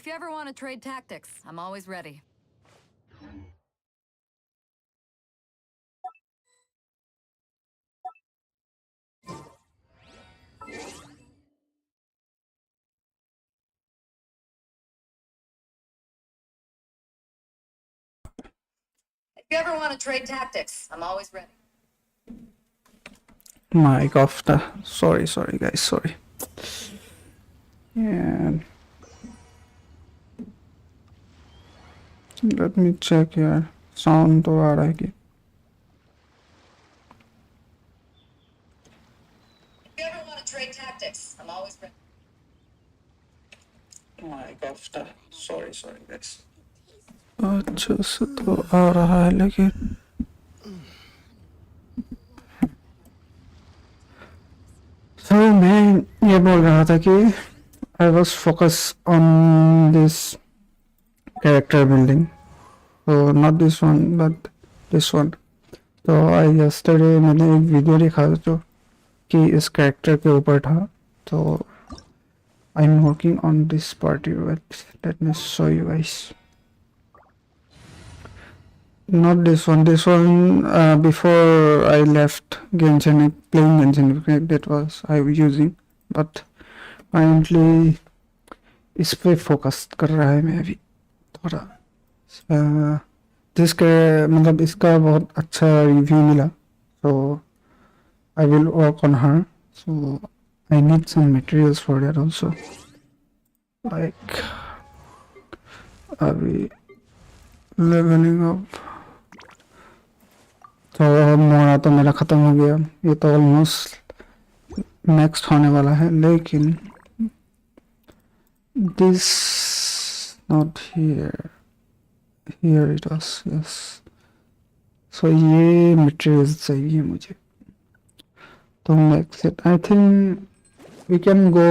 If you ever want to trade tactics, I'm always ready. If you ever want to trade tactics, I'm always ready. Mic off the. Sorry guys, sorry. And let me check here. Sound तो आ रहा है कि? If you ever want to trade tactics, I'm always ready. Mic off the. Sorry guys. अच्छा से तो आ रहा है लेकिन so मैं ये बोल रहा था कि I was focused on this character building, so not this one but this one. तो yesterday मैंने एक वीडियो देखा जो कि इस कैरेक्टर के ऊपर था, तो I'm working on this party. Let me show you guys. Not this one. This one before I left Genshin, playing Genshin, that was I was using, but currently इस पे फोकस कर रहा है मैं अभी थोड़ा. जिसके मतलब इसका बहुत अच्छा रिव्यू मिला, so I will work on her. So I need some materials for that also. Like अभी leveling up. तो मोड़ा तो मेरा ख़त्म हो गया, ये तो ऑलमोस्ट नेक्स्ट होने वाला है, लेकिन this not here it was, yes. So ये मटेरियल्स चाहिए मुझे, तो next it I think we can go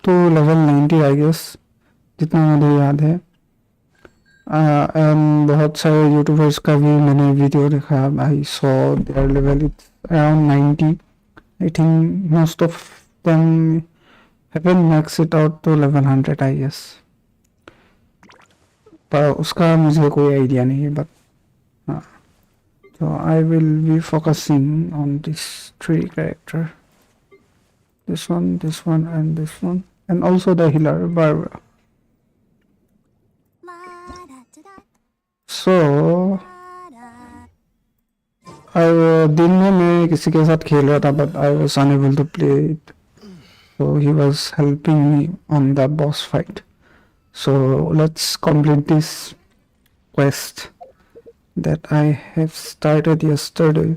to level 90 I guess, जितना मुझे याद है. बहुत सारे यूट्यूबर्स का भी मैंने वीडियो देखा. I saw their level it's around 90. I think most of them haven't max it out to level 100 I guess, पर उसका मुझे कोई आइडिया नहीं है. बट हाँ, तो I will be focusing on this 3 character, this one and also the healer Barbara. So, दिन में मैं किसी के साथ खेल रहा था, but I was unable to play it. So he was helping me on the boss fight. So let's complete this quest that I have started yesterday.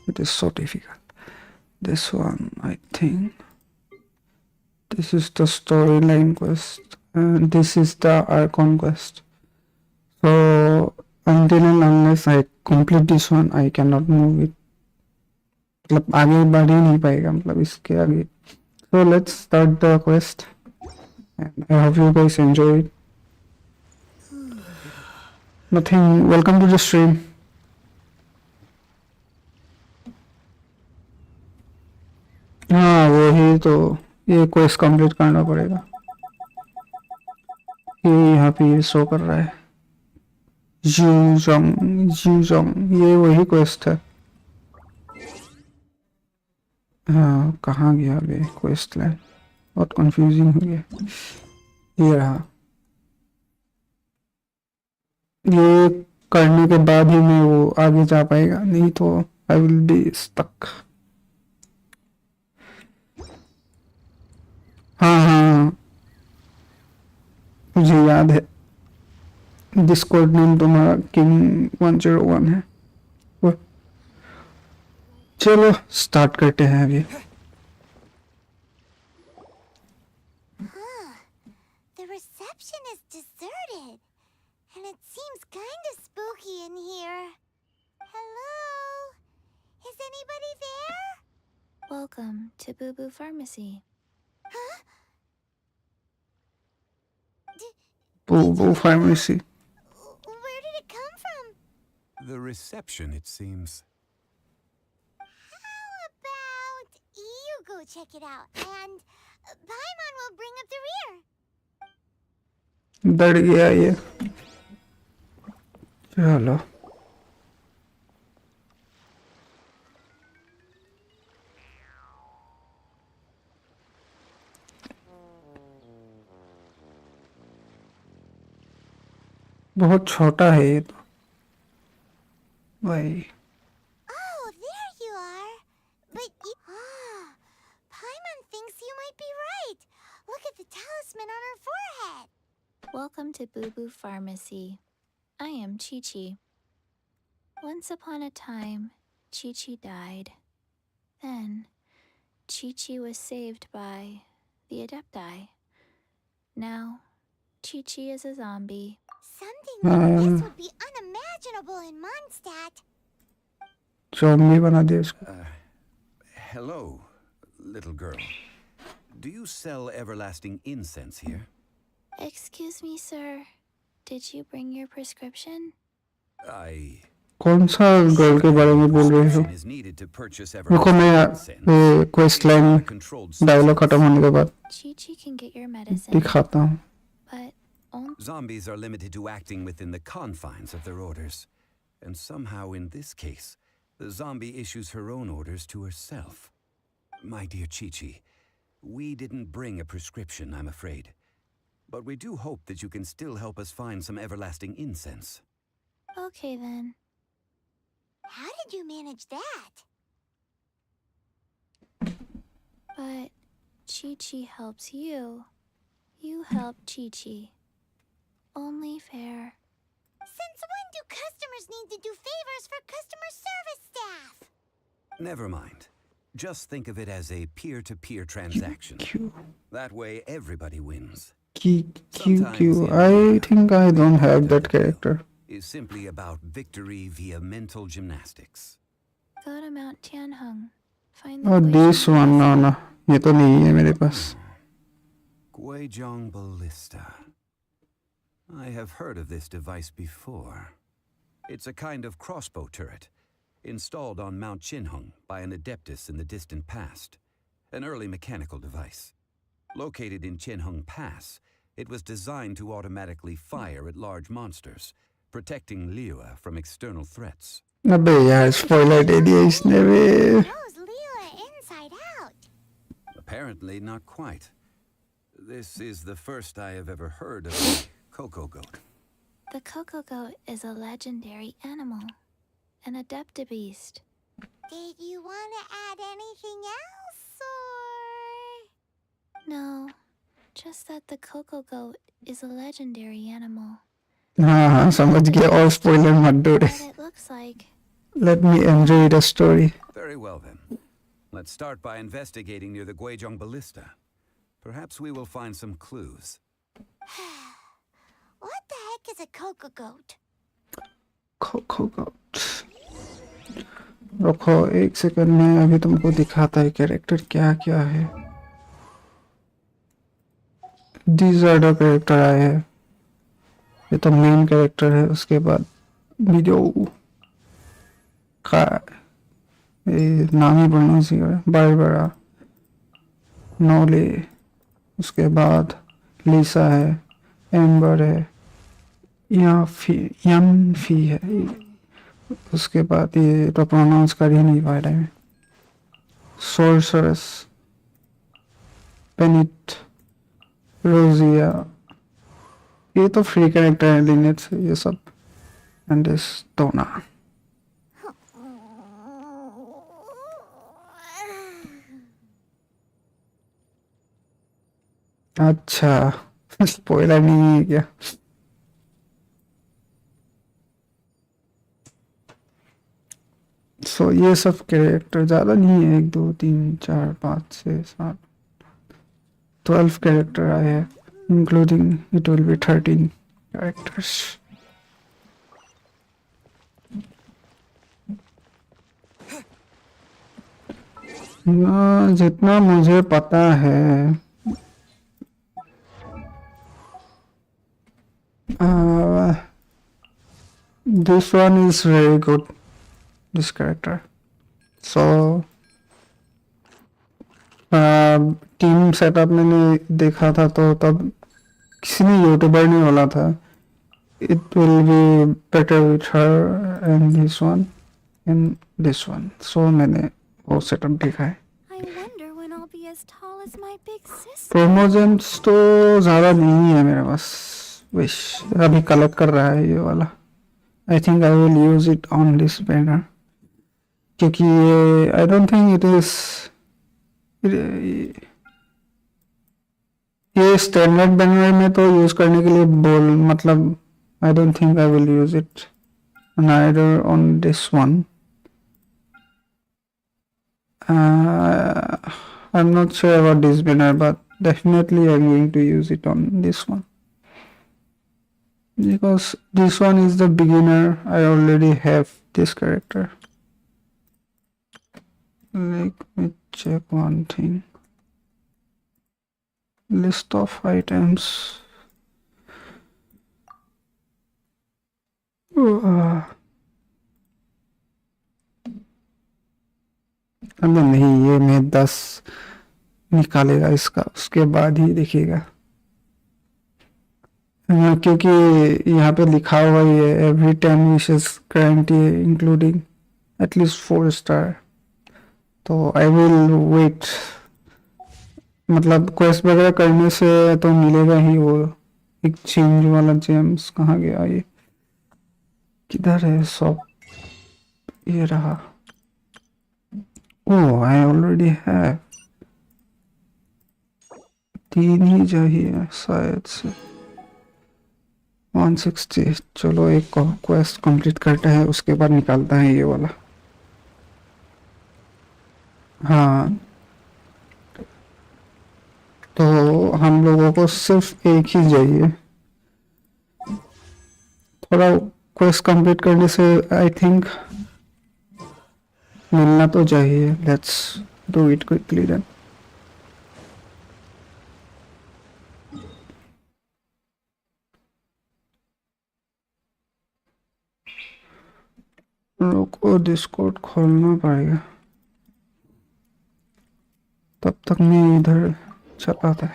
It is so difficult. This one, I think. This is the storyline quest. And this is the Archon quest. So until and unless I complete this one, I cannot move it. मतलब आगे बढ़ ही नहीं पाएगा, मतलब इसके आगे. So let's start the quest, and I hope you guys enjoy it. Nothing. Welcome to the stream. हाँ वही तो, ये क्वेस्ट कंप्लीट करना पड़ेगा. ये यहाँ पे ये शो कर रहा है जूजोंग, ये वही क्वेस्ट है. हाँ कहाँ गया अभी क्वेस्ट लाइन, बहुत कंफ्यूजिंग हो गया. ये रहा, ये करने के बाद ही मैं वो आगे जा पाएगा, नहीं तो आई विल बी स्टक. हाँ मुझे याद है. डिस्कॉर्ड नेम तुम्हारा किंग 101 है. चलो स्टार्ट करते हैं अभी. The reception is deserted, and it seems kind of spooky in here. Hello? Is anybody there? Welcome to Boo Boo Pharmacy. Huh? Boo Boo Pharmacy. Where did it come from? The reception, it seems. How about you go check it out, and Paimon will bring up the rear. डर गया ये. चलो. बहुत छोटा है ये तो. भाई. Oh, there you are. But Paimon thinks you might be right. Look at the talisman on her forehead. Welcome to Boo Boo Pharmacy. I am Chi Chi. Once upon a time, Chi Chi died. Then, Chi Chi was saved by the Adepti. Now, Chi Chi is a zombie. Something like this would be unimaginable in Mondstadt. zombie बना दिया इसको. Hello, little girl. Do you sell everlasting incense here? Excuse me, sir. Did you bring your prescription? कौन सा girl के बारे में बोल रहे हो? Is needed to purchase रुको मैं ये क्वेस्ट लाइन डायलॉग खत्म होने के बाद Chi Chi can get your medicine, दिखाता हूँ. but only Zombies are limited to acting within the confines of their orders. And somehow in this case, the zombie issues her own orders to herself. My dear Chi-Chi, we didn't bring a prescription, I'm afraid. But we do hope that you can still help us find some everlasting incense. okay then. How did you manage that? But Chi Chi helps you. You help Chi Chi. Only fair. Since when do customers need to do favors for customer service staff? Never mind. Just think of it as a peer-to-peer transaction. Q That way everybody wins. Q. I think I don't have that character. Is simply about victory via mental gymnastics. Go to Mount Tianheng. Find the Oh, Guizhou this one no. ये तो नहीं है मेरे पास. Guizhou Ballista. I have heard of this device before. It's a kind of crossbow turret, installed on Mount Tianheng by an adeptus in the distant past. An early mechanical device. Located in Tianheng Pass, it was designed to automatically fire at large monsters, protecting Liyue from external threats. अबे यार spoiler दे दिया इसने बे. Knows Leela inside out. Apparently not quite. This is the first I have ever heard of the Coco Goat. The Coco Goat is a legendary animal, an adeptabeast. Did you want to add anything else, or...? No, just that the Coco Goat is a legendary animal. हाँ समझ गया और spoiler मत दो रे. What it looks like. Let me enjoy the story. Very well then. Let's start by investigating near the Guizhou Ballista. Perhaps we will find some clues. What the heck is a Coco Goat? Coco Goat. रुको एक second में अभी तुमको दिखाता है character क्या क्या है. These are the character आए हैं. ये तो मेन कैरेक्टर है. उसके बाद वीडियो का ये नाम ही बोलना चाहिए. बारबरा नोले. उसके बाद लिसा है. एम्बर है. यन फी है. उसके बाद ये तो प्रोनाउंस कर ही नहीं पा रहे हैं. सोर्सरस पेनिट रोजिया. ये तो फ्री कैरेक्टर है. लिनेट ये सब. एंड दिस टोना. अच्छा स्पॉइलर नहीं है क्या? सो ये सब कैरेक्टर ज़्यादा नहीं है. 1 2 3 4 5 6 7 12 कैरेक्टर आए हैं. Including it will B 13 characters. जितना मुझे पता है this one is very good, this character. So team setup मैंने देखा था तो तब किसी ने यूट्यूबर ने बोला था it will be better with her and this one and this one. So मैंने वो सेटअप देखा है. I wonder when I'll be as tall as my big sister. क्रोमोजेम्स तो ज़्यादा नहीं है मेरे पास. विश अभी कलेक्ट कर रहा है ये वाला. I think I will use it on this banner क्योंकि ये I don't think it is ये स्टैंडर्ड बैनर में तो यूज करने के लिए बोल मतलब I don't think I will use it neither on this one. I'm not sure about this banner but definitely I'm going to use it on this one because this one is the beginner. I already have this character. Let me check one thing. List of items. अरे नहीं ये मैं 10 निकालेगा इसका उसके बाद ही दिखेगा क्योंकि यहाँ पे लिखा हुआ ही है every 10 wishes guarantee including at least 4 star. तो आई विल वेट मतलब क्वेस्ट वगैरह करने से तो मिलेगा ही वो एक चेंज वाला जेम्स. कहाँ गया ये किधर है सब. ये रहा. ओह आई ऑलरेडी है 3 ही चाहिए शायद से 160. चलो एक क्वेस्ट कंप्लीट करते हैं उसके बाद निकालता है ये वाला. हाँ तो हम लोगों को सिर्फ एक ही चाहिए. थोड़ा क्वेस्ट कंप्लीट करने से आई थिंक मिलना तो चाहिए. Let's do it quickly then. रुको डिस्कॉर्ड खोलना पड़ेगा तब तक मैं इधर चला था.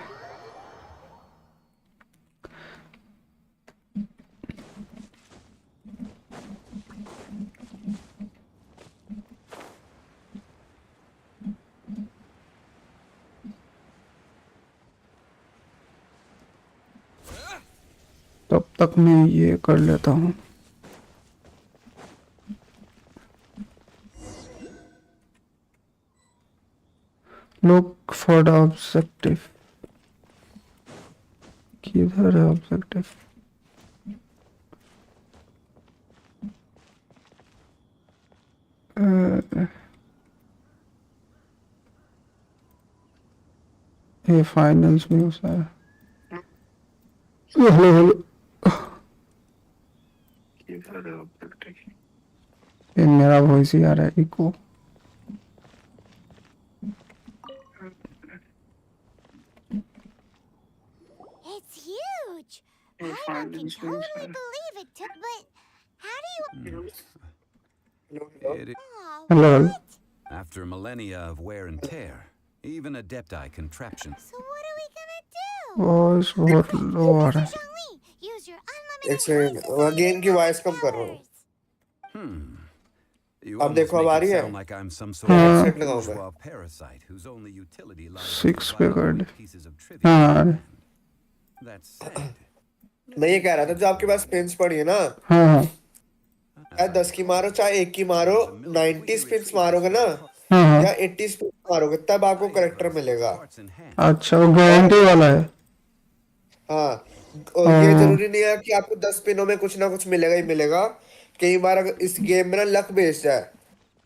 तब तक मैं ये कर लेता हूँ. Look for the objective. किधर है objective? ये फाइनल्स में उसा है. हेलो ये मेरा वॉइस ही आ रहा है eco. It's huge. I can totally believe it took, but how do you? It, Aw, Hello. what? after millennia of wear and tear, even adepti contraptions. So what are we gonna do? Voice बहुत लो आ रहा है. Zhongli, use your unlimited एक second game की voice कम कर रहा हूँ. You अब almost देखो अब make आ it रही है. sound like I'm some sort हाँ. of हेडसेट लगाऊंगा. bourgeois parasite whose only utility lies in 6 पे कर providing they. pieces of trivia. हाँ That's sad. मैं ये कह रहा था जो आपके पास पिन्स पड़ी है ना, हाँ हाँ चाहे 10 की मारो चाहे 1 की मारो, 90 स्पिन्स मारोगे ना हाँ हाँ. या 80 स्पिन्स मारोगे तब आपको करेक्टर मिलेगा. अच्छा वो गारंटी वाला है. हाँ, और ये जरूरी नहीं है कि आपको 10 पिनों में कुछ ना कुछ मिलेगा ही मिलेगा. कई बार अगर इस गेम में ना लक बेस्ड है.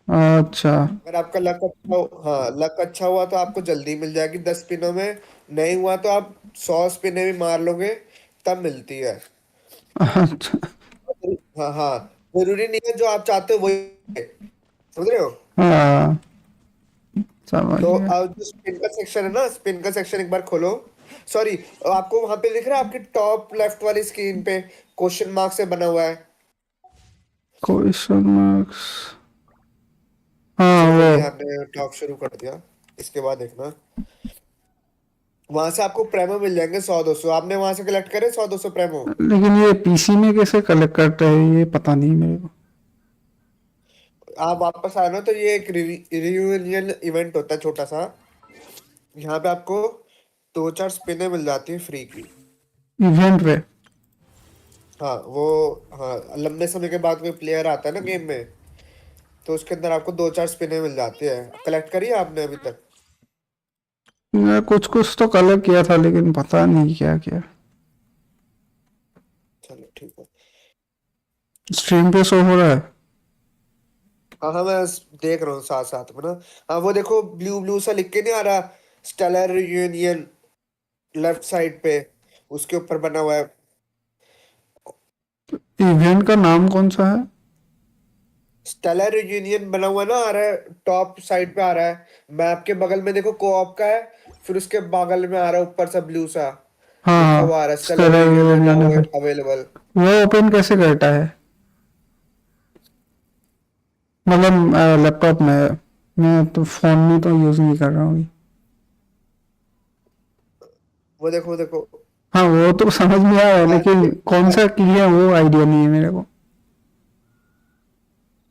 अच्छा अगर आपका लक अच्छा हाँ लक अच्छा हुआ तो आपको जल्दी मिल जाएगी 10 पिनों में. नहीं हुआ तो आप 100 स्पिने भी मार लोगे तब मिलती है. अच्छा हाँ हाँ, जरूरी नहीं है जो आप चाहते हो वही. समझ रहे हो? हाँ समझ तो गया. आप जो स्पिन का सेक्शन है ना, स्पिन का सेक्शन एक बार खोलो. सॉरी, आपको वहां पे दिख रहा है आपकी टॉप लेफ्ट वाली स्क्रीन पे क्वेश्चन मार्क से बना हुआ है. Question marks. हाँ चलो वो यहाँ पे टॉप शुरू कर दिया. इसके बाद देखना, वहां से आपको प्रेमो मिल जाएंगे 100-200, आपने वहां से कलेक्ट करे 100-200 प्रेमो। लेकिन ये पीसी में कैसे कलेक्ट करते हैं ये पता नहीं मेरे को। आप वापस आए ना तो ये एक रियूनियन इवेंट होता है छोटा सा, यहाँ पे आपको 2-4 स्पिने मिल जाती है फ्री की। इवेंट पे? हाँ वो, हाँ लंबे समय के बाद कोई प्लेयर आता है ना गेम में, तो उसके अंदर आपको 2-4 स्पिने मिल जाती है। कलेक्ट करी है आपने अभी तक? मैं कुछ कुछ तो कलेक्ट किया था लेकिन पता नहीं क्या किया। चलो ठीक है। स्ट्रीम पे शो हो रहा है? हाँ हाँ मैं देख रहा हूँ साथ साथ में ना। हाँ वो देखो ब्लू ब्लू सा लिख के नहीं आ रहा, स्टेलर यूनियन लेफ्ट साइड पे, उसके ऊपर बना हुआ है। इवेंट का नाम कौन सा है? स्टेलर यूनियन बना हुआ ना, आ रहा है टॉप साइड पे आ रहा है। मैप के बगल में देखो कोऑप का है, फिर उसके बगल में आ रहा है ऊपर सा ब्लू सा हाँ लिखा हाँ, हुआ आ रहा है, stellar stellar union union now है। अवेलेबल। वो ओपन कैसे करता है? मतलब लैपटॉप में, मैं तो फोन में तो यूज नहीं कर रहा हूँ। वो देखो वो देखो, हाँ वो तो समझ में आ रहा है मैप लेकिन के कौन सा किया वो आइडिया नहीं है मेरे को।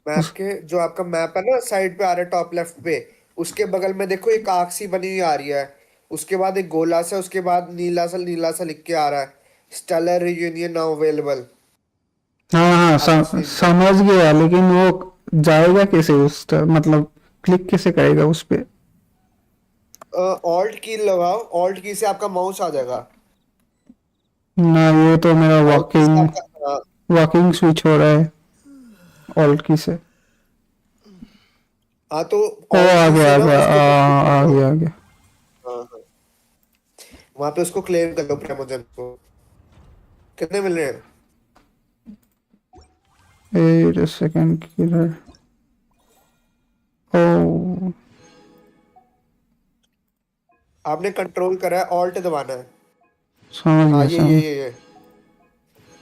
मैप उस के जो आपका मैप है ना साइड पे आ रहा है टॉप लेफ्ट पे, उसके बगल में देखो एक आग सी बनी हुई आ रही है, उसके बाद एक गोला सा, उसके बाद नीला सा लिख के आ रहा है, स्टेलर यूनियन नाउ अवेलेबल। हाँ हाँ, आपकी स्क्रीन पे समझ गया लेकिन वो जाएगा कैसे उस मतलब क्लिक कैसे करेगा उस पे? ऑल्ट की लगाओ, ऑल्ट की से आपका माउस आ जाएगा। ना ये तो मेरा ऑल्ट की से आपका, हाँ वॉकिंग स्विच हो रहा है ऑल्ट की से। हाँ तो ओ ऑल्ट आ की गया से आ ना गया उसके ऊपर क्लिक कर आ लो। गया आ गया। हाँ हाँ, वहां पे उसको क्लेम कर लो प्रेमोजन को। कितने मिल रहे हैं? वेट अ सेकंड किधर? ओ आपने कंट्रोल करा है, ऑल्ट दबाना है। समझ हाँ गया समझ। ये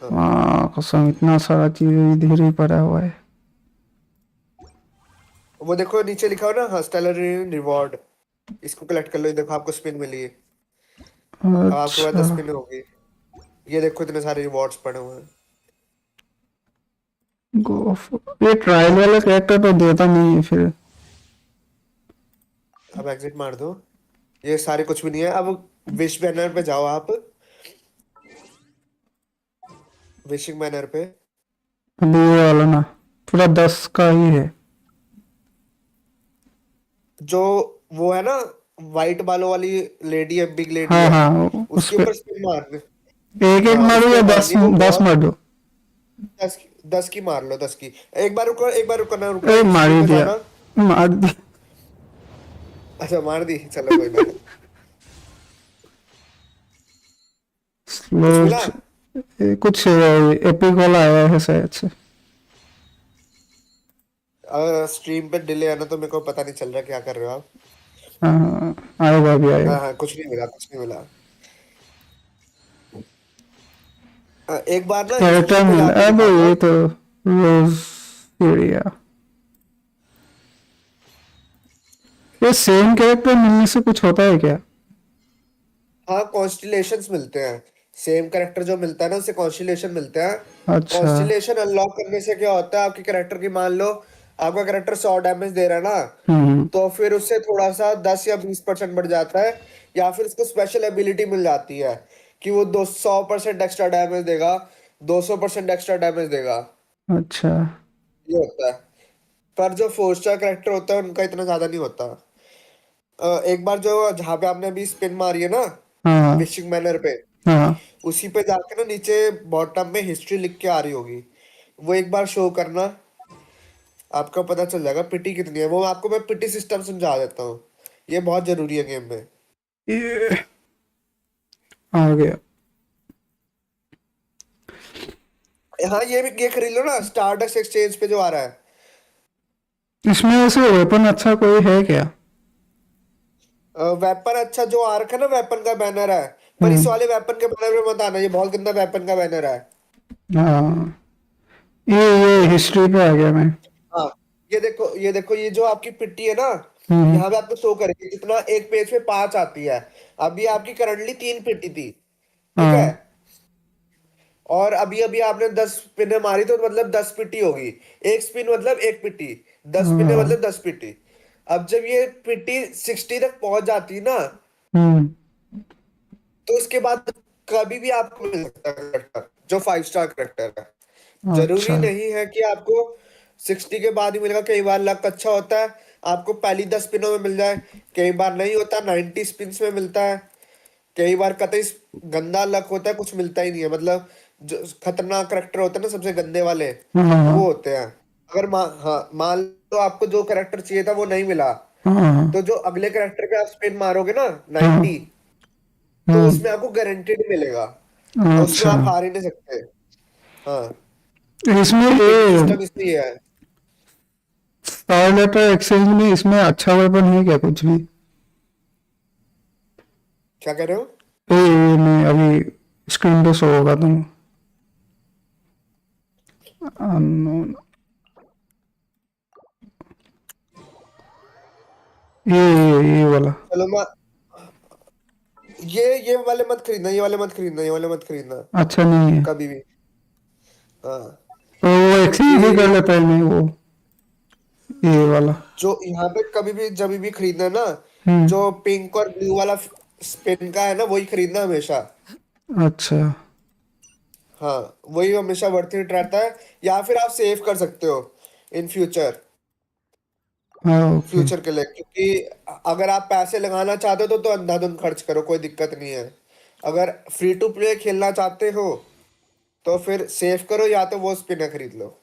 हाँ। कसम इतना सारा चीज इधर ही पड़ा हुआ है। वो देखो नीचे लिखा हो ना, हाँ स्टेलर रिवॉर्ड, इसको कलेक्ट कर लो। ये देखो आपको स्पिन मिली है, अब आपके पास अच्छा 10 स्पिन होगी। ये देखो इतने सारे रिवॉर्ड्स पड़े हुए हैं। ये ट्रायल वाला कैरेक्टर तो देता नहीं है फिर। अब एग्जिट मार दो, ये सारे कुछ भी नहीं है। अब विश बैनर पे जाओ आप, विशिंग बैनर पे। अभी ये वाला ना पूरा 10 का ही है। जो वो है ना वाइट बालों वाली लेडी है, बिग लेडी हाँ है, हाँ उस उसके पे ऊपर स्पिन मारने। एक एक हाँ उस मारो या पे दस मारनी है वो 10 बहुत। मार दो। 10 10 की मार लो, 10 की। एक बार रुको ना, रुकना, ए मार हिस्ट्री ही पे दिया, जाना। मार दिया। अच्छा मार दी, चलो कोई ना। स्लो कुछ मिला? कुछ एपिक वाला आया है शायद से। स्ट्रीम पे डिले है ना, तो मेरे को पता नहीं चल रहा क्या कर रहे हो आप। हाँ आएगा भी हाँ आएगा। हाँ कुछ नहीं मिला, कुछ नहीं मिला। एक बार ना हिस्ट्री कैरेक्टर पे मिल, जाके अबे दिखाना। ये तो रोज एरिया। ये सेम कैरेक्टर मिलने से कुछ होता है क्या? हाँ कॉन्स्टिलेशंस मिलते हैं, सेम कैरेक्टर जो मिलता है ना उससे कॉन्स्टिलेशन मिलते हैं। अच्छा। कॉन्स्टिलेशन अनलॉक करने से क्या होता है, आपके कैरेक्टर की मान लो आपका कैरेक्टर 100 डैमेज दे रहा है ना, हम्म। तो फिर उससे थोड़ा सा 10 या 20% बढ़ जाता है, या फिर उसको स्पेशल एबिलिटी मिल जाती है कि वो 200% एक्स्ट्रा डैमेज देगा, 200% एक्स्ट्रा डैमेज देगा। अच्छा। ये होता है। पर जो 4 स्टार कैरेक्टर होता है उनका इतना ज्यादा नहीं होता। एक बार जो जहाँ पे आपने अभी स्पिन मारी है ना, हाँ विशिंग मैनर पे, हाँ। उसी पे जाके ना नीचे बॉटम में हिस्ट्री लिख के आ रही होगी, वो एक बार शो करना, आपका पता चल जाएगा पिटी कितनी है। वो आपको मैं पिटी सिस्टम समझा देता हूँ, ये बहुत जरूरी है गेम में। ये आ गया। हाँ ये खरीद लो ना स्टारडस्ट एक्सचेंज पे जो आ रहा है। इसमें वैसे वेपन अच्छा कोई है क्या? वेपन अच्छा जो आ रखा है ना, वेपन का बैनर है, पर इस हम्म। वाले वेपन के बैनर में मत आना, ये बहुत गंदा वेपन का बैनर है। हाँ ये हिस्ट्री पे आ गया मैं। हाँ ये देखो ये देखो, ये जो आपकी पिट्टी है ना, हम्म। यहाँ पे आपको शो करेगी जितना एक पेज पे 5 आती है। अभी आपकी करंटली 3 पेटी थी, ठीक है। हाँ और अभी अभी आपने 10 पिने मारी तो मतलब 10 पिटी होगी। एक स्पिन मतलब एक पिटी, 10 पिने हाँ। मतलब 10 पिटी। अब जब ये पिटी 60 तक पहुंच जाती है ना, हम्म। तो उसके बाद कभी भी आपको मिल सकता है करेक्टर, जो 5 स्टार करेक्टर है। अच्छा। जरूरी नहीं है कि आपको 60 के बाद ही मिलेगा। कई बार लक अच्छा होता है, आपको पहली 10 स्पिनों में मिल जाए। कई बार नहीं होता, 90 स्पिन्स में मिलता है। कई बार कतई गंदा लक होता है, कुछ मिलता ही नहीं है। मतलब जो खतरनाक करेक्टर होते हैं ना, सबसे गंदे वाले, वो हाँ होते हैं। अगर हाँ मान लो आपको जो करेक्टर चाहिए था वो नहीं मिला, हाँ तो जो अगले करेक्टर पे आप स्पिन मारोगे ना हाँ। 90, तो हम्म। उसमें आपको गारंटेड मिलेगा। और उसमें अच्छा, आप हार ही नहीं सकते। हाँ, इसमें पिटी ये सिस्टम इसमें ये है। स्टार लेटर एक्सचेंज में इसमें अच्छा वेपन है क्या कुछ भी? क्या कह रहे हो? ये मैं अभी स्क्रीन पे शो होगा तुम अननोन, ये वाला। चलो मैं, ये वाले मत खरीदना, ये वाले मत खरीदना, ये वाले मत खरीदना अच्छा नहीं है कभी भी। हाँ, तो वो क्योंकि एक्सचेंज ही कर लेते हैं मैं वो, ये वाला। जो यहाँ पे कभी भी जब भी खरीदना है ना, हम्म। जो पिंक और ब्लू वाला स्पिन का है ना, वही खरीदना हमेशा। अच्छा। हाँ, वही हमेशा वर्थ इट रहता है। या फिर आप सेव कर सकते हो इन फ्यूचर, हाँ ओके। फ्यूचर के लिए। क्योंकि अगर आप पैसे लगाना चाहते हो तो अंधाधुंध खर्च करो, कोई दिक्कत नहीं है। अगर फ्री टू प्ले खेलना चाहते हो तो फिर सेव करो, या तो वो स्पिनर खरीद लो।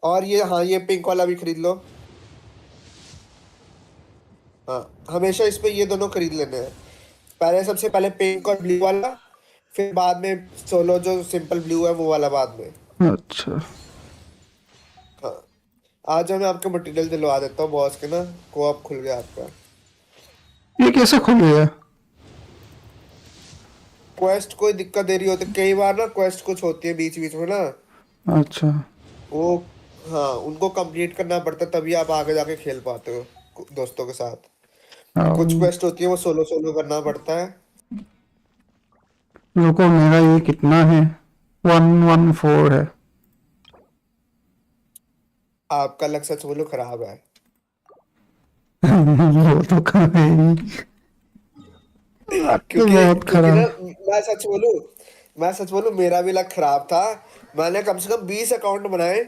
और ये, हाँ, ये पिंक वाला भी खरीद लो। हाँ, हमेशा इस पे ये दोनों खरीद लेने हैं। पहले, सबसे पहले पिंक और ब्लू वाला, फिर बाद में सोलो जो सिंपल ब्लू है वो वाला बाद में। अच्छा, हाँ, आज मैं आपको मटेरियल दिलवा देता हूँ बॉस के ना, कोऑप खुल गया आपका। ये कैसे खुल गया? क्वेस्ट कोई दिक्कत दे रही होती, कई बार ना क्वेस्ट कुछ होती है बीच बीच में ना, अच्छा। वो, हाँ, उनको कंप्लीट करना पड़ता है, तभी आप आगे जाके खेल पाते हो दोस्तों के साथ। कुछ हाँ क्वेस्ट होती है वो सोलो सोलो करना पड़ता है। रुको, मेरा ये कितना है? 114 है। आपका लक सच बोलो खराब है। वो तो कहाँ है ही। तो क्योंकि बहुत क्योंकि ना, खराब। मैं सच बोलूं मेरा भी लक खराब था। मैंने कम से कम 20 अकाउंट बनाए।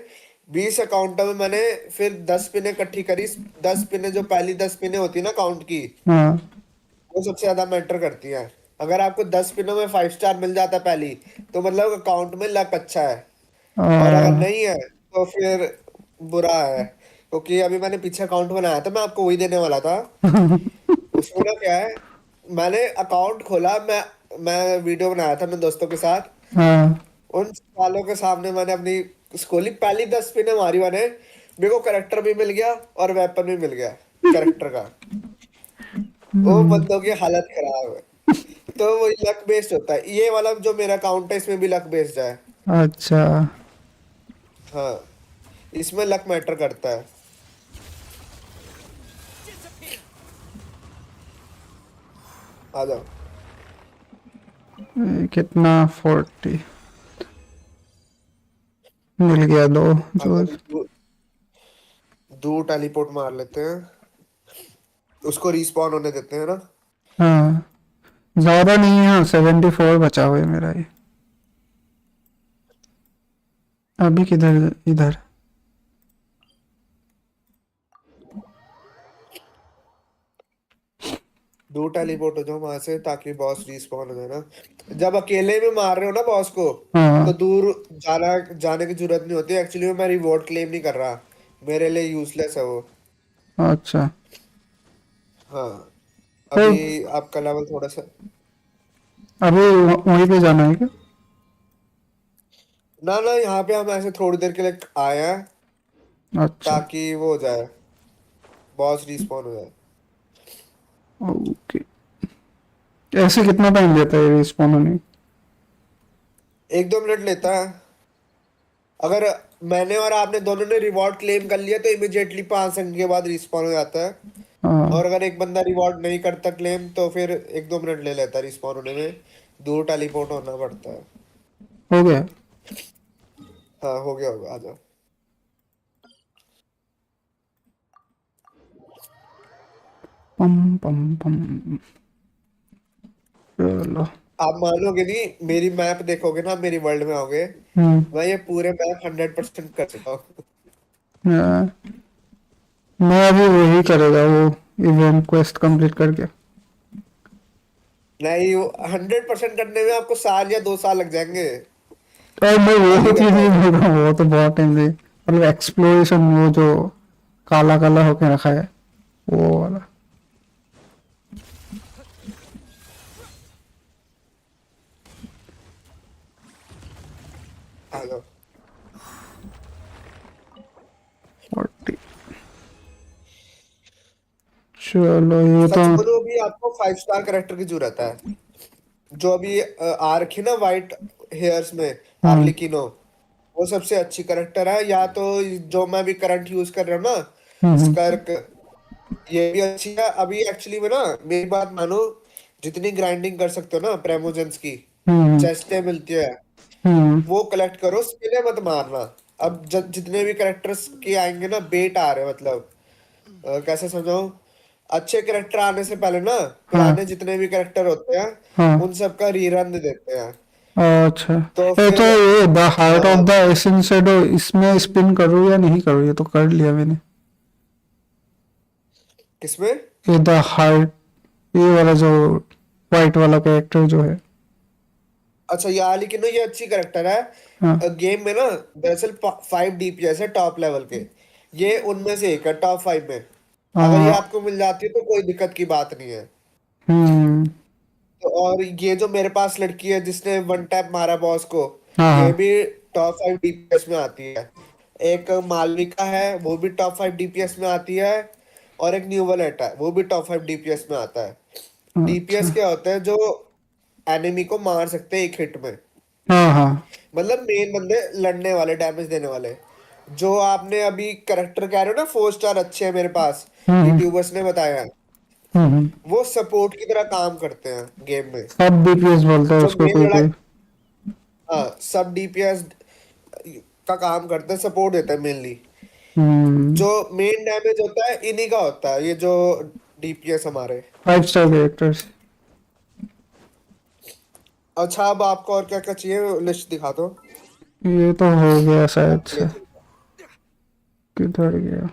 20 अकाउंटों में मैंने फिर 10 पिने इकट्ठी करी। 10 पिने, जो पहली 10 पिने होती है ना अकाउंट की, हाँ वो सबसे ज्यादा मैटर करती है। अगर आपको 10 पिनों में 5 स्टार मिल जाता है पहली, तो मतलब अकाउंट में लक अच्छा है। और अगर हाँ। नहीं है तो फिर बुरा है। क्योंकि अभी मैंने पीछे अकाउंट बनाया था, मैं आपको वही देने वाला था। उसमें ना क्या है, मैंने अकाउंट खोला, मैं वीडियो बनाया था अपने दोस्तों के साथ। हाँ। उन वालों के सामने मैंने अपनी स्कूली पहली 10 पिने मारी मैंने। मेरे को करेक्टर भी मिल गया और वेपन भी मिल गया करेक्टर का। वो बंदों की हालत खराब है। तो वही लक बेस्ड होता है, ये वाला जो मेरा अकाउंट है इसमें भी लक बेस्ड है। अच्छा। हाँ, इसमें लक मैटर करता है। आ जाओ। ये कितना? 40 मिल गया दो जो। अगर दूर टेलीपोर्ट मार लेते हैं, उसको रिस्पॉन होने देते हैं ना। हाँ ज्यादा नहीं है, 74 बचा हुआ है मेरा ये। अभी किधर? इधर। दूर टेलीपोर्ट हो जाओ वहां से, ताकि बॉस रिस्पॉन हो जाए ना। जब अकेले में मार रहे हो ना बॉस को, तो हाँ। दूर जाने की जरूरत नहीं होती। एक्चुअली मैं रिवॉर्ड क्लेम नहीं कर रहा, मेरे लिए यूजलेस है वो। अच्छा। हाँ, तो अभी आपका लेवल थोड़ा सा, अभी वहीं पे जाना है क्या? ना ना, यहाँ पे हम ऐसे थोड़ी देर के लिए आए हैं, अच्छा। ताकि वो हो जाए, बॉस रिस्पॉन हो जाए। ओके। ऐसे कितना टाइम लेता है रिस्पॉन होने? 1-2 मिनट लेता है। अगर मैंने और आपने दोनों ने रिवॉर्ड क्लेम कर लिया तो इमिडिएटली 5 सेकंड के बाद रिस्पॉन हो जाता है। हाँ और अगर एक बंदा रिवॉर्ड नहीं करता क्लेम तो फिर 1-2 मिनट ले लेता है रिस्पॉन होने में, दूर टेलीपोर्ट होना पड़ता है। हो गया। हाँ हो गया होगा, आ जाओ। पम पम पम। चलो। आप मानोगे नहीं, मेरी मैप देखोगे ना, मेरी वर्ल्ड में आओगे, मैं ये पूरे मैप 100% कर चुका हूँ। हाँ, मैं अभी वही करेगा वो इवेंट क्वेस्ट कंप्लीट करके। नहीं, 100% करने में आपको साल या 2 साल लग जाएंगे। और मैं अभी वो चीज नहीं बताओ। बोल रहा हूँ, वो तो बहुत टाइम से, मतलब एक्सप्लोरेशन, वो जो काला काला होके रखा है वो वाला। आ जाओ। 40। चलो ये तो। सच बोलो, अभी आपको 5 स्टार करेक्टर की जरूरत है। जो अभी आ रखी ना वाइट हेयर्स में, हम्म आर्लिकिनो, वो सबसे अच्छी करेक्टर है। या तो जो मैं भी करंट यूज कर रहा हूँ ना, हम्म स्कर्क, ये भी अच्छी है। अभी एक्चुअली में ना, मेरी बात मानो, जितनी ग्राइंडिंग कर सकते हो ना प्रेमोजेंस की, हम्म चेस्टें मिलती है, हम्म वो कलेक्ट करो, स्पिने मत मारना। अब जितने भी करेक्टर्स के आएंगे ना, बेट आ रहे हैं, मतलब कैसे समझाऊं, अच्छे करेक्टर आने से पहले ना, हाँ पुराने जितने भी करेक्टर होते हैं हाँ। उन सबका रीरन देते हैं। अच्छा, तो ये तो फिर ये द हार्ट ऑफ हाँ, द एसेंस शेडो, इसमें स्पिन करूँ या नहीं करूँ? ये तो कर लिया मैंने। किसमें? ये द हार्ट, ये वाला जो वाइट वाला कैरेक्टर जो है। अच्छा, लेकिन ये अच्छी करेक्टर हाँ है। गेम में ना, दरअसल 5 DPS है टॉप लेवल के, ये उनमें से एक है टॉप 5 में। अगर ये हाँ। आपको मिल जाती है तो कोई दिक्कत की बात नहीं है। हम्म। तो और ये जो मेरे पास लड़की है जिसने वन टैप मारा बॉस को, हाँ ये हाँ। भी टॉप 5 DPS में आती है। एक मालविका है, वो भी टॉप 5 DPS में आती है। और एक न्यू वलेट है, वो भी टॉप 5 DPS में आता है। अच्छा। डीपीएस क्या होता है? जो एनिमी को मार सकते हैं एक हिट में, हाँ हाँ। मतलब मेन बंदे लड़ने वाले, डैमेज देने वाले। जो आपने अभी करेक्टर कह रहे हो ना, 4 स्टार अच्छे हैं मेरे पास, हम्म यूट्यूबर्स ने बताया है, हम्म। वो सपोर्ट की तरह काम करते हैं गेम में। सब बीपीएस बोलता है जो उसको मेन कोई लड़ाई, कोई। हाँ, सब डीपीएस का काम करते हैं, सपोर्ट देते हैं मेनली। हम्म। जो मेन डैमेज होता है इन्हीं का होता है, ये जो डीपीएस हमारे। 5 स्टार कैरेक्टर्स। अच्छा, अब आपको और क्या क्या चाहिए, लिस्ट दिखा दो। ये तो हो गया शायद आपके लिए से। चाहिए। किधर गया?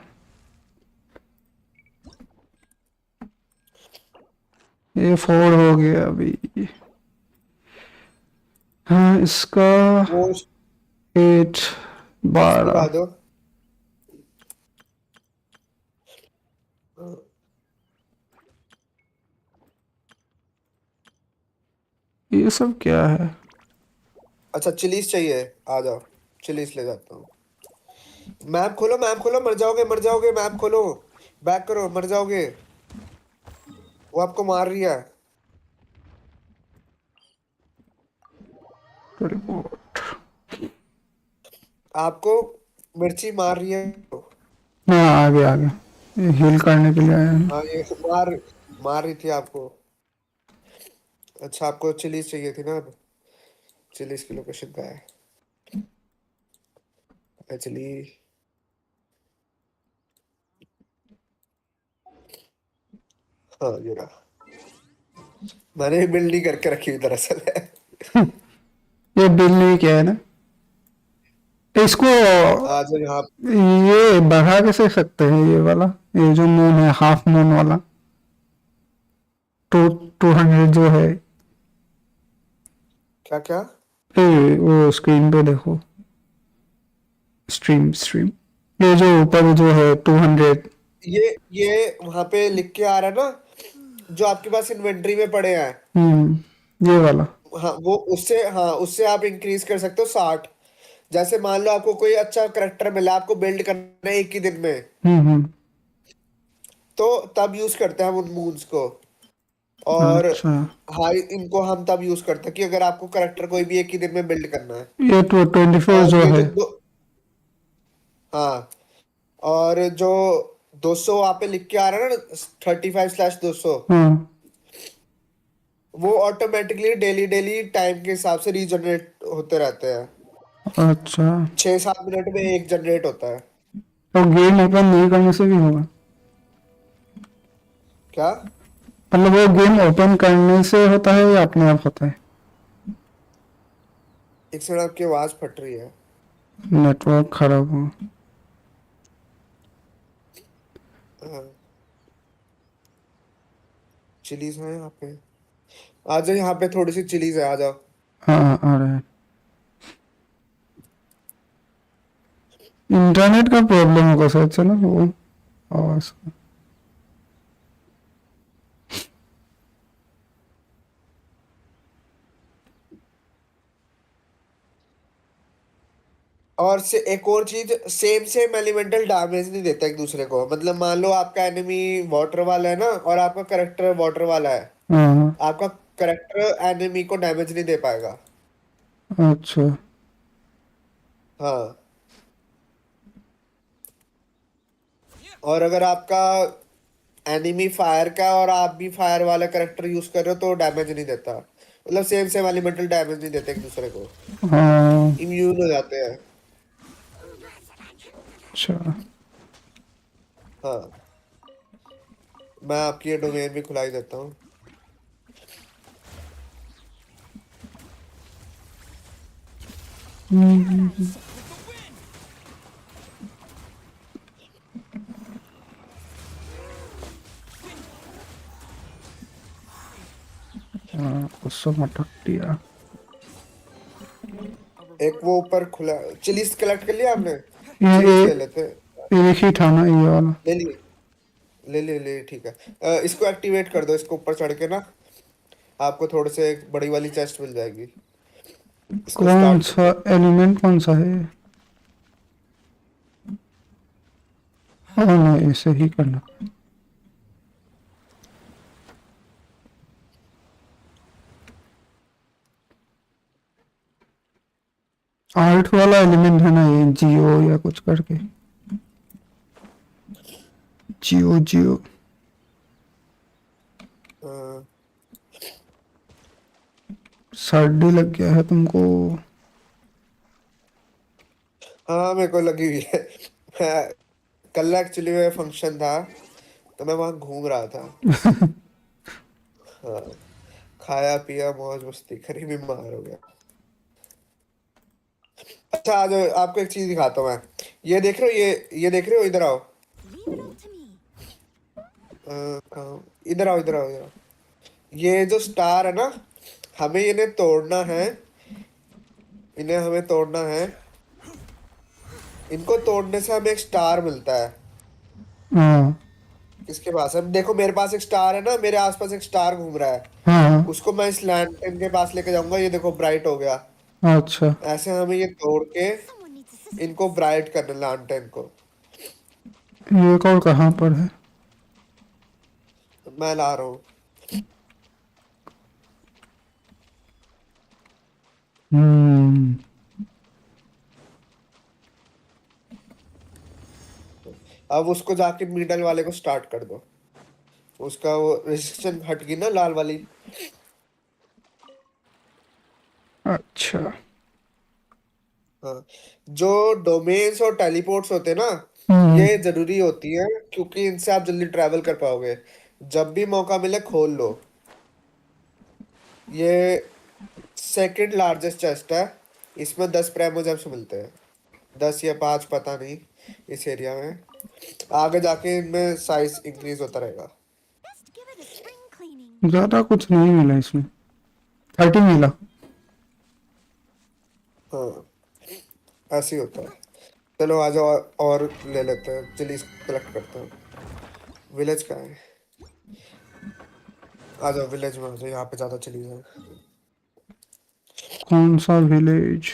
ये 4 हो गया अभी। हाँ इसका वो 8, लिस्ट दिखा 12। दो। ये सब क्या है? अच्छा, चिलीज चाहिए, आ जाओ, चिलीज ले जाता हूँ। मैप खोलो, मैप खोलो, मर जाओगे, मर जाओगे, मैप खोलो, बैक करो, मर जाओगे, वो आपको मार रही है। रिपोर्ट। आपको मिर्ची मार रही है। हाँ आगे आगे, ये हील करने के लिए आया हूँ। हाँ, ये मार मार रही थी आपको। अच्छा, आपको चिलीज चाहिए थी ना? अब चिलीज की लोकेशन का है एक्चुअली। हाँ, ये रहा। मैंने बिल्ड नहीं करके रखी हुई दरअसल है। ये बिल नहीं किया है ना इसको? आज यहाँ ये बढ़ा कैसे सकते हैं ये वाला, ये जो मून है, हाफ मून वाला, 200 जो है? क्या क्या? वो स्क्रीन पे देखो, स्ट्रीम स्ट्रीम, ये जो ऊपर जो है 200। ये वहां पे लिख के आ रहा है ना, जो आपके पास इन्वेंट्री में पड़े हैं। ये वाला। हाँ, वो उससे, हाँ, उससे आप इंक्रीज कर सकते हो 60। जैसे मान लो आपको कोई अच्छा करेक्टर मिला, आपको बिल्ड करना है एक ही दिन में, हम्म। तो तब यूज करते हैं हम उन मूव्स को। और अच्छा, हाई इनको हम तब यूज करते हैं कि अगर आपको करेक्टर कोई भी एक ही दिन में बिल्ड करना है। ये तो 24 और जो ये है। जो दो हाँ, और जो 200 वहां पे लिख के आ रहा है ना, 35/200, हाँ, वो ऑटोमेटिकली डेली डेली टाइम के हिसाब से रीजनरेट होते रहते हैं। अच्छा। 6-7 मिनट में एक जनरेट होता है। तो गेम ओपन नहीं करने से भी होगा? क्या? मतलब वो गेम ओपन करने से होता है या अपने आप होता है? एक सेकंड, आपकी आवाज फट रही है। नेटवर्क खराब हो। हाँ, चिलीज है यहाँ पे। आ जाओ, यहाँ पे थोड़ी सी चिलीज है, आ जाओ। हाँ, आ रहा है। इंटरनेट का प्रॉब्लम होगा शायद से ना वो आवाज का। और से एक और चीज, सेम सेम एलिमेंटल डैमेज नहीं देता एक दूसरे को। मतलब मान लो आपका एनिमी वाटर वाला है ना, और आपका करेक्टर वाटर वाला है, हाँ, आपका करेक्टर एनिमी को डैमेज नहीं दे पाएगा। अच्छा। हाँ, और अगर आपका एनिमी फायर का और आप भी फायर वाला करेक्टर यूज कर रहे हो तो डैमेज नहीं देता। मतलब सेम सेम एलिमेंटल डैमेज नहीं देते एक दूसरे को, हाँ, इम्यून हो जाते हैं। अच्छा। हाँ, मैं आपकी ये डोमेन भी खुला ही देता हूँ। हाँ, उसको मटक दिया। एक वो ऊपर खुला, चिलीज कलेक्ट कर लिया आपने? ये चिलीज ले एक लेते हैं। एक ही था ना ये वाला? ले लिए, ले ठीक है। इसको एक्टिवेट कर दो, इसको ऊपर चढ़ के ना, आपको थोड़े से एक बड़ी वाली चेस्ट मिल जाएगी। इसको कौन स्टार्ट कर सा दो। एलिमेंट कौन सा है? हाँ, नहीं, ऐसे ही करना। आर्ट वाला एलिमेंट है ना ये, जियो या कुछ करके। जियो जियो। अ, सर्दी लग गया है तुमको? हाँ, मेरे को लगी हुई है। कल एक्चुअली में फंक्शन था, तो मैं वहां घूम रहा था। हाँ, खाया पिया मौज मस्ती करी, बीमार हो गया। अच्छा, आज आपको एक चीज दिखाता हूँ मैं। ये देख रहे हो, ये देख रहे हो, इधर आओ। इधर आओ, इधर आओ, इधर आओ। ये जो स्टार है ना, हमें इन्हें तोड़ना है। इन्हें हमें तोड़ना है। इनको तोड़ने से हमें एक स्टार मिलता है। हाँ, किसके पास है? देखो, मेरे पास एक स्टार है ना, मेरे आसपास एक स्टार घूम रहा है। हाँ, उसको मैं इस लैंटर्न के पास लेके जाऊंगा। ये देखो, ब्राइट हो गया। अच्छा। ऐसे हमें ये तोड़ के Someone needs assistance. इनको ब्राइट करना, लैंटर्न को। ये और कहाँ पर है? मैं ला रहा हूँ। हम्म। अब उसको जाके मिडल वाले को स्टार्ट कर दो। उसका वो रेजिस्टेंस हट गई ना, लाल वाली। अच्छा। हाँ, जो डोमेन्स और टेलीपोर्ट्स होते हैं ना, हम्म। ये जरूरी होती है, क्योंकि इनसे आप जल्दी ट्रैवल कर पाओगे। जब भी मौका मिले खोल लो। ये सेकंड लार्जेस्ट चेस्ट है। इसमें 10 प्राइमो जेम्स मिलते हैं। 10 या 5, पता नहीं, इस एरिया में। आगे जाके इनमें साइज इंक्रीज होता रहेगा। Best give it a spring cleaning. ज्यादा कुछ नहीं मिला इसमें। 30 मिला। हाँ, ऐसे ही होता है। चलो आ जाओ, और ले लेते हैं, चलिए कलेक्ट करते हैं। विलेज का है। आ जाओ विलेज में, आ जाओ, यहाँ पे ज्यादा चली जाए। कौन सा विलेज?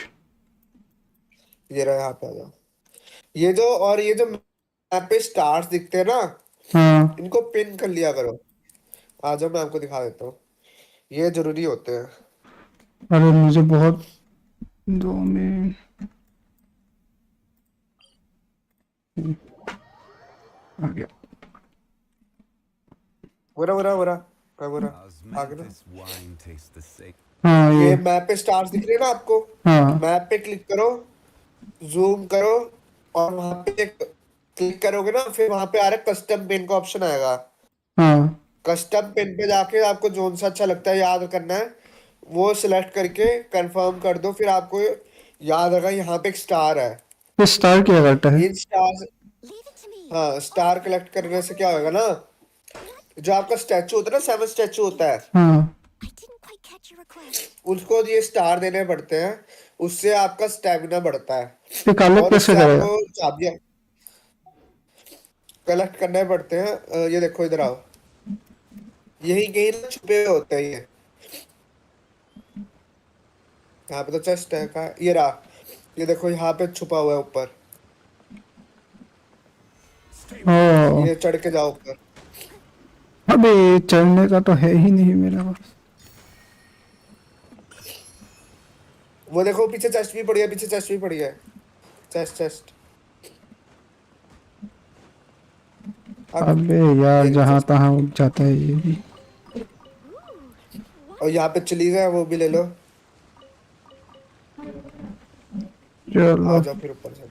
ये रहा, यहाँ पे आ जाओ। ये जो मैप पे स्टार्स दिखते हैं ना, हाँ। इनको पिन कर लिया करो। आ जाओ, मैं आपको दिखा देता हूँ। ये जरूरी होते हैं। अरे मुझे बहुत, 2 में आ गया। बुरा बुरा बुरा बुरा आ गया ना। Osmanthus wine tastes the same. हाँ ये ये। मैप पे स्टार्स दिख रहे हैं ना आपको? हाँ मैप पे क्लिक करो, जूम करो, और वहां पे क्लिक करोगे ना, फिर वहां पे आ रहा है कस्टम पेन का ऑप्शन आएगा। हाँ। कस्टम पेन पे जाके आपको जोन सा अच्छा लगता है याद करना है, वो सिलेक्ट करके कंफर्म कर दो। फिर आपको याद आएगा यहाँ पे एक स्टार है। ये स्टार क्या करता है? In star, Leave it to me. हाँ, स्टार कलेक्ट करने से क्या होगा ना, जो आपका स्टैचू होता है ना, 7 स्टैचू होता है, हाँ। I didn't quite catch your request. उसको ये स्टार देने पड़ते हैं, उससे आपका स्टेमिना बढ़ता है। ये कलेक्ट और कैसे उससे करेगा? आपको चाबियां कलेक्ट करने पड़ते हैं। ये देखो इधर आओ, यही कहीं ना छुपे हुए होते हैं ये। यहाँ पे तो चेस्ट है, कहाँ ये रहा, ये देखो यहाँ पे छुपा हुआ है ऊपर, ओ, ये चढ़ के जाओ ऊपर। अबे चढ़ने का तो है ही नहीं मेरे पास। वो देखो पीछे चेस्ट भी पड़ी है, पीछे चेस्ट भी पड़ी है, चेस्ट चेस्ट। अबे यार ये जहाँ चेस्ट, तहाँ उठ जाता है ये भी। और यहाँ पे चिलीज है, वो भी ले लो। आ चलो। जाओ फिर ऊपर से।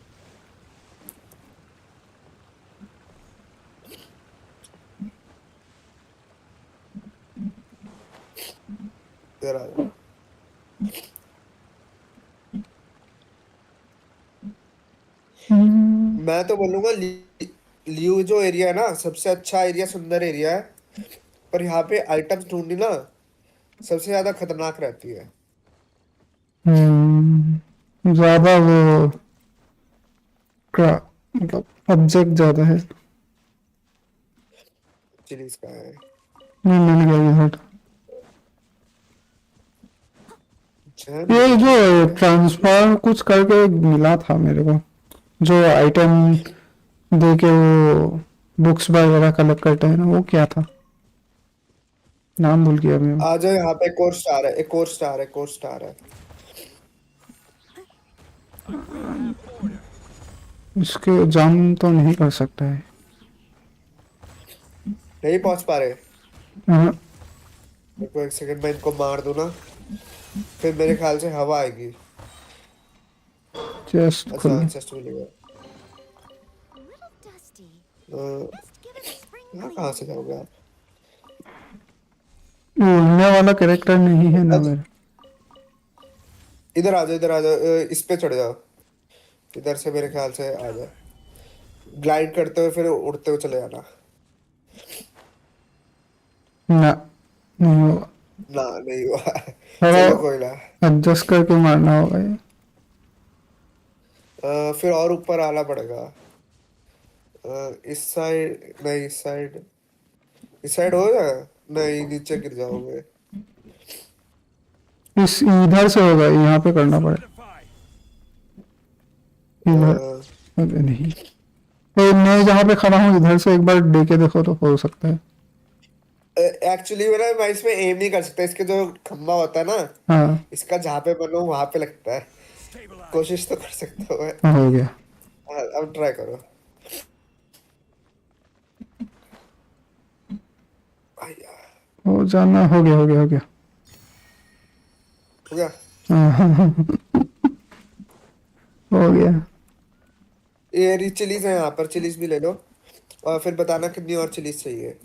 इधर आ जाओ। मैं तो बोलूंगा लियू जो एरिया है ना, सबसे अच्छा एरिया, सुंदर एरिया है, पर यहाँ पे आइटम्स ढूंढनी ना सबसे ज्यादा खतरनाक रहती है। ज्यादा वो क्या मतलब ऑब्जेक्ट ज्यादा है। चिलीज का है। नहीं मिल गया इधर। जैम ये नहीं जो है। ट्रांसफर कुछ करके मिला था मेरे को, जो आइटम दे के वो बुक्स वगैरह कलेक्ट करते हैं ना, वो क्या था? नाम भूल गया मैं। आ जाओ, यहाँ पे एक और स्टार है, एक और स्टार है, एक और स्टार है। इसके जम तो नहीं कर सकता है। नहीं पहुंच पा रहे? हाँ, देखो एक सेकंड, मैं इनको मार दूं ना, फिर मेरे ख्याल से हवा आएगी। चेस्ट अच्छा, खुल। चेस्ट मिलेगा। A little dusty. A, Best give it a spring यहाँ clean. कहाँ से जाओगे आप? उड़ने वाला कैरेक्टर नहीं है ना अच्छा, मेरा। इधर आ जाओ, इधर आ जाओ, इस पे चढ़ जाओ, इधर से मेरे ख्याल से आ जाओ, ग्लाइड करते हुए फिर उड़ते हुए चले जाना। ना, नहीं होगा। ना नहीं हुआ। थोड़ा चलो कोई ना। एडजस्ट करके मारना होगा ये। फिर और ऊपर आना पड़ेगा। इस साइड नहीं, इस साइड हो जाएगा, नहीं नीचे गिर जाओगे। इस इधर से होगा, यहाँ पे करना पड़ेगा। इधर। अबे नहीं, तो मैं जहाँ पे खड़ा हूँ इधर से एक बार दे के देखो तो हो सकता है। एक्चुअली मेरा मैं इसमें एम नहीं कर सकता, इसके जो खंबा होता है ना, हाँ, इसका जहाँ पे बनो वहां पे लगता है। कोशिश तो कर सकता हूँ मैं। हो गया। अब ट्राई करो। आया, हो जाना, हो गया हो गया हो गया। हो गया। हाँ, हो गया। ये चिलीज है, यहाँ पर चिलीज भी ले लो, और फिर बताना कितनी और चिलीज चाहिए।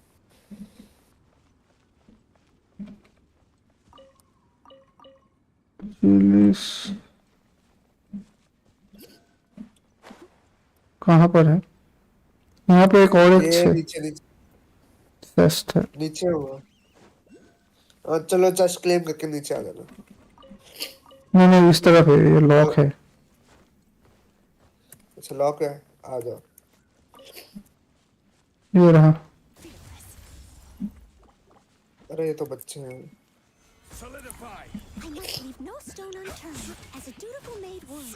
चिलीज कहाँ पर है? यहाँ पे एक और एक ये नीचे नीचे चेस्ट है। नीचे हुआ। चलो जस्ट क्लेम करके नीचे आ जाना। नहीं नहीं, इस तरफ है, ये लॉक है। अच्छा लॉक है, आ जाओ। ये रहा। अरे ये तो बच्चे हैं। I must leave no stone unturned, as a dutiful maid would.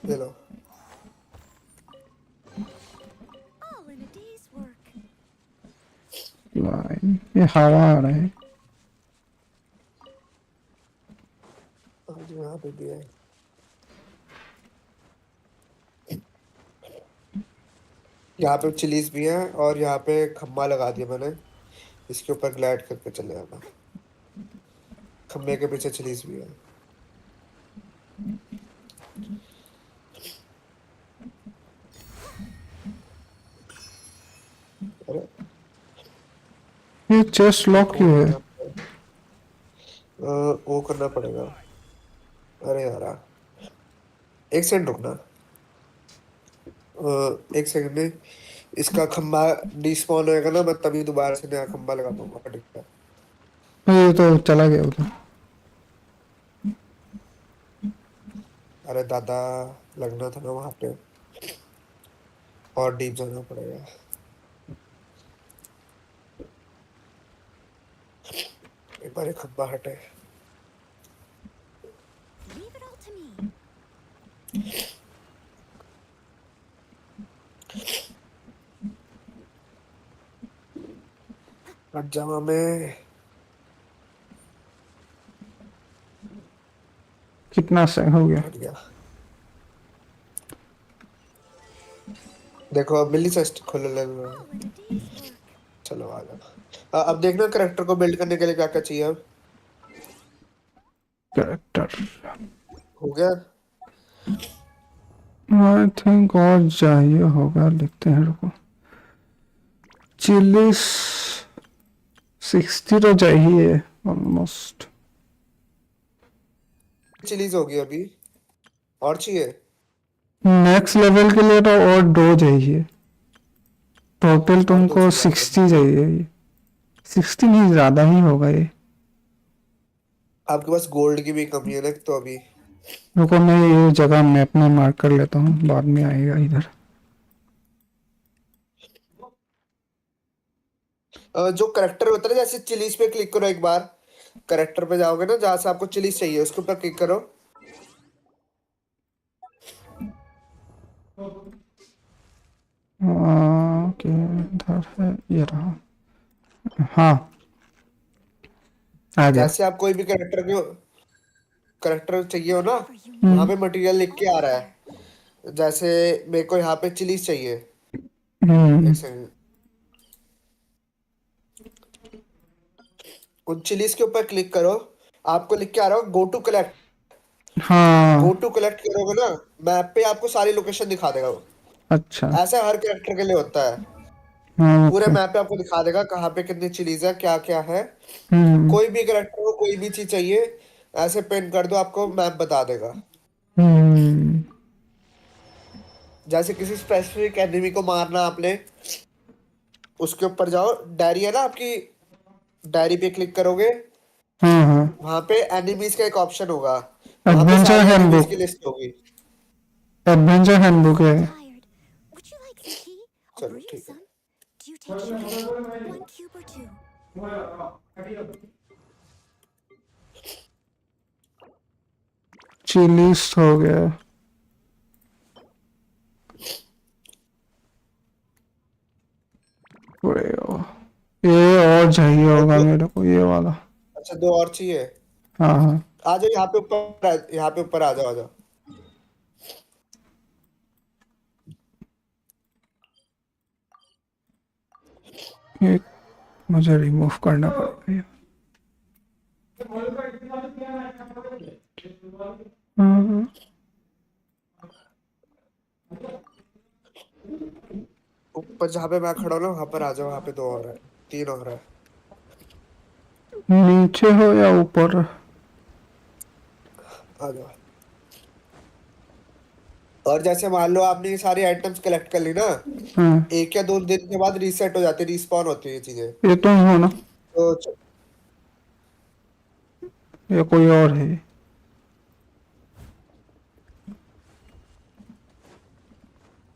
ले लो। All in a day's work. Line, ये हवा आ रहा है। पे भी है। यहाँ पे चिलीज भी है और यहाँ पे खम्बा लगा दिया मैंने, इसके ऊपर ग्लाइड करके चले जाना। खम्बे के पीछे चिलीज भी है। अरे ये चेस्ट लॉक वो क्यों है? करना वो करना पड़ेगा। अरे यार, एक सेकंड रुकना। एक सेकंड में इसका खम्बा डिस्पॉन होएगा ना, मैं तभी दोबारा से नया खम्बा लगा दूंगा। ठीक है। ये तो चला गया उधर। अरे दादा, लगना था ना वहां पे, और डीप जाना पड़ेगा। एक बार खम्बा हटे। Leave it all to me. हट जावा में। कितना से हो गया? हट गया। देखो अब मिली चेस्ट खोल ले लो। All in a day's work. चलो आ जाओ। अब देखना करेक्टर को बिल्ड करने के लिए क्या क्या चाहिए। अब कैरेक्टर हो गया। आई थिंक और चाहिए होगा, लिखते हैं रुको। चिलीज 60 तो चाहिए ऑलमोस्ट। चिलीज होगी अभी, और चाहिए। नेक्स्ट लेवल के लिए तो और 2 चाहिए। टोटल और दो तुमको चाहिए। 60 चाहिए। ये 60 नहीं, ज्यादा ही होगा ये। आपके पास गोल्ड की भी कमी है ना तो अभी। रुको मैं ये जगह मैप में मार्क कर लेता हूँ, बाद में आएगा इधर। जो करेक्टर होता है ना, जैसे चिलीज पे क्लिक करो एक बार। करेक्टर पे जाओगे ना, जहां से आपको चिलीज चाहिए उसके ऊपर क्लिक करो। ओके इधर है, ये रहा। हाँ आ गया। जैसे आप कोई भी करेक्टर चाहिए हो ना, Whatever you वहां need. पे मटेरियल लिख के आ Over रहा there. है। जैसे मेरे को यहाँ पे चिलीज चाहिए। हम्म। एक सेकंड। उन चिलीज के ऊपर क्लिक करो। आपको लिख के आ रहा हो गो टू कलेक्ट। गो हाँ टू कलेक्ट करोगे ना, मैप पे आपको सारी लोकेशन दिखा देगा वो। अच्छा। ऐसा हर करेक्टर के लिए होता है। हाँ पूरे ओके। मैप पे आपको दिखा देगा कहाँ पे कितनी चिलीज है, क्या क्या है। हम्म कोई भी करेक्टर को कोई भी चीज चाहिए, ऐसे पेन कर दो, आपको मैप बता देगा। हम्म। जैसे किसी स्पेसिफिक एनिमी को मारना आपने, उसके ऊपर जाओ, डायरी है ना आपकी, डायरी पे क्लिक करोगे। हाँ हाँ। वहां पे एनिमीज का एक ऑप्शन होगा। वहां पे एडवेंचर सारी एनिमीज की हैंडबुक। लिस्ट होगी। एडवेंचर हैंडबुक है। I'm tired. Would you like some tea? I'll चलो brew you ठीक है। some. Do you take sugar? 1 cube or 2? Chillies हो गया। ये और चाहिए और होगा दो, मेरे को, ये वाला। अच्छा 2 और चाहिए। हाँ हाँ। आ जाओ यहाँ पे ऊपर, यहाँ पे ऊपर आ जाओ, आ जाओ। एक मुझे रिमूव करना पड़ेगा ये। हाँ, ऊपर जहाँ पे मैं खड़ा हूँ ना, वहां पर आ जाओ। वहां पे 2 और है, 3 और है। नीचे हो या ऊपर? आ जाओ। और जैसे मान लो आपने ये सारी आइटम्स कलेक्ट कर ली ना, हाँ 1 या 2 दिन के बाद रीसेट हो जाती है, रिस्पॉन होती है ये चीजें। ये तुम हो ना, तो या कोई और है?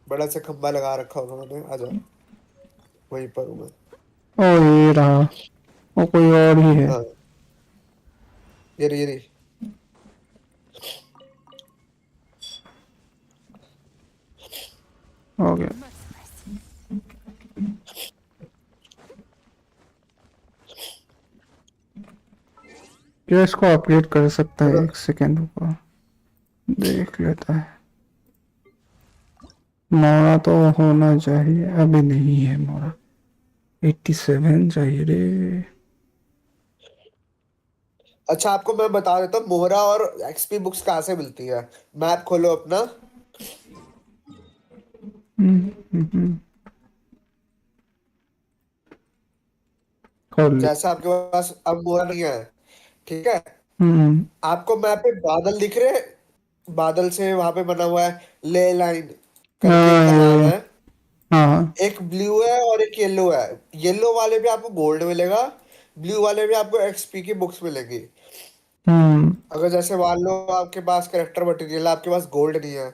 बड़ा सा खंबा लगा रखा होगा मैंने। आ जाओ, वहीं पर हूँ मैं। ओ ये रहा। वो कोई और ही है। हाँ, ये रही। हो गया। क्या इसको अपडेट कर सकता है? चलो। एक सेकेंड रुको। देख लेता है। मोरा तो होना चाहिए, अभी नहीं है मोरा। 87 चाहिए रे। अच्छा आपको मैं बता देता हूँ मोहरा और एक्सपी बुक्स कहाँ से मिलती है। मैप खोलो अपना। खोल ली। जैसा आपके पास अब मोहरा नहीं है, ठीक है, हम्म। आपको मैप पे बादल दिख रहे हैं? बादल से वहां पे बना हुआ है ले लाइन करके इनका नाम हाँ है। हाँ। एक ब्लू है और एक येलो है। येलो वाले पे आपको गोल्ड मिलेगा, ब्लू वाले पे आपको एक्सपी की बुक्स मिलेगी। हम्म। अगर जैसे मान लो आपके पास करेक्टर मटेरियल, आपके पास गोल्ड नहीं है,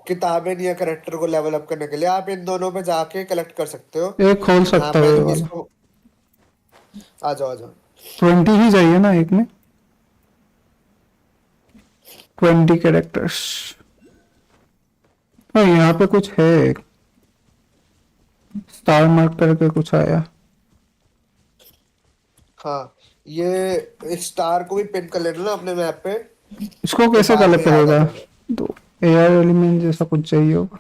किताबें नहीं है करेक्टर को लेवल अप करने के लिए, आप इन दोनों पे जाके कलेक्ट कर सकते हो। एक खोल यहाँ सकता पे है है ये ना वाला। जिसको, आ जाओ आ जाओ। 20 ही चाहिए ना एक में? 20 कैरेक्टर्स। हाँ यहाँ पे कुछ है, स्टार मार्क करके कुछ आया। हाँ, ये इस स्टार को भी पिन कर लेना ना अपने मैप पे, इसको तो कैसे बाद में कलेक्ट याद आ करेगा? जाएगा। तो एयर एलिमेंट जैसा कुछ चाहिए होगा।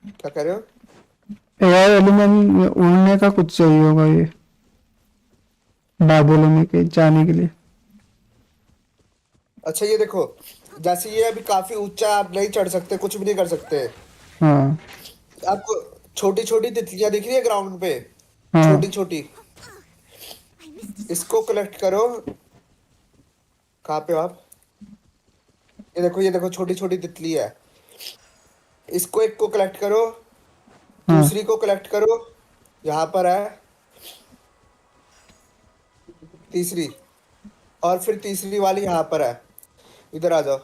क्या कह रहे हो? एयर एलिमेंट उड़ने का कुछ चाहिए होगा, ये बादलों में के जाने के लिए। अच्छा ये देखो, जैसे ये अभी काफी ऊंचा है, आप नहीं चढ़ सकते, कुछ भी नहीं कर सकते। हाँ आपको छोटी छोटी तितलियां दिख रही है ग्राउंड पे, हाँ। छोटी छोटी, इसको कलेक्ट करो। कहाँ पे हो आप? ये देखो छोटी छोटी तितली है, इसको एक को कलेक्ट करो, हाँ दूसरी को कलेक्ट करो, यहाँ पर है तीसरी, और फिर तीसरी वाली यहाँ पर है, इधर आ जाओ।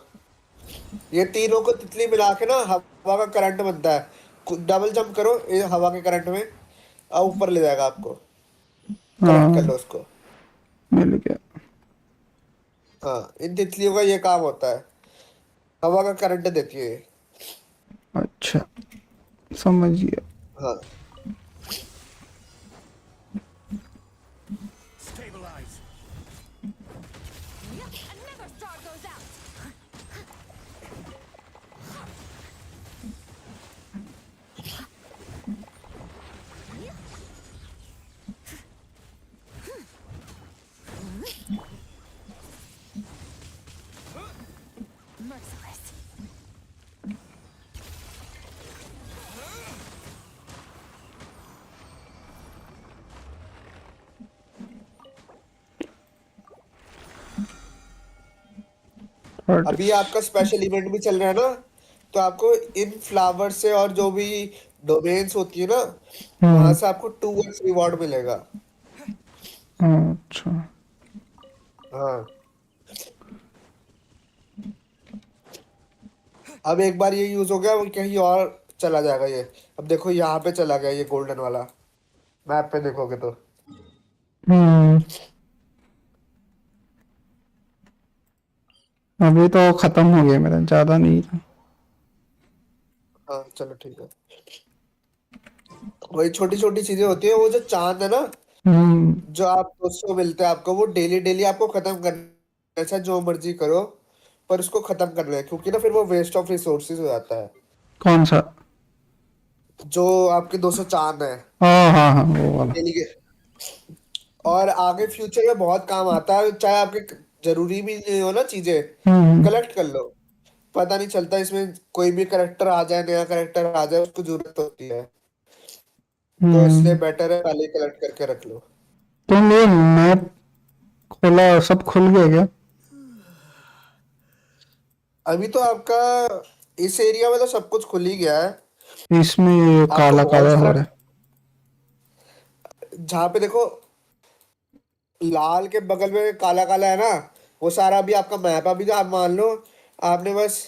ये तीनों को तितली मिला के ना हवा का करंट बनता है, डबल जंप करो ये हवा के करंट में, और ऊपर ले जाएगा आपको। कलेक्ट कर हाँ। लो उसको। मिल गया। हाँ, इन तितलियों का ये काम होता है, हवा का करंट देती है ये। अच्छा, समझ गया। हाँ। Merciless. अभी आपका स्पेशल इवेंट भी चल रहा है ना, तो आपको इन फ्लावर से और जो भी डोमेन्स होती है ना, वहां हम्म। से आपको 2x रिवॉर्ड मिलेगा। अच्छा। हाँ, अब एक बार ये यूज हो गया वो कहीं और चला जाएगा ये। अब देखो यहाँ पे चला गया ये गोल्डन वाला, मैप पे देखोगे तो। हम्म। अभी तो खत्म हो गया मेरा, ज्यादा नहीं था। हाँ चलो ठीक है। वही छोटी छोटी चीजें होती है, वो जो चांद है ना, हम्म। जो आप उसको मिलते हैं आपको, वो डेली डेली आपको खत्म करना है, चाहे जो मर्जी करो, पर उसको खत्म करना है, क्योंकि ना फिर वो वेस्ट ऑफ रिसोर्सेज हो जाता है। कौन सा? जो आपके 200 चांद है हाँ हाँ हाँ, वो वाला। डेली के, और आगे फ्यूचर में बहुत काम आता है, चाहे आपके जरूरी भी नहीं हो ना चीजें, हम्म। कलेक्ट कर लो। पता नहीं चलता इसमें कोई भी करेक्टर आ जाए, नया करेक्टर आ जाए, उसको जरूरत होती है, तो इसलिए हम्म। बेटर है पहले कलेक्ट करके रख लो। तुम ये मैप खोला, सब खुल गया क्या? अभी तो आपका इस एरिया में तो सब कुछ खुल ही गया है। इसमें ये आपको काला बहुत काला हो सारा, रहा है। जहाँ पे देखो लाल के बगल में काला काला है ना, वो सारा अभी आपका मैप, अभी तो आप मान लो आपने बस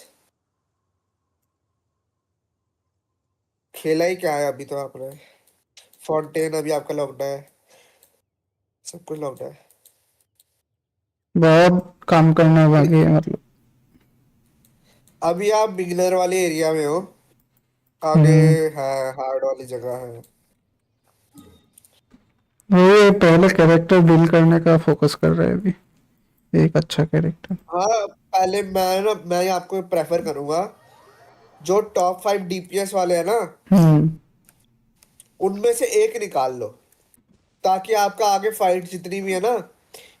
खेला ही क्या है अभी तो आपने। फाउंटेन अभी आपका लॉकडाउन है, सब कुछ लॉकडाउन है। बहुत काम करना बाकी है मतलब। अभी आप बिगिनर वाले एरिया में हो, आगे हम्म। है हार्ड वाली जगह है। वो ये पहले कैरेक्टर बिल्ड करने का फोकस कर रहे हैं अभी। एक अच्छा कैरेक्टर। हाँ, पहले मैं आपको प्रेफर करूंगा जो टॉप 5 डीपीएस वाले हैं ना, हम्म। उनमें से एक निकाल लो, ताकि आपका आगे फाइट जितनी भी है ना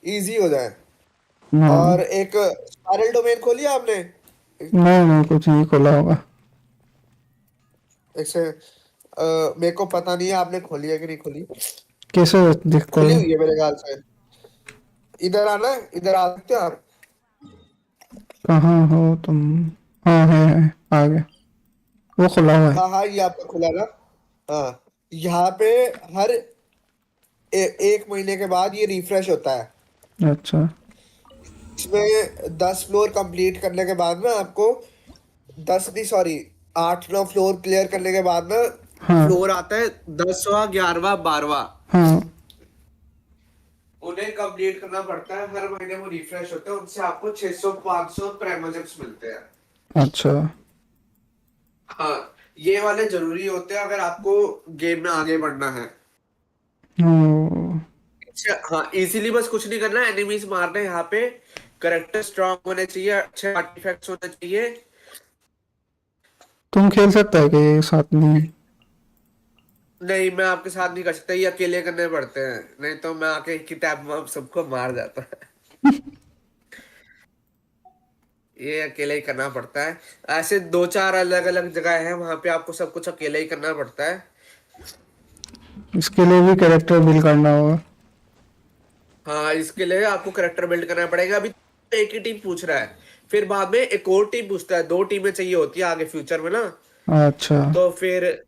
इजी हो जाए। हाँ। और एक स्पाइरल डोमेन खोली है आपने? नहीं नहीं, कुछ नहीं खोला होगा। ऐसे मेरे को पता नहीं है आपने खोली है कि नहीं खोली। कैसे दिखता खुली है? हुई है मेरे ख्याल से। इधर आना, इधर आ सकते हो आप? कहाँ हो तुम? हाँ है, आ गया। वो खुला हुआ है। हाँ हाँ, ये आपका खुला ना। हाँ, यहाँ पे हर 1 महीने के बाद ये रिफ्रेश होता है। अच्छा। इसमें 10 फ्लोर कंप्लीट करने के बाद ना आपको, 10 नहीं सॉरी, 8 9 फ्लोर क्लियर करने के बाद ना हाँ फ्लोर आता है 10वां 11वां 12वां। हाँ। उन्हें कंप्लीट करना पड़ता है, हर महीने वो रिफ्रेश होते हैं, उनसे आपको 600 500 प्रेमोजेम्स मिलते हैं। अच्छा। हाँ, ये वाले जरूरी होते हैं अगर आपको गेम में आगे बढ़ना है। ओ। अच्छा, हाँ, इजीली बस कुछ नहीं करना, एनिमीज मारना है यहाँ पे। करेक्टर स्ट्रांग होने चाहिए, अच्छे आर्टिफैक्ट्स होने चाहिए। तुम खेल सकता है कि साथ में? नहीं, मैं आपके साथ नहीं कर सकता, ये अकेले करने पड़ते हैं, नहीं तो मैं आके किताब में सबको मार जाता है। ये अकेले ही करना पड़ता है। ऐसे 2 4 अलग अलग जगह है, वहां पे आपको सब कुछ अकेले ही करना पड़ता है। इसके लिए भी कैरेक्टर बिल्ड करना होगा? हाँ, इसके लिए आपको करेक्टर बिल्ड करना पड़ेगा। अभी तो एक ही टीम पूछ रहा है, फिर बाद में एक और टीम पूछता है, 2 टीमें चाहिए होती है आगे फ्यूचर में ना। अच्छा। तो फिर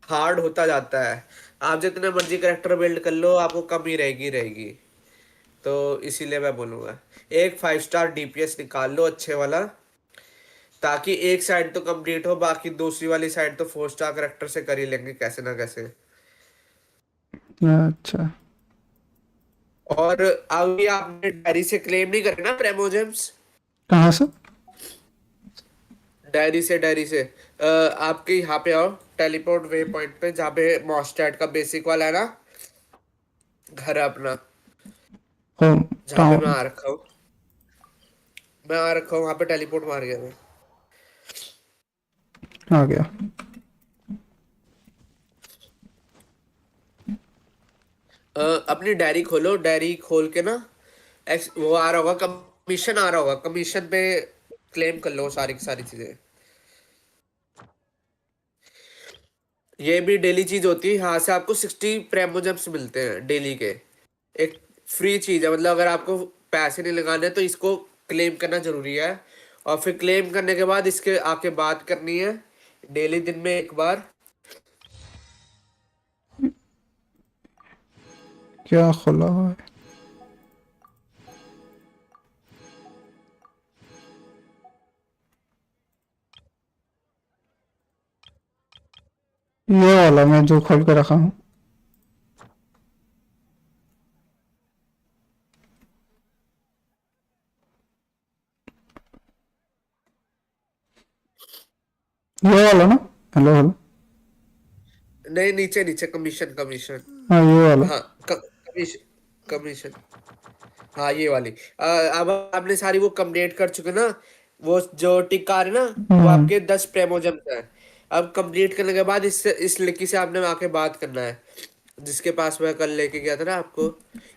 हार्ड होता जाता है। आप जितने मर्जी करेक्टर बिल्ड कर लो, आपको कमी रहेगी रहेगी। तो इसीलिए मैं बोलूंगा एक 5 स्टार डीपीएस निकाल लो अच्छे वाला, ताकि एक साइड तो कंप्लीट हो, बाकी दूसरी वाली साइड तो 4 स्टार करेक्टर से कर ही लेंगे कैसे ना कैसे। अच्छा। और अभी आपने डायरी से क्लेम नहीं करे ना प्रेमोजेम्स? कहाँ से? डायरी से आपके यहाँ पे आओ, टेलीपोर्ट वे पॉइंट पे, जहाँ पे मॉस्टैट का बेसिक वाला है ना घर है अपना, होम जहाँ पे मैं टाउन। आ रखा हूँ। मैं आ रखा हूँ वहां पे, टेलीपोर्ट मार गया मैं। आ गया। अपनी डायरी खोलो, डायरी खोल के ना वो आ रहा होगा, कमीशन आ रहा होगा, कमीशन पे क्लेम कर लो सारी की सारी चीजें। ये भी डेली चीज होती है, यहाँ से आपको 60 प्रेमोजेम्स मिलते हैं डेली के। एक फ्री चीज है, मतलब अगर आपको पैसे नहीं लगाने तो इसको क्लेम करना जरूरी है। और फिर क्लेम करने के बाद इसके आके बात करनी है डेली, दिन में एक बार। क्या खुला हुआ है? ये वाला मैं जो खोल के रखा हूँ। ये वाला ना? Hello hello. नहीं, नीचे नीचे कमीशन कमीशन। हाँ ये वाला। हाँ, कमीशन कमीशन। हाँ, ये वाली। अब आपने सारी वो कंप्लीट कर चुके ना, वो जो टिक आ रहे ना, वो हम्म। आपके 10 प्रेमोजम्स है। अब कंप्लीट करने के बाद इस लड़की से आपने आके बात करना है, जिसके पास मैं कल लेके गया था ना आपको।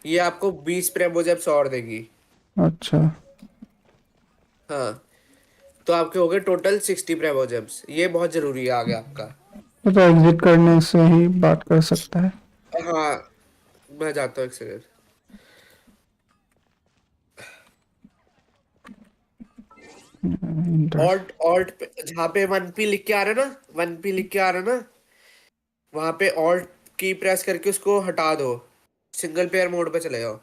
ये आपको 20 प्रेमोजम्स और देगी। अच्छा। हाँ, तो आपके हो गए टोटल 60 प्रेमोजम्स, ये बहुत जरूरी है आगे आपका। वो तो एग्जिट करने से ही बात कर सकता है। हाँ, मैं जाता हूँ एक सेकंड। इंटर। ऑल्ट ऑल्ट जहाँ पे 1P लिख के आ रहा है ना, 1P लिख के आ रहा है ना, वहां पे ऑल्ट की प्रेस करके उसको हटा दो, सिंगल प्लेयर मोड पे चले जाओ,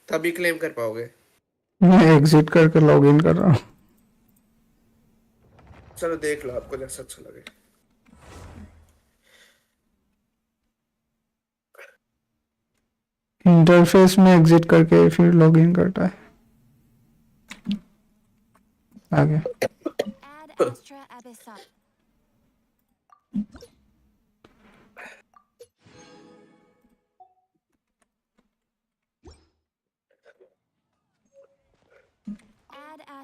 तभी क्लेम कर पाओगे। मैं एग्जिट करके लॉग इन कर रहा हूँ। चलो देख लो, आपको जैसा अच्छा लगे। इंटरफेस में एग्जिट करके फिर लॉग इन करता है। आ गया। Ad Astra Abyssal.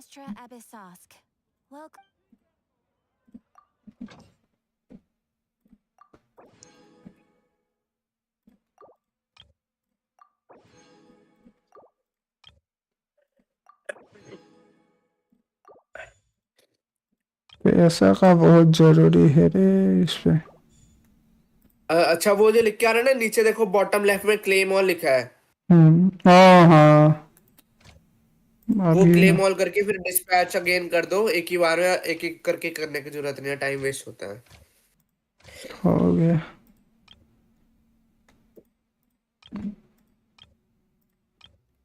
Astra Abyssosk. Welcome. पैसा का बहुत जरूरी है रे इस पे। अच्छा वो जो लिख के आ रहा है ना नीचे देखो बॉटम लेफ्ट में क्लेम ऑल लिखा है। हाँ हाँ वो अभी ना क्लेम ऑल करके फिर डिस्पैच अगेन कर दो, एक ही बार में एक एक करके करने की जरूरत नहीं है, टाइम वेस्ट होता है। हो गया।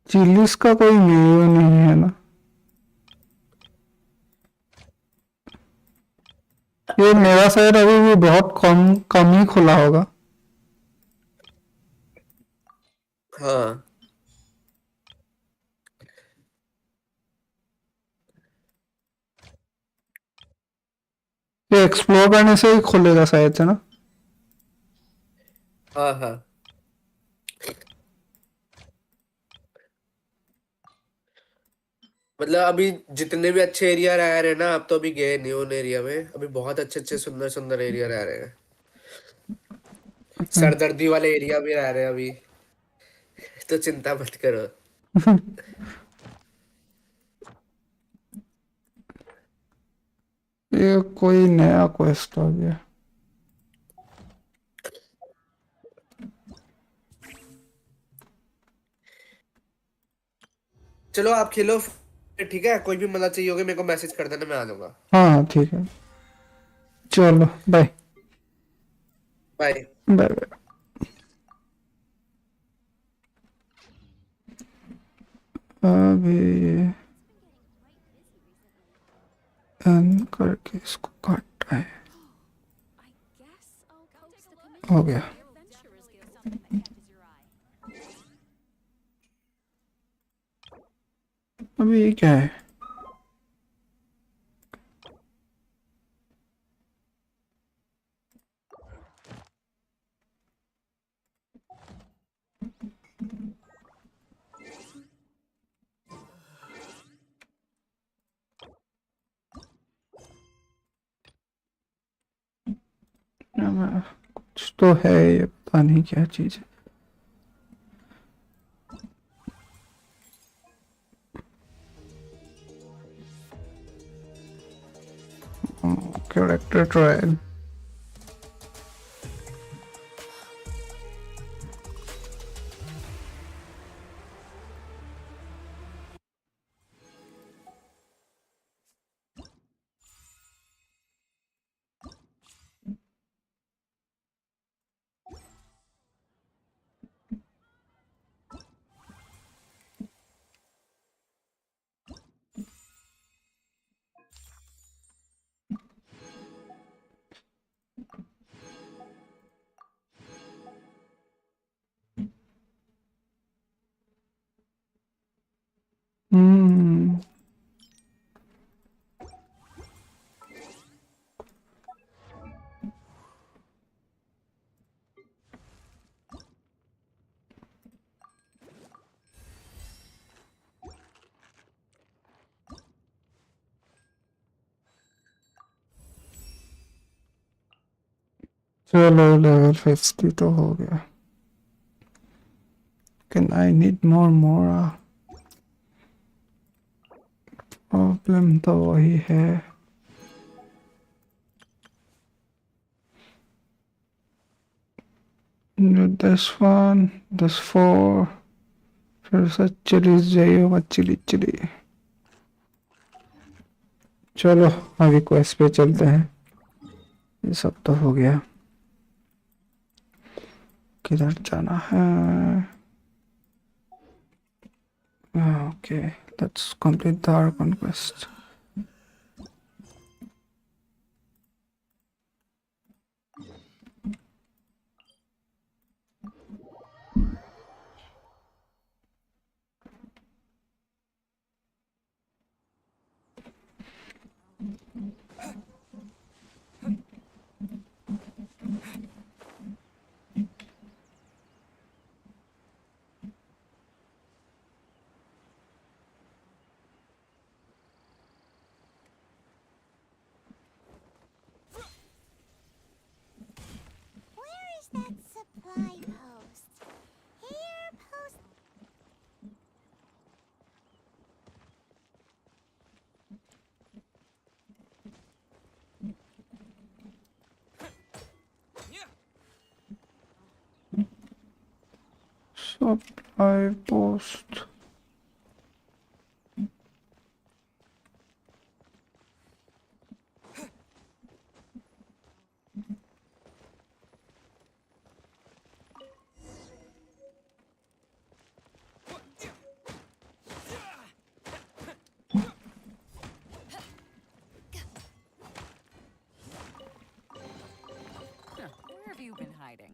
चिल्लीस का कोई मेन्यू नहीं है ना? ये मेरा साइड अभी भी बहुत कम कम ही खुला होगा। हाँ ये एक्सप्लोर करने से ही खुलेगा शायद से ना? हाँ हाँ। मतलब अभी जितने भी अच्छे एरिया रह रहे हैं ना, आप तो अभी गए नहीं उन एरिया में, अभी बहुत अच्छे अच्छे सुंदर सुंदर एरिया रह रहे हैं। सरदर्दी वाले एरिया भी रह रहे हैं अभी, तो चिंता मत करो। ये कोई नया क्वेस्ट आ गया। चलो आप खेलो फिर, ठीक है? कोई भी मदद चाहिए होगी मेरे को मैसेज कर देना, मैं आ जाऊंगा। हाँ हाँ ठीक है, चलो बाय। बाय। Bye bye. अभी ये एन करके इसको काटना है। हो गया। अभी ये क्या है? कुछ तो है, ये पता नहीं क्या चीज है। Character trial. हम्म चलो लेवल 50 तो हो गया। Can I need more problem तो वही है। दिस वन, दिस फोर, फिर से चिली जाइए मत चिली। चलो अभी क्वेस्ट पे चलते हैं। ये सब तो हो गया, किधर जाना है? Okay, let's complete the Arkan quest. Supply post. Where have you been hiding?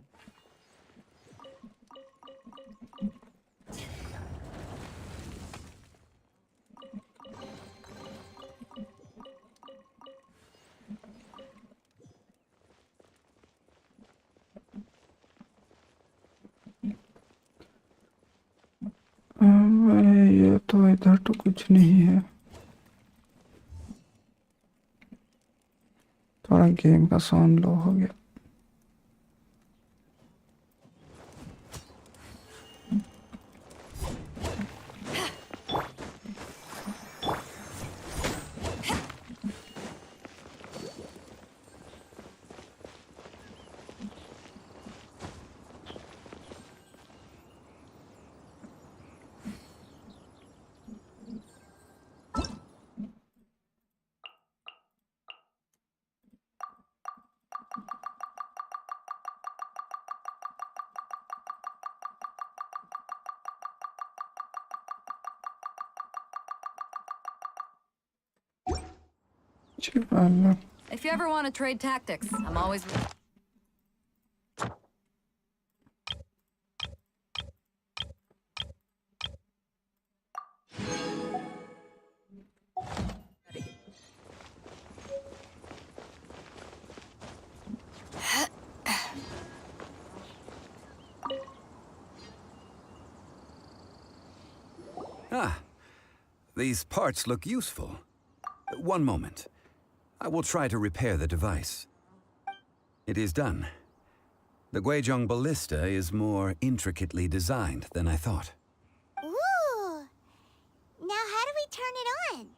ये तो इधर तो कुछ नहीं है। थोड़ा गेम का साउंड लो हो गया। If you ever want to trade tactics, I'm always. Ah, these parts look useful. One moment. I will try to repair the device. It is done. The Guizhong ballista is more intricately designed than I thought. Ooh! Now how do we turn it on?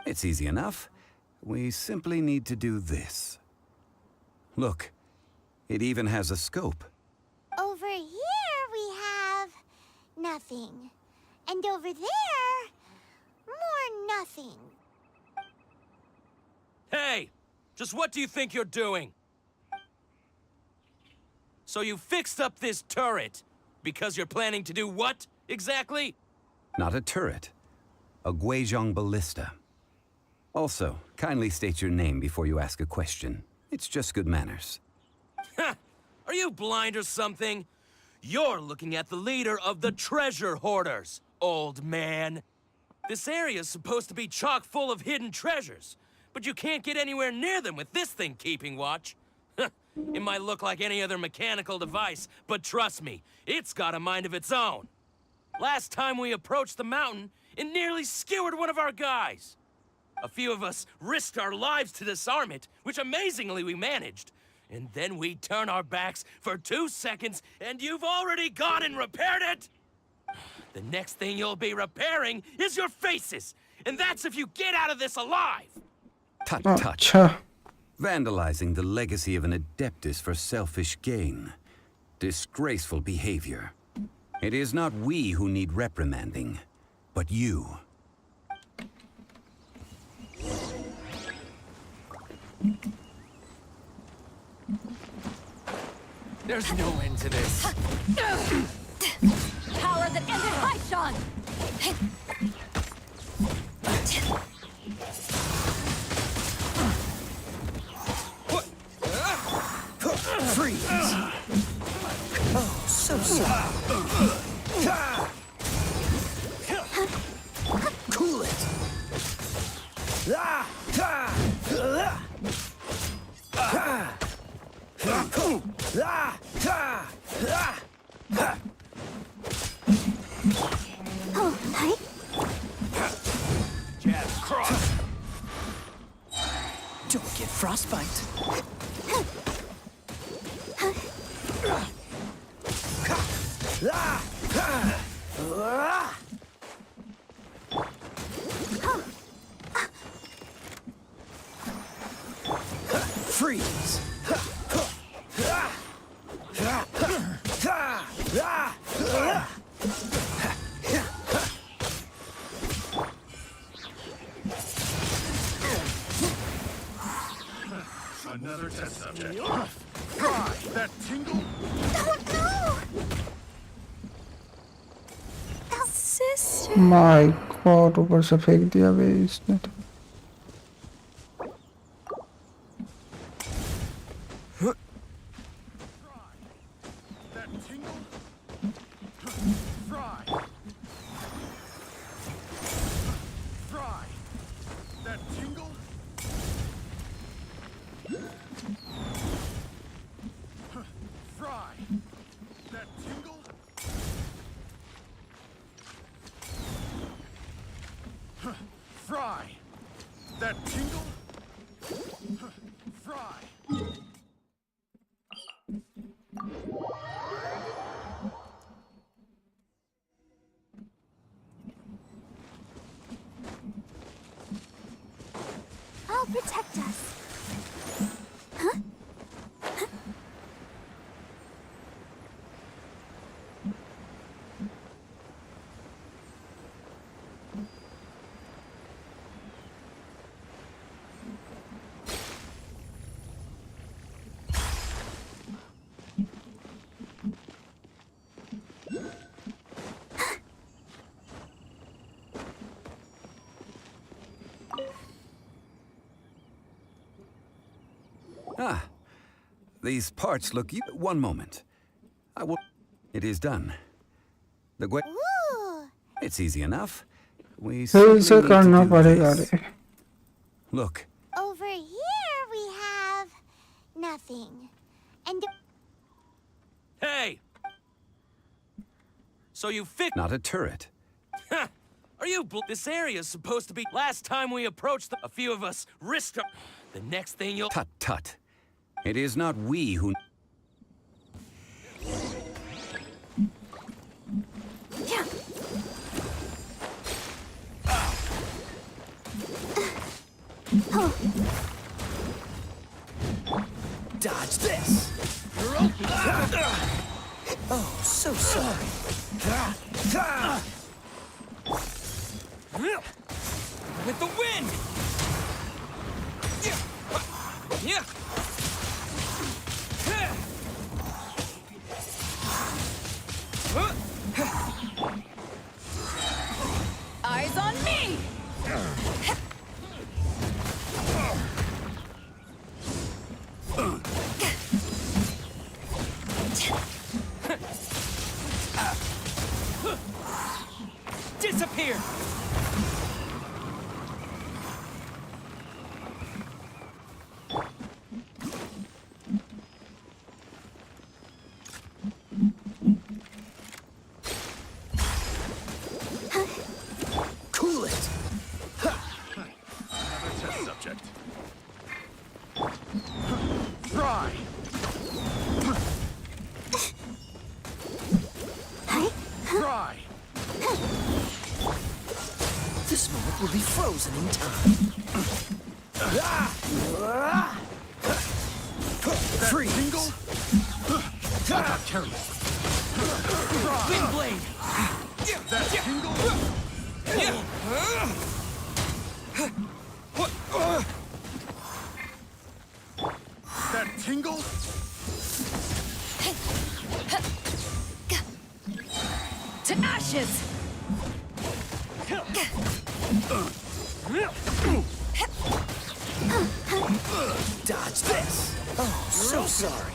It's easy enough. We simply need to do this. Look, it even has a scope. Over here we have nothing. And over there, more nothing. Hey! Just what do you think you're doing? So you fixed up this turret because you're planning to do what, exactly? Not a turret. A Guizhong ballista. Also, kindly state your name before you ask a question. It's just good manners. Ha! Are you blind or something? You're looking at the leader of the treasure hoarders, old man. This area's supposed to be chock full of hidden treasures, but you can't get anywhere near them with this thing keeping watch. It might look like any other mechanical device, but trust me, it's got a mind of its own. Last time we approached the mountain, it nearly skewered one of our guys. A few of us risked our lives to disarm it, which amazingly we managed. And then we turn our backs for 2 seconds, and you've already gone and repaired it! The next thing you'll be repairing is your faces, and that's if you get out of this alive! Tut tut. अच्छा, Vandalizing the legacy of an adeptus for selfish gain. Disgraceful behavior. It is not we who need reprimanding, but you. There's no end to this. Power that ended Archon! Freeze! Oh, so sorry. Cool it! Oh, hi. Jab cross. Don't get frostbite. Freeze! My God, ऊपर से फेंक दिया बे इसने तो। I'll protect us. Ah, these parts look. One moment. I will. It is done. The Ooh. It's easy enough. We फिर simply से need to करना do पड़ेगा this. रे। Look, Over here we have nothing. And Hey! So you fixed. not a turret. Are you this area's supposed to be. Last time we approached a few of us risked the next thing you'll. Tut tut. It is not we who. Dodge this. Oh, so sorry. With the wind! Yeah! Eyes on me! Disappear! Cool it. Test subject. Try. Try. This moment will be frozen in time. Freeze. Tingle. Carry. Wind blade! That tingle. That tingle. To ashes! Dodge this. Oh, so sorry.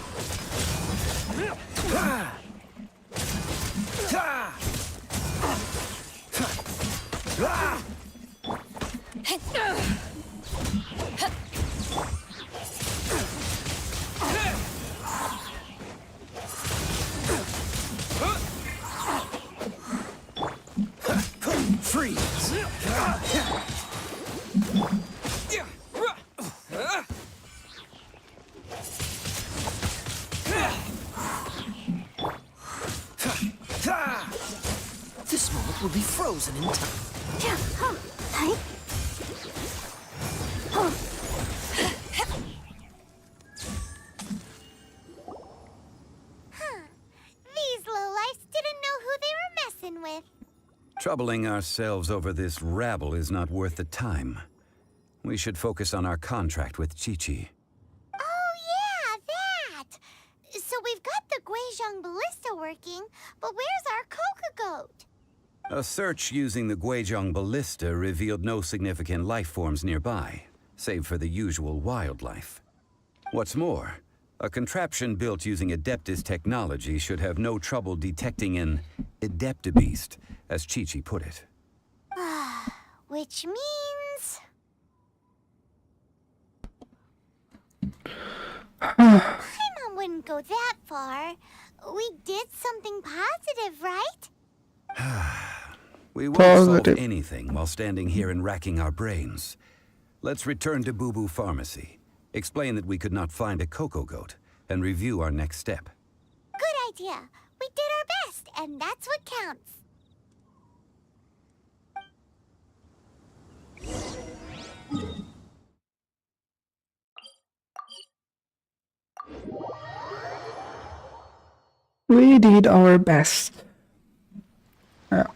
Freeze. This moment will be frozen in time. these lowlifes didn't know who they were messing with. Troubling ourselves over this rabble is not worth the time. We should focus on our contract with Chi-Chi. Oh yeah, that! So we've got the Guizhong ballista working, but where's our Coca goat? A search using the Guizhong ballista revealed no significant life forms nearby, save for the usual wildlife. What's more, a contraption built using Adeptus technology should have no trouble detecting an Adeptabeast, as Chi-Chi put it. Which means... Paimon wouldn't go that far. We did something positive, right? We won't solve Positive. anything while standing here and racking our brains. Let's return to Boo Boo Pharmacy, explain that we could not find a Coco Goat, and review our next step. Good idea. We did our best, and that's what counts. We did our best. Yeah.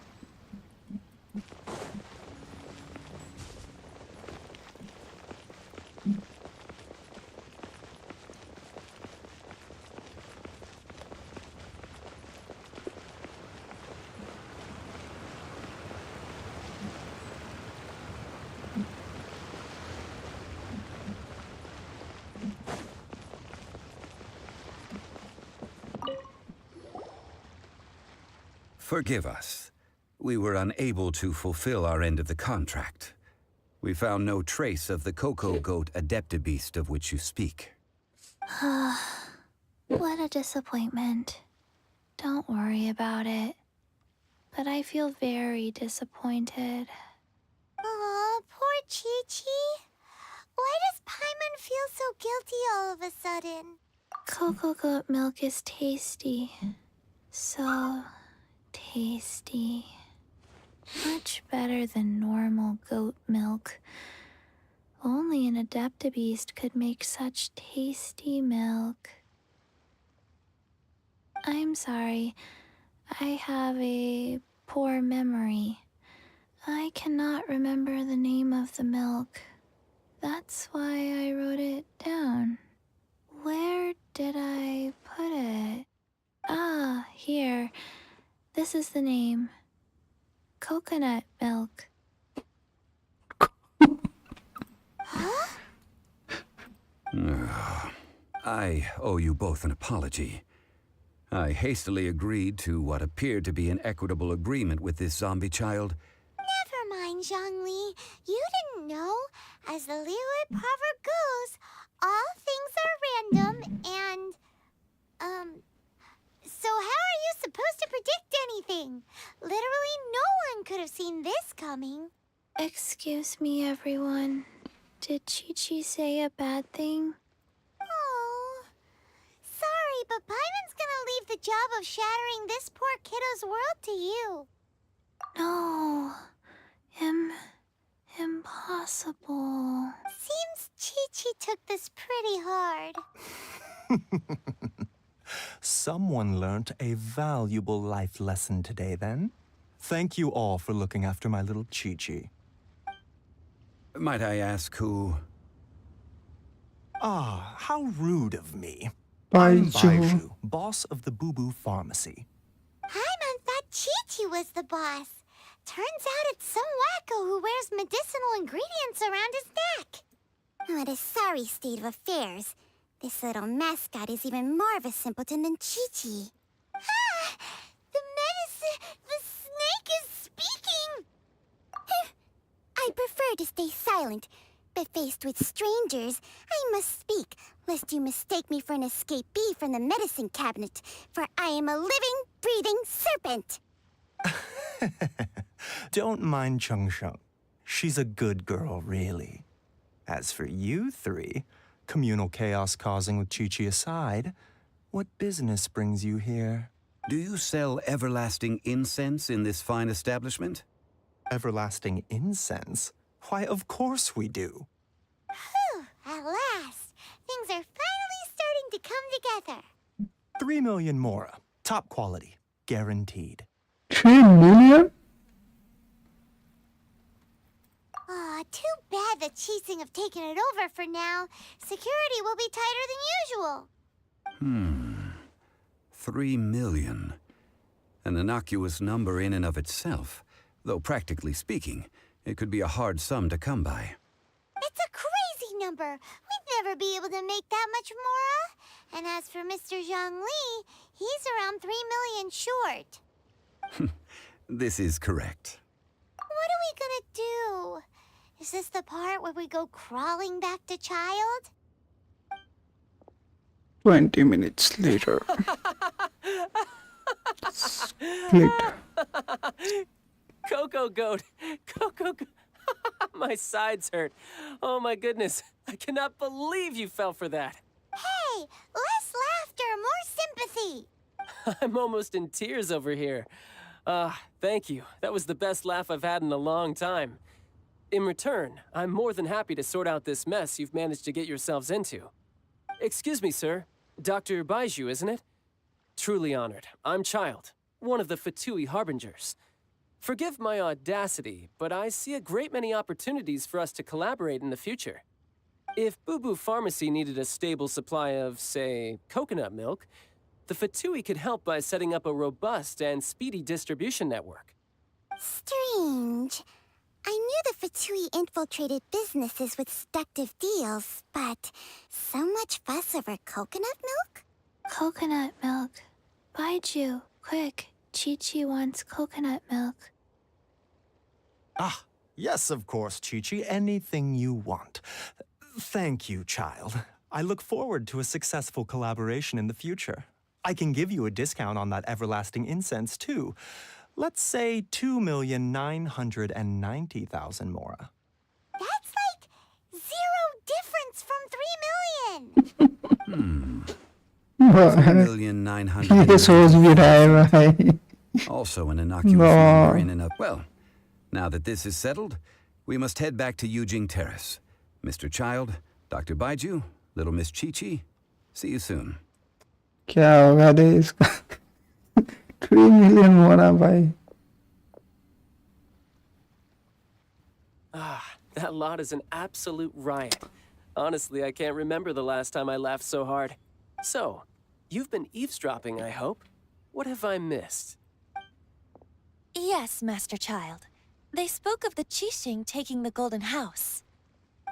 Forgive us. We were unable to fulfill our end of the contract. We found no trace of the Coco Goat Adeptabeast of which you speak. What a disappointment. Don't worry about it. But I feel very disappointed. Aw, poor Chi-Chi. Why does Paimon feel so guilty all of a sudden? Cocoa goat milk is tasty. So tasty. Much better than normal goat milk. Only an Adeptabeast could make such tasty milk. I'm sorry. I have a poor memory. I cannot remember the name of the milk. That's why I wrote it down. Where did I put it? Ah, here. This is the name. Coconut milk. I owe you both an apology. I hastily agreed to what appeared to be an equitable agreement with this zombie child. Never mind, Zhongli. You didn't know. As the Liyue proverb goes, all things are random and... So how are you supposed to predict anything? Literally no one could have seen this coming. Excuse me, everyone. Did Chi-Chi say a bad thing? Oh, sorry, but Paimon's gonna leave the job of shattering this poor kiddo's world to you. No. Impossible. Seems Chi-Chi took this pretty hard. Someone learnt a valuable life lesson today, then. Thank you all for looking after my little Chi-Chi. Might I ask who? Ah, how rude of me. Baiju. I'm Baiju, boss of the Boo Boo Pharmacy. Paimon thought Chi-Chi was the boss. Turns out it's some wacko who wears medicinal ingredients around his neck. What a sorry state of affairs. This little mascot is even more of a simpleton than Chi-Chi. Ah! The snake is speaking! I prefer to stay silent, but faced with strangers, I must speak, lest you mistake me for an escapee from the medicine cabinet, for I am a living, breathing serpent! Don't mind Chung Sheng. She's a good girl, really. As for you three, communal chaos causing with Chi-Chi aside, what business brings you here? Do you sell everlasting incense in this fine establishment? Everlasting incense? Why, of course we do. Whew, at last! Things are finally starting to come together. 3 million mora. Top quality. Guaranteed. 3 million? Aw, too bad the Chising have taken it over for now. Security will be tighter than usual. 3 million. An innocuous number in and of itself, though practically speaking, it could be a hard sum to come by. It's a crazy number. We'd never be able to make that much, Mora. And as for Mr. Zhang Li, he's around 3 million short. This is correct. What are we gonna do? Is this the part where we go crawling back to child? 20 minutes later. Split. Coco Goat. Coco Goat. My sides hurt. Oh my goodness. I cannot believe you fell for that. Hey, less laughter, more sympathy. I'm almost in tears over here. Thank you. That was the best laugh I've had in a long time. In return, I'm more than happy to sort out this mess you've managed to get yourselves into. Excuse me, sir. Dr. Baiju, isn't it? Truly honored. I'm Child, one of the Fatui Harbingers. Forgive my audacity, but I see a great many opportunities for us to collaborate in the future. If Boo Boo Pharmacy needed a stable supply of, say, coconut milk, the Fatui could help by setting up a robust and speedy distribution network. Strange. I knew the Fatui infiltrated businesses with seductive deals, but so much fuss over coconut milk? Coconut milk. Baiju, quick. Chi-Chi wants coconut milk. Ah, yes, of course, Chi-Chi. Anything you want. Thank you, child. I look forward to a successful collaboration in the future. I can give you a discount on that everlasting incense, too. Let's say 2,990,000 Mora. That's like 0 difference from 3 million. 3,900,000. ये सोच भी रहा है भाई. Also an innocuous No. number in and of. Well, now that this is settled, we must head back to Yujing Terrace. Mr. Child, Dr. Baiju, little Miss Chi-Chi, see you soon. क्या होगा रे इसका? 3 million मोरा भाई. That lot is an absolute riot. Honestly, I can't remember the last time I laughed so hard. So, you've been eavesdropping, I hope. What have I missed? Yes, Master Child. They spoke of the Qixing taking the Golden House.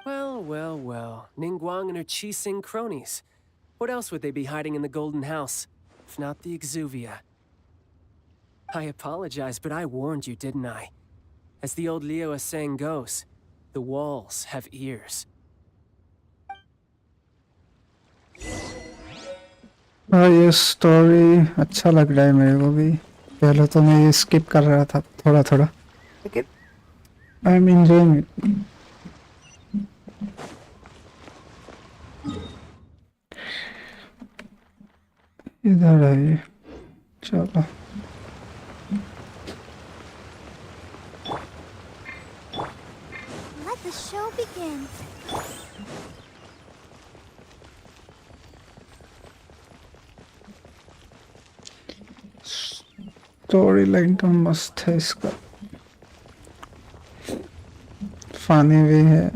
Well, well, well. Ningguang and her Qixing cronies. What else would they be hiding in the Golden House, if not the Exuvia? I apologize, but I warned you, didn't I? As the old Liu saying goes, the walls have ears. और ये story अच्छा लग रहा है मेरे को भी. पहले तो मैं ये स्किप कर रहा था थोड़ा थोड़ा, लेकिन आई एम एंजॉयिंग इट. इधर है ये. चलो Let the show begin. Story line तो मस्त है इसका. फनी भी है.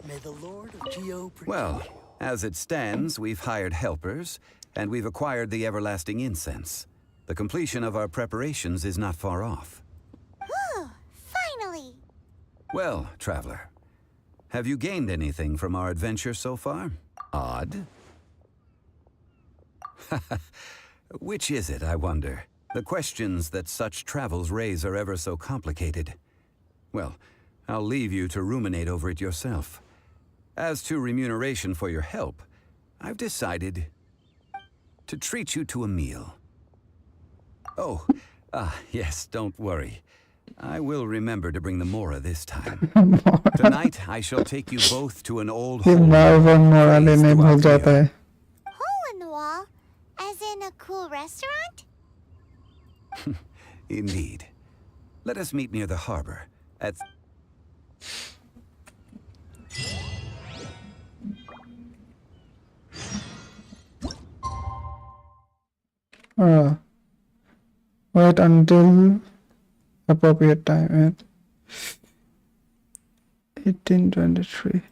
May the Lord of Geo protect Well, you. as it stands, we've hired helpers, and we've acquired the everlasting incense. The completion of our preparations is not far off. Finally. Well, traveler, have you gained anything from our adventure so far? Odd? Which is it, I wonder? The questions that such travels raise are ever so complicated. Well, I'll leave you to ruminate over it yourself. As to remuneration for your help, I've decided to treat you to a meal. Oh, yes, don't worry. I will remember to bring the Mora this time. Tonight, I shall take you both to an old ये hole बार बार मोरा praised लेने भूल throughout जाता the है. Hole in the wall? As in a cool restaurant? Indeed. Let us meet near the harbor at... Wait until appropriate time at 18:23.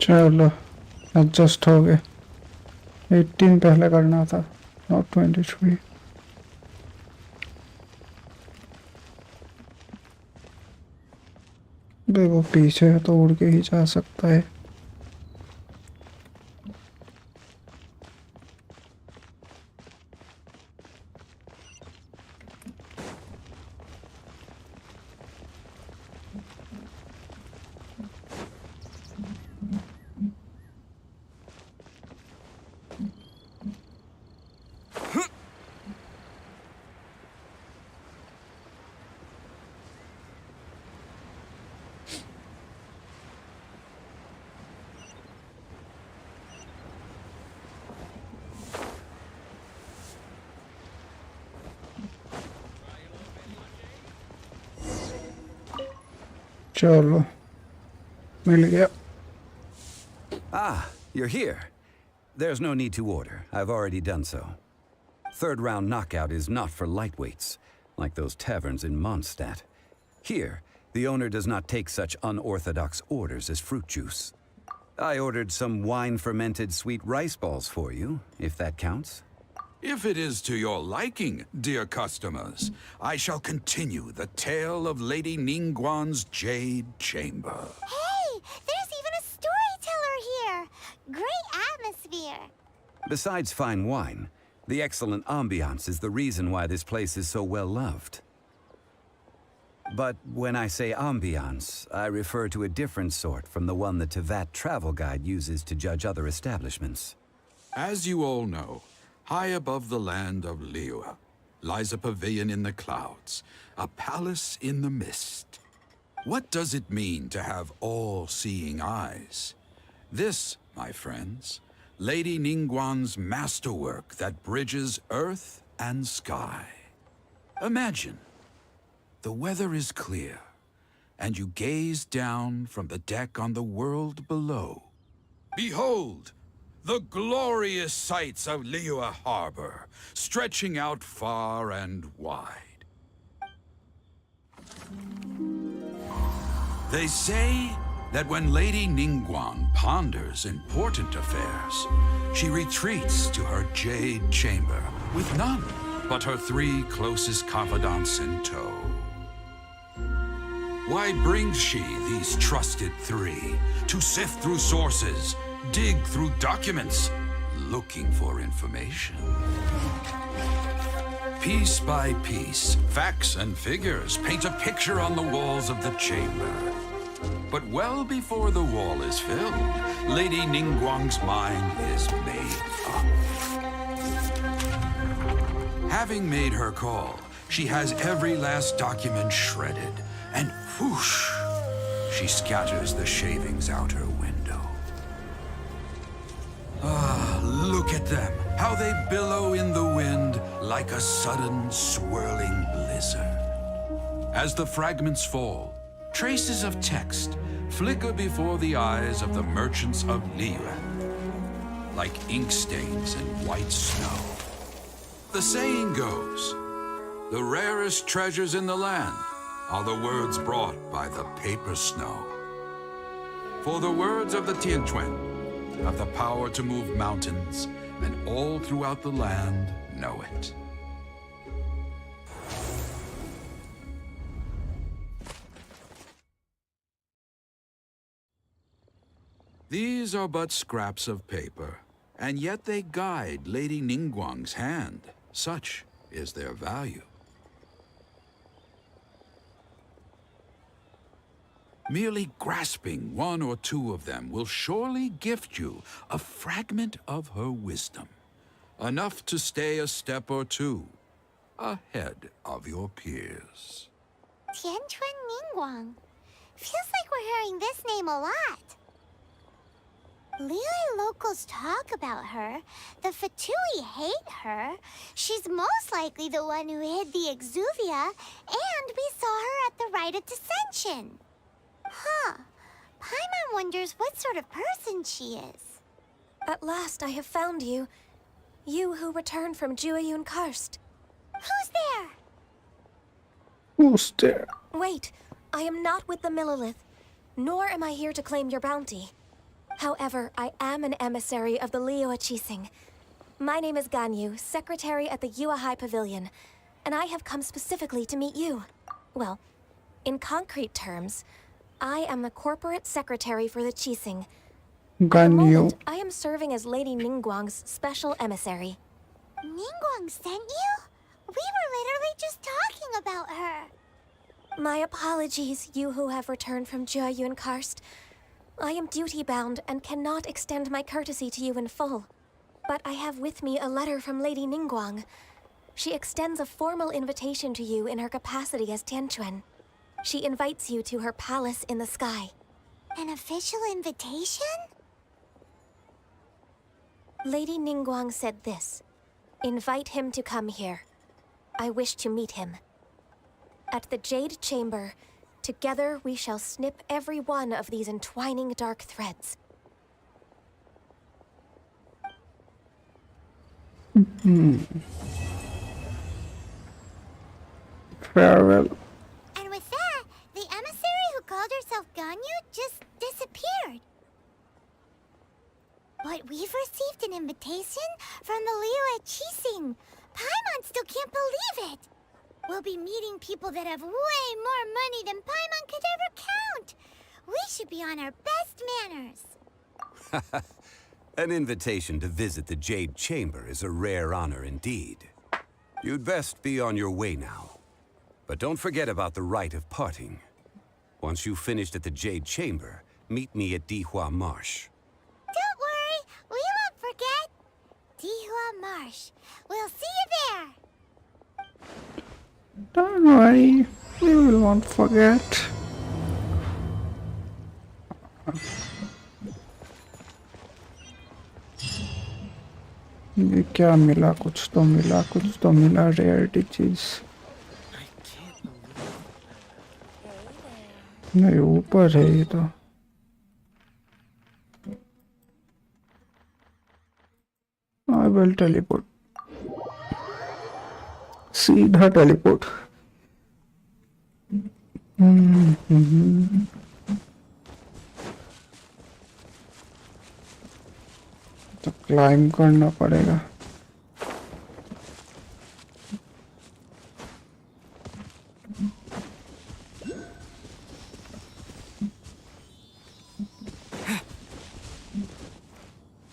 चलो adjust हो गए 18 पहले करना था नॉट 23 भाई वो पीछे है तो उड़ के ही जा सकता है चलो मिल गया Ah, you're here. There's no need to order. I've already done so. Third round knockout is not for lightweights, like those taverns in Mondstadt. Here, the owner does not take such unorthodox orders as fruit juice. I ordered some wine-fermented sweet rice balls for you, if that counts. If it is to your liking, dear customers, I shall continue the tale of Lady Ningguang's Jade Chamber. Hey, there's even a storyteller here. Great atmosphere. Besides fine wine, the excellent ambiance is the reason why this place is so well loved. But when I say ambiance, I refer to a different sort from the one the Tevat travel guide uses to judge other establishments. As you all know, high above the land of Liyue lies a pavilion in the clouds, a palace in the mist. What does it mean to have all-seeing eyes? This, my friends, Lady Ningguang's masterwork that bridges earth and sky. Imagine, the weather is clear, and you gaze down from the deck on the world below. Behold! The glorious sights of Liyue Harbor, stretching out far and wide. They say that when Lady Ningguang ponders important affairs, she retreats to her jade chamber with none but her 3 closest confidants in tow. Why brings she these trusted 3 to sift through sources, dig through documents, looking for information? Piece by piece, facts and figures paint a picture on the walls of the chamber. But well before the wall is filled, Lady Ningguang's mind is made up. Having made her call, she has every last document shredded, and whoosh, she scatters the shavings out her window. Ah, look at them, how they billow in the wind like a sudden swirling blizzard. As the fragments fall, traces of text flicker before the eyes of the merchants of Liyue, like ink stains in white snow. The saying goes, the rarest treasures in the land are the words brought by the paper snow. For the words of the Tianquan have the power to move mountains, and all throughout the land know it. These are but scraps of paper, and yet they guide Lady Ningguang's hand. Such is their value. Merely grasping one or two of them will surely gift you a fragment of her wisdom, enough to stay a step or two ahead of your peers. Tianquan Ningguang. Feels like we're hearing this name a lot. Liyue locals talk about her. The Fatui hate her. She's most likely the one who hid the Exuvia, and we saw her at the Rite of Dissension. Huh. Paimon wonders what sort of person she is. At last I have found you. You who returned from Jueyun Karst. Who's there? Who's there? Wait, I am not with the Millelith, nor am I here to claim your bounty. However, I am an emissary of the Liyue Qixing. My name is Ganyu, secretary at the Yuehai Pavilion, and I have come specifically to meet you. Well, in concrete terms, I am the corporate secretary for the Qixing. At the Ganyu. moment, I am serving as Lady Ningguang's special emissary. Ningguang sent you? We were literally just talking about her. My apologies, you who have returned from Jueyun Karst. I am duty-bound and cannot extend my courtesy to you in full. But I have with me a letter from Lady Ningguang. She extends a formal invitation to you in her capacity as Tianquan. She invites you to her palace in the sky. An official invitation? Lady Ningguang said this. Invite him to come here. I wish to meet him. At the Jade Chamber, together we shall snip every one of these entwining dark threads. Farewell. And with that, the emissary who called herself Ganyu just disappeared. But we've received an invitation from the Liyue Qixing. Paimon still can't believe it. We'll be meeting people that have way more money than Paimon could ever count. We should be on our best manners. An invitation to visit the Jade Chamber is a rare honor indeed. You'd best be on your way now. But don't forget about the rite of parting. Once you've finished at the Jade Chamber, meet me at Dihua Marsh. Don't worry, we won't forget. Dihua Marsh. We'll see you there. Don't worry, we will not forget. ये क्या मिला? कुछ तो मिला rarity चीज। नहीं, ऊपर है ये तो। I will teleport. सीधा टेलीपोर्ट। तो क्लाइंब करना पड़ेगा।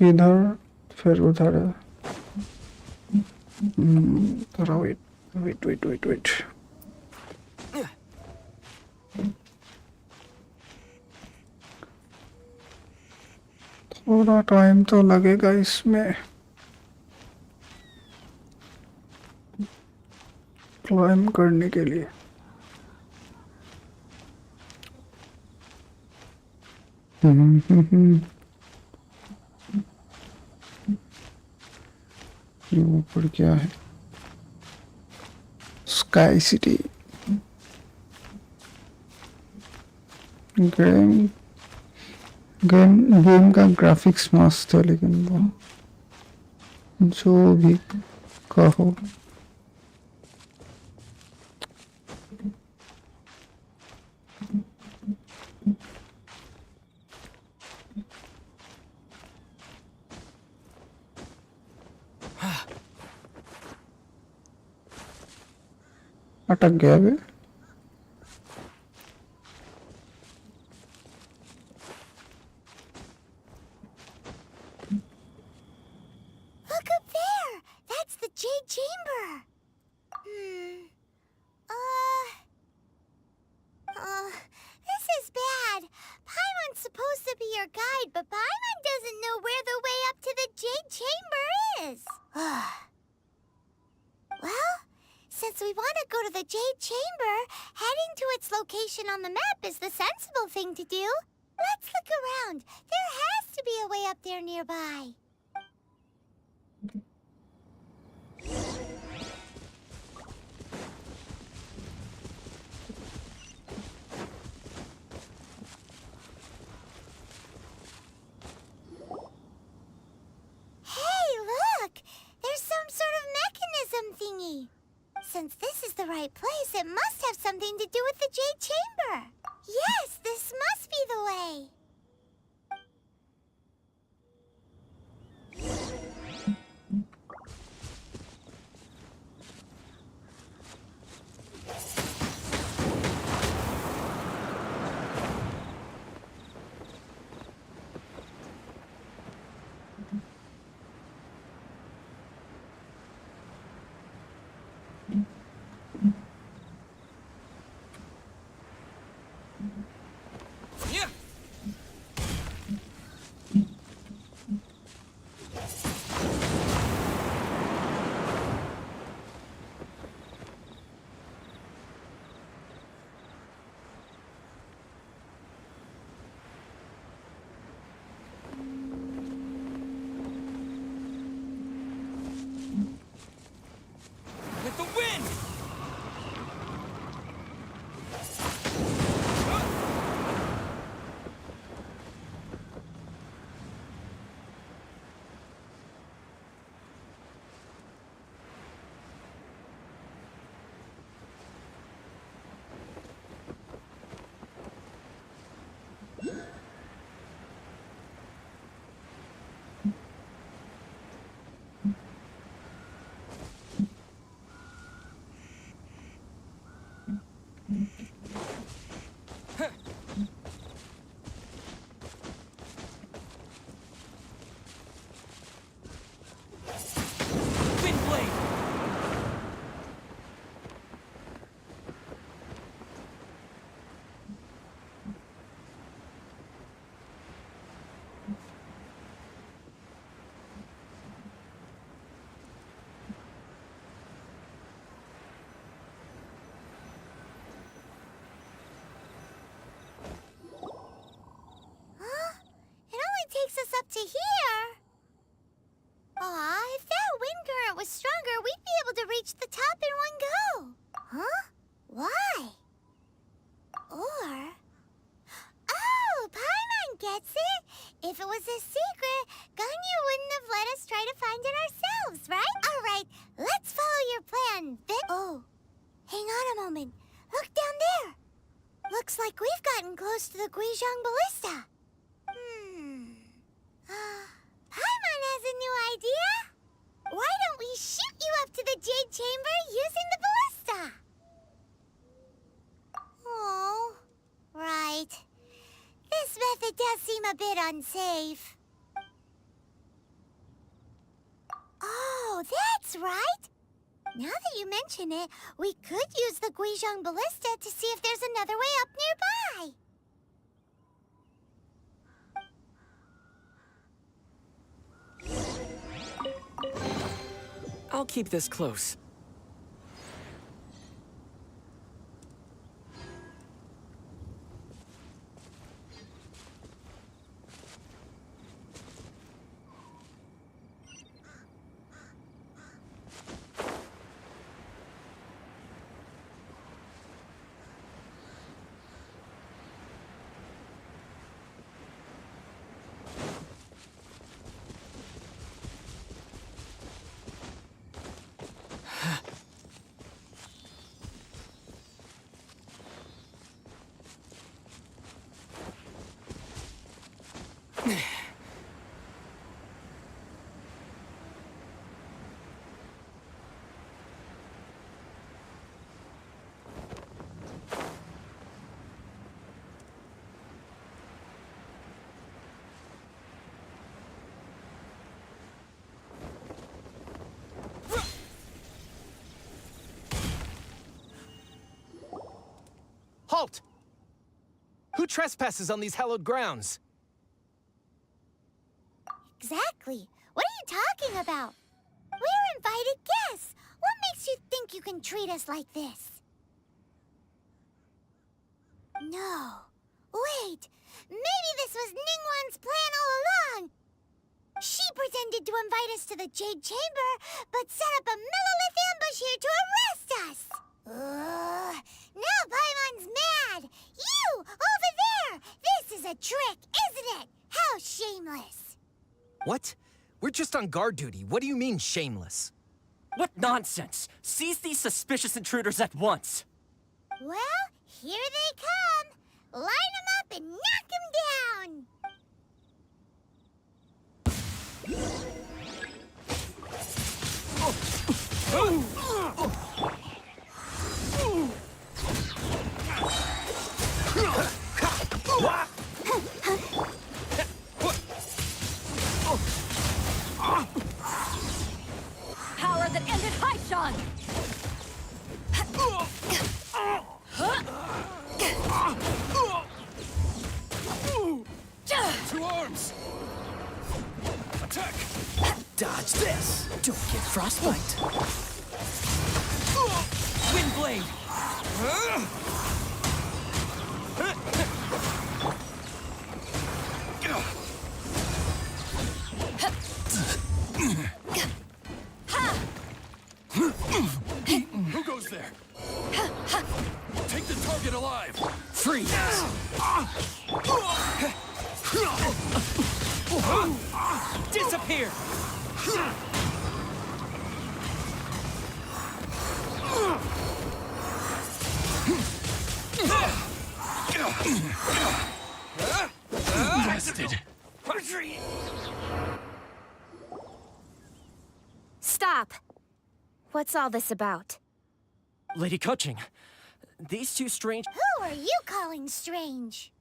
इधर फिर उधर। थोड़ा वेट। थोड़ा टाइम तो लगेगा इसमें क्लाइम करने के लिए। ये ऊपर क्या है? Sky city. गेम गेम का ग्राफिक्स मस्त है, लेकिन वो जो भी कहो। अटक गया बे। Look up there! That's the Jade Chamber! This is bad. Paimon's supposed to be your guide, but Paimon doesn't know where the way up to the Jade Chamber is. Well, since we want to go to the Jade Chamber, heading to its location on the map is the sensible thing to do. Let's look around. There has to be a way up there nearby. Hey, look! There's some sort of mechanism thingy. Since this is the right place, it must have something to do with the Jade Chamber. Yes, this must be the way. Yeah. With the wind! Wind blade! Huh? It only takes us up to here. Aw, if that wind current was stronger, we'd be able to reach the top in one go. Huh? Why? Or... Oh, Paimon gets it! If it was a secret, Ganyu wouldn't have let us try to find it ourselves, right? Alright, let's follow your plan. Oh, hang on a moment. Look down there. Looks like we've gotten close to the Guizhong Ballista. Paimon has a new idea. Why don't we shoot you up to the Jade Chamber using the ballista? Oh, right. This method does seem a bit unsafe. Oh, that's right. Now that you mention it, we could use the Guizhong Ballista to see if there's another way up nearby. I'll keep this close. Halt! Who trespasses on these hallowed grounds? Exactly. What are you talking about? We're invited guests. What makes you think you can treat us like this? No. Wait. Maybe this was Ningguang's plan all along. She pretended to invite us to the Jade Chamber, but set up a Millilith ambush here to arrest us. Now Paimon's mad. You, over there. This is a trick, isn't it? How shameless. What? We're just on guard duty. What do you mean, shameless? What nonsense! Seize these suspicious intruders at once! Well, here they come. Line them up and knock them down. Power that ended Archon! To arms! Attack! Dodge this! Don't get frostbite. Windblade! Who goes there? Take the target alive! Freeze! Disappear! Bested! Stop! What's all this about? Lady Coaching, these two strange... Who are you calling strange?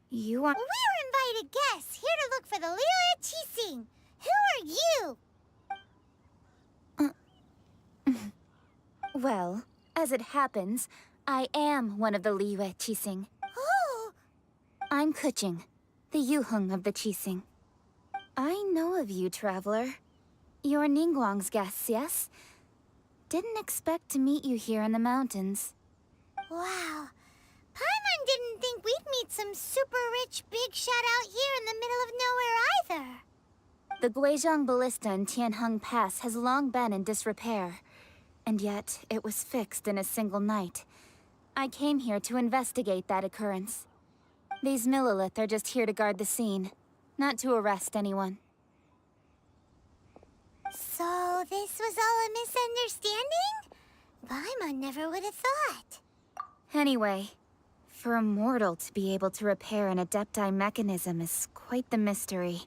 You are... We're invited guests here to look for the Liyue Qixing. Who are you? Well, as it happens, I am one of the Liyue Qixing. Oh, I'm Kuching, the Yuheng of the Qixing. I know of you, traveler. You're Ningguang's guests, yes? Didn't expect to meet you here in the mountains. wow. Paimon didn't think we'd meet some super rich big shot out here in the middle of nowhere either. The Guizhong Ballista in Tianheng Pass has long been in disrepair, and yet it was fixed in a single night. I came here to investigate that occurrence. These Millilith are just here to guard the scene, not to arrest anyone. So this was all a misunderstanding? Paimon never would have thought. Anyway, for a mortal to be able to repair an Adepti mechanism is quite the mystery,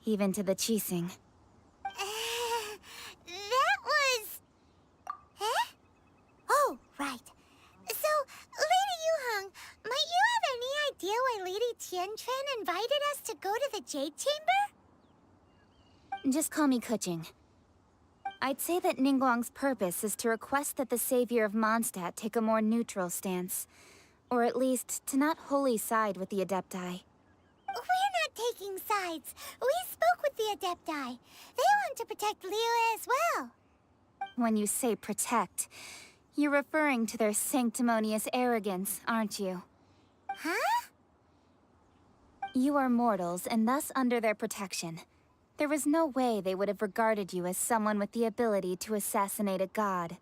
even to the Qixing. That was... Huh? Oh, right. So, Lady Yuheng, might you have any idea why Lady Tianquan invited us to go to the Jade Chamber? Just call me Kuching. I'd say that Ningguang's purpose is to request that the savior of Mondstadt take a more neutral stance. Or at least, to not wholly side with the Adepti. We're not taking sides. We spoke with the Adepti. They want to protect Liyue as well. When you say protect, you're referring to their sanctimonious arrogance, aren't you? Huh? You are mortals, and thus under their protection. There was no way they would have regarded you as someone with the ability to assassinate a god.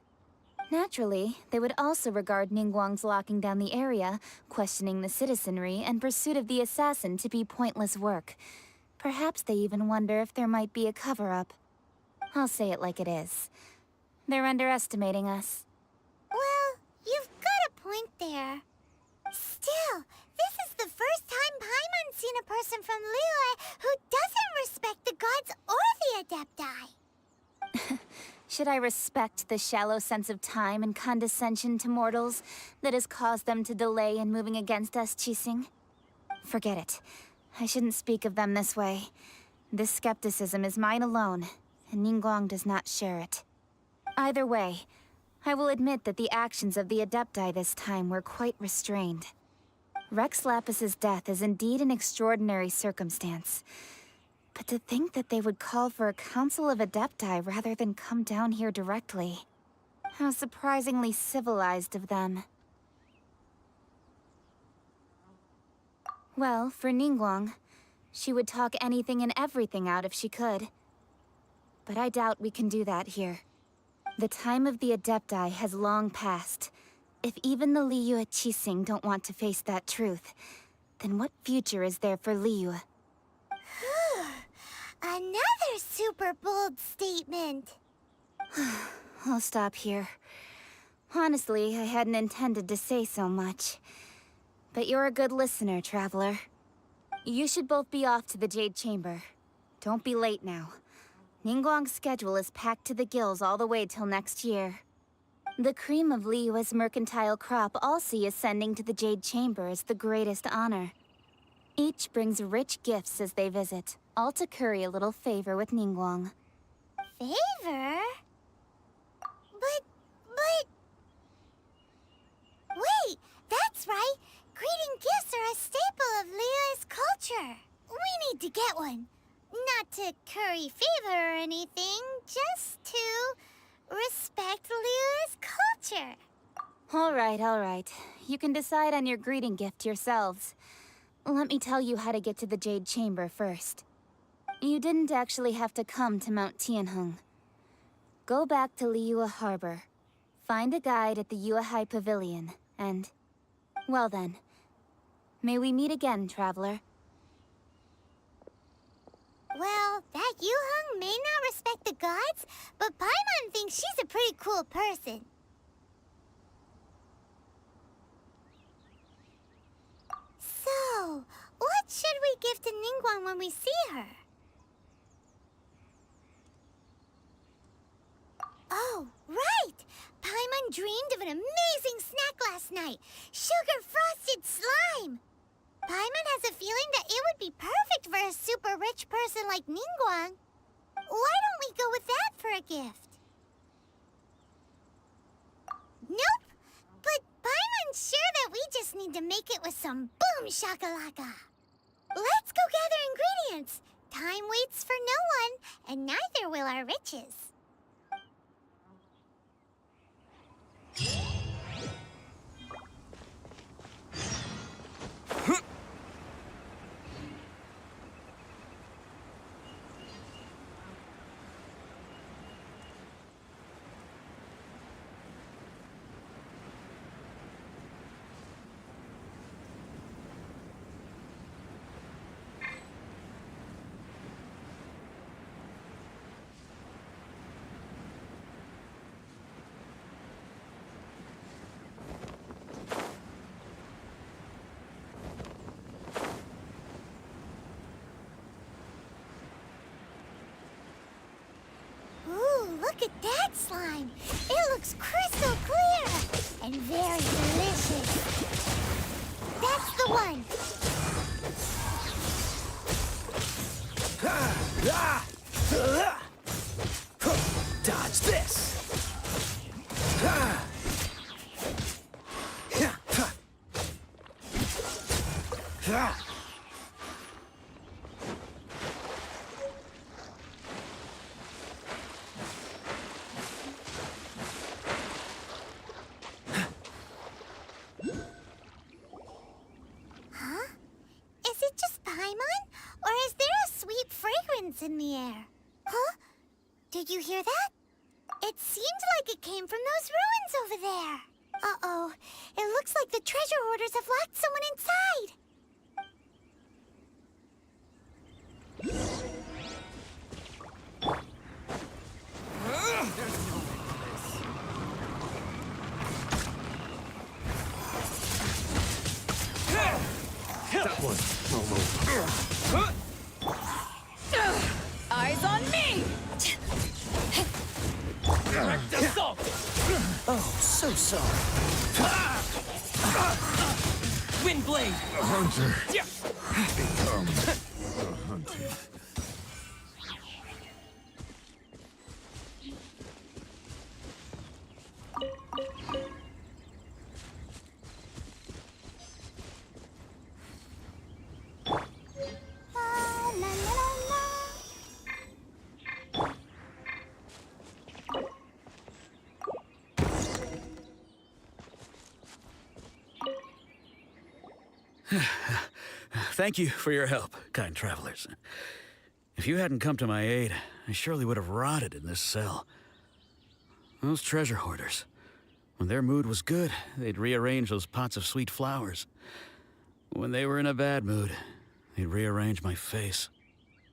Naturally, they would also regard Ningguang's locking down the area, questioning the citizenry, and pursuit of the assassin to be pointless work. Perhaps they even wonder if there might be a cover-up. I'll say it like it is. They're underestimating us. Well, you've got a point there. Still, this is the first time Should I respect the shallow sense of time and condescension to mortals that has caused them to delay in moving against us, Qixing? Forget it. I shouldn't speak of them this way. This skepticism is mine alone, and Ningguang does not share it. Either way, I will admit that the actions of the Adepti this time were quite restrained. Rex Lapis's death is indeed an extraordinary circumstance. But to think that they would call for a council of Adepti rather than come down here directly. How surprisingly civilized of them. Well, for Ningguang, she would talk anything and everything out if she could. But I doubt we can do that here. The time of the Adepti has long passed. If even the Liyue Qixing don't want to face that truth, then what future is there for Liyue? Another super bold statement. I'll stop here. Honestly, I hadn't intended to say so much. But you're a good listener, Traveler. You should both be off to the Jade Chamber. Don't be late now. Ningguang's schedule is packed to the gills all the way till next year. The cream of Liyue's mercantile crop all see ascending to the Jade Chamber as the greatest honor. Each brings rich gifts as they visit, all to curry a little favor with Ningguang. Favor? But... Wait, that's right! Greeting gifts are a staple of Liyue's culture. We need to get one. Not to curry favor or anything, just to respect Liyue's culture. All right. You can decide on your greeting gift yourselves. Let me tell you how to get to the Jade Chamber first. You didn't actually have to come to Mount Tianheng. Go back to Liyue Harbor. Find a guide at the Yuehai Pavilion, and... well then. May we meet again, Traveler. Well, that Yuheng may not respect the gods, but Paimon thinks she's a pretty cool person. So, what should we give to Ningguang when we see her? Oh, right! Paimon dreamed of an amazing snack last night! Sugar-frosted slime! Paimon has a feeling that it would be perfect for a super rich person like Ningguang. Why don't we go with that for a gift? Nope! But Paimon's sure that we just need to make it with some boom shakalaka. Let's go gather ingredients. Time waits for no one, and neither will our riches. Look at that slime! It looks crystal clear! And very delicious! That's the one! Dodge this! In the air. Huh? Did you hear that? It seemed like it came from those ruins over there. Uh-oh. It looks like the treasure hoarders have locked someone inside. That was almost... Eyes on me! sorry. Wind blade! A hunter Yeah. become a hunted. La, la, la, la. Thank you for your help, kind travelers. If you hadn't come to my aid, I surely would have rotted in this cell. Those treasure hoarders, when their mood was good, they'd rearrange those pots of sweet flowers. When they were in a bad mood, they'd rearrange my face.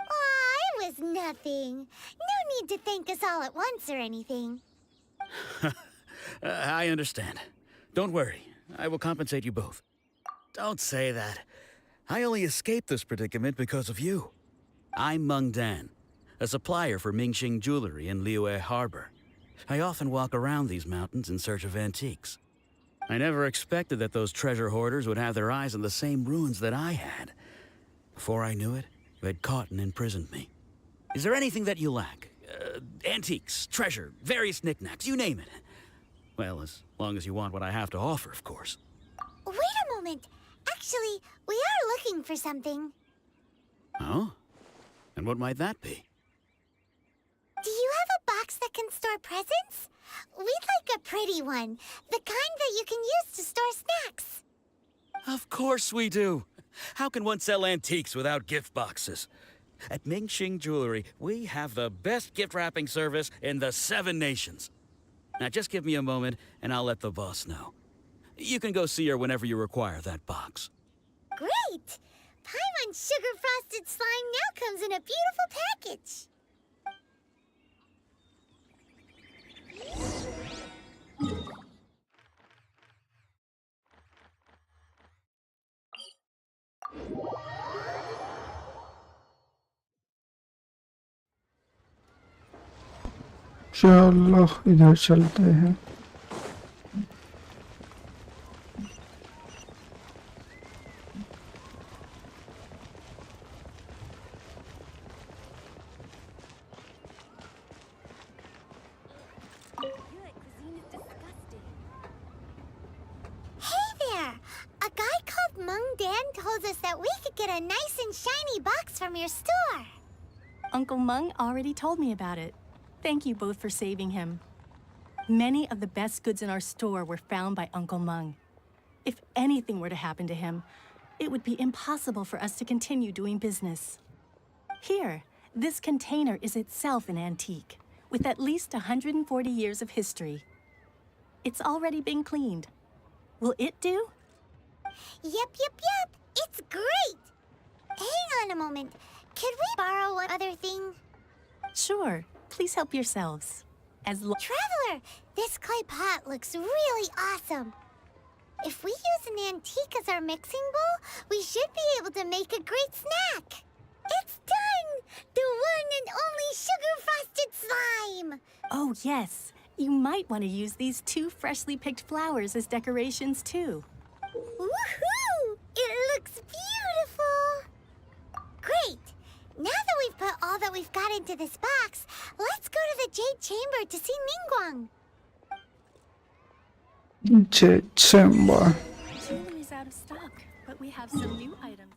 Aw, it was nothing. No need to thank us all at once or anything. I understand. Don't worry, I will compensate you both. Don't say that. I only escaped this predicament because of you. I'm Meng Dan, a supplier for Mingxing Jewelry in Liyue Harbor. I often walk around these mountains in search of antiques. I never expected that those treasure hoarders would have their eyes on the same ruins that I had. Before I knew it, they'd caught and imprisoned me. Is there anything that you lack? Antiques, treasure, various knickknacks, you name it. Well, as long as you want what I have to offer, of course. Wait a moment. Actually, we are looking for something. Oh? And what might that be? Do you have a box that can store presents? We'd like a pretty one. The kind that you can use to store snacks. Of course we do. How can one sell antiques without gift boxes? At Mingxing Jewelry, we have the best gift wrapping service in the 7 nations. Now just give me a moment and I'll let the boss know. You can go see her whenever you require that box. Great! Paimon Sugar Frosted Slime now comes in a beautiful package. चलो इधर चलते हैं. Hey there! A guy called Meng Dan told us that we could get a nice and shiny box from your store. Uncle Meng already told me about it. Thank you both for saving him. Many of the best goods in our store were found by Uncle Meng. If anything were to happen to him, it would be impossible for us to continue doing business. Here, this container is itself an antique, with at least 140 years of history. It's already been cleaned. Will it do? Yep. It's great! Hang on a moment. Could we borrow one other thing? Sure. Please help yourselves. Traveler, this clay pot looks really awesome. If we use an antique as our mixing bowl, we should be able to make a great snack. It's done! The one and only sugar-frosted slime! Oh, yes. You might want to use these 2 freshly picked flowers as decorations, too. Woohoo! It looks beautiful! Great! Now that we've put all that we've got into this box, let's go to the Jade Chamber to see Ningguang. Jade Chamber. Jewelry is out of stock, but we have some new items.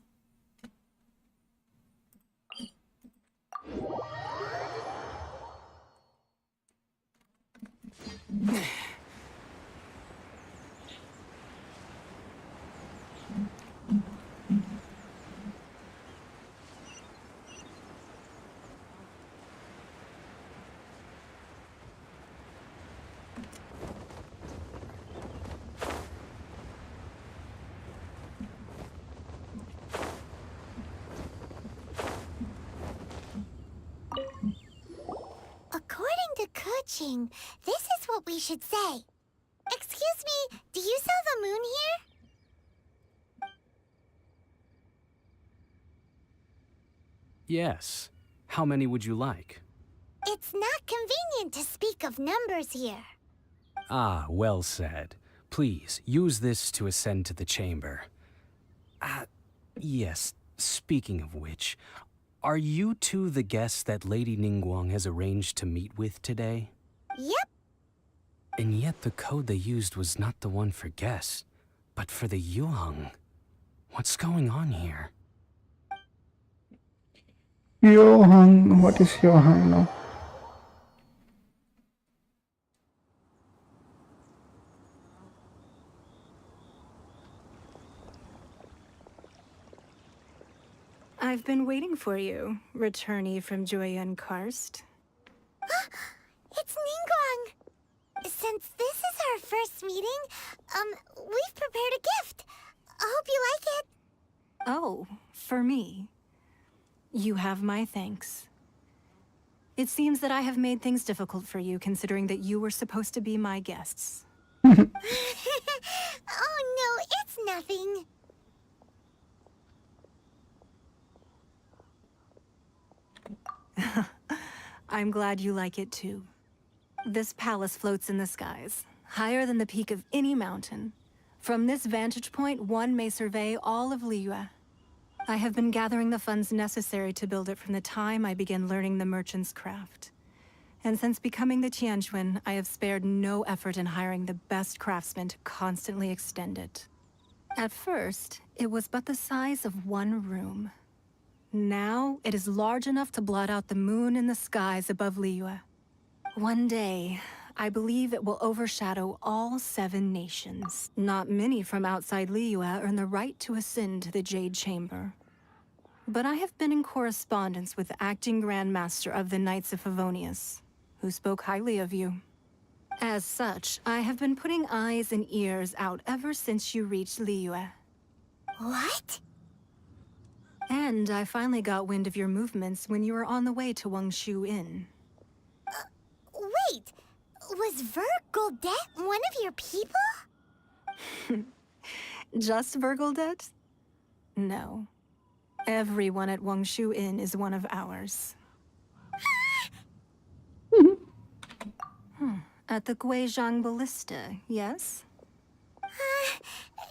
According to Kuching, this is what we should say. Excuse me, do you sell the moon here? Yes. How many would you like? It's not convenient to speak of numbers here. Ah, well said. Please, use this to ascend to the chamber. Yes, speaking of which, are you two the guests that Lady Ningguang has arranged to meet with today? Yep. And yet the code they used was not the one for guests, but for the Yuheng. What's going on here? Yohang, what is Yohang now? I've been waiting for you, returnee from Joyun Karst. It's Ningguang! Since this is our first meeting, we've prepared a gift. I hope you like it. Oh, for me. You have my thanks. It seems that I have made things difficult for you, considering that you were supposed to be my guests. Oh no, it's nothing. I'm glad you like it too. This palace floats in the skies, higher than the peak of any mountain. From this vantage point, one may survey all of Liyue. I have been gathering the funds necessary to build it from the time I began learning the merchant's craft. And since becoming the Tianjuan, I have spared no effort in hiring the best craftsmen to constantly extend it. At first, it was but the size of one room. Now, it is large enough to blot out the moon in the skies above Liyue. One day, I believe it will overshadow all 7 nations. Not many from outside Liyue earn the right to ascend to the Jade Chamber. But I have been in correspondence with the acting Grand Master of the Knights of Favonius, who spoke highly of you. As such, I have been putting eyes and ears out ever since you reached Liyue. What? And I finally got wind of your movements when you were on the way to Wangshu Inn. Wait, was Vergoldet one of your people? Just Vergoldet? No. Everyone at Wangshu Inn is one of ours. At the Guizhang Ballista, yes? You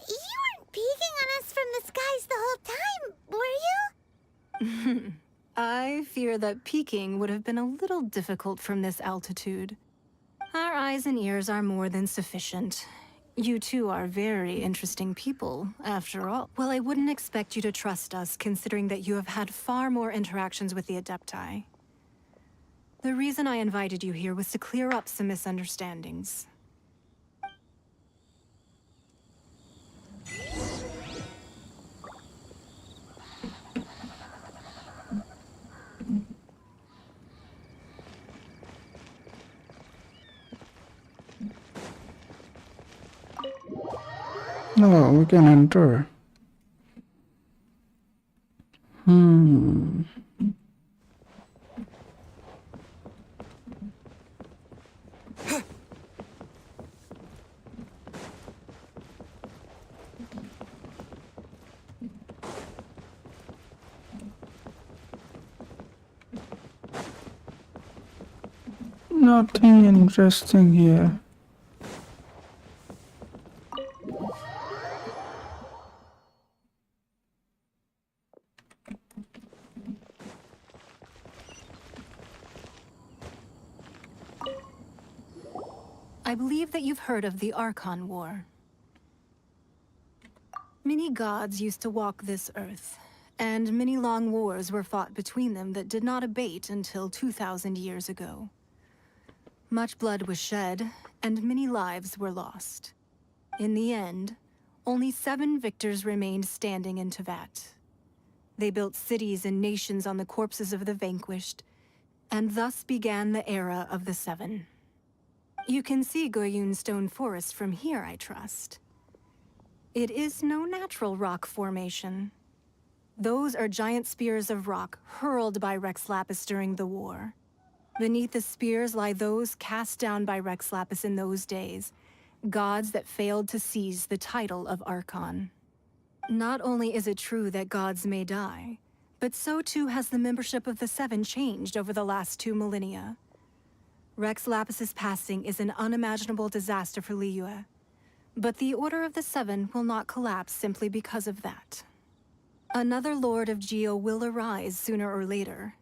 weren't peeking on us from the skies the whole time, were you? I fear that peeking would have been a little difficult from this altitude. Our eyes and ears are more than sufficient. You two are very interesting people, after all. Well, I wouldn't expect you to trust us, considering that you have had far more interactions with the Adepti. The reason I invited you here was to clear up some misunderstandings. No, we can enter. Nothing interesting here. I believe that you've heard of the Archon War. Many gods used to walk this earth, and many long wars were fought between them that did not abate until 2,000 years ago. Much blood was shed, and many lives were lost. In the end, only 7 victors remained standing in Tevat. They built cities and nations on the corpses of the vanquished, and thus began the era of the 7. You can see Goyun Stone Forest from here, I trust. It is no natural rock formation. Those are giant spears of rock hurled by Rex Lapis during the war. Beneath the spears lie those cast down by Rex Lapis in those days, gods that failed to seize the title of Archon. Not only is it true that gods may die, but so too has the membership of the 7 changed over the last 2 millennia. Rex Lapis's passing is an unimaginable disaster for Liyue. But the Order of the Seven will not collapse simply because of that. Another Lord of Geo will arise sooner or later.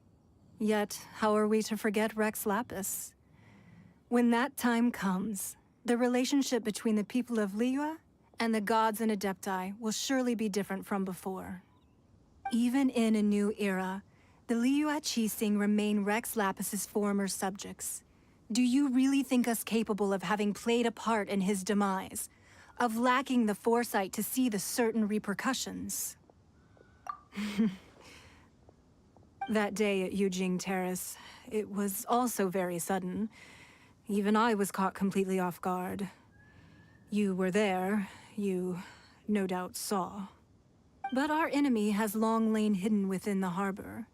Yet, how are we to forget Rex Lapis? When that time comes, the relationship between the people of Liyue and the gods and Adepti will surely be different from before. Even in a new era, the Liyue Qixing remain Rex Lapis's former subjects. Do you really think us capable of having played a part in his demise? Of lacking the foresight to see the certain repercussions? That day at Yujing Terrace, it was also very sudden. Even I was caught completely off guard. You were there, you no doubt saw. But our enemy has long lain hidden within the harbor.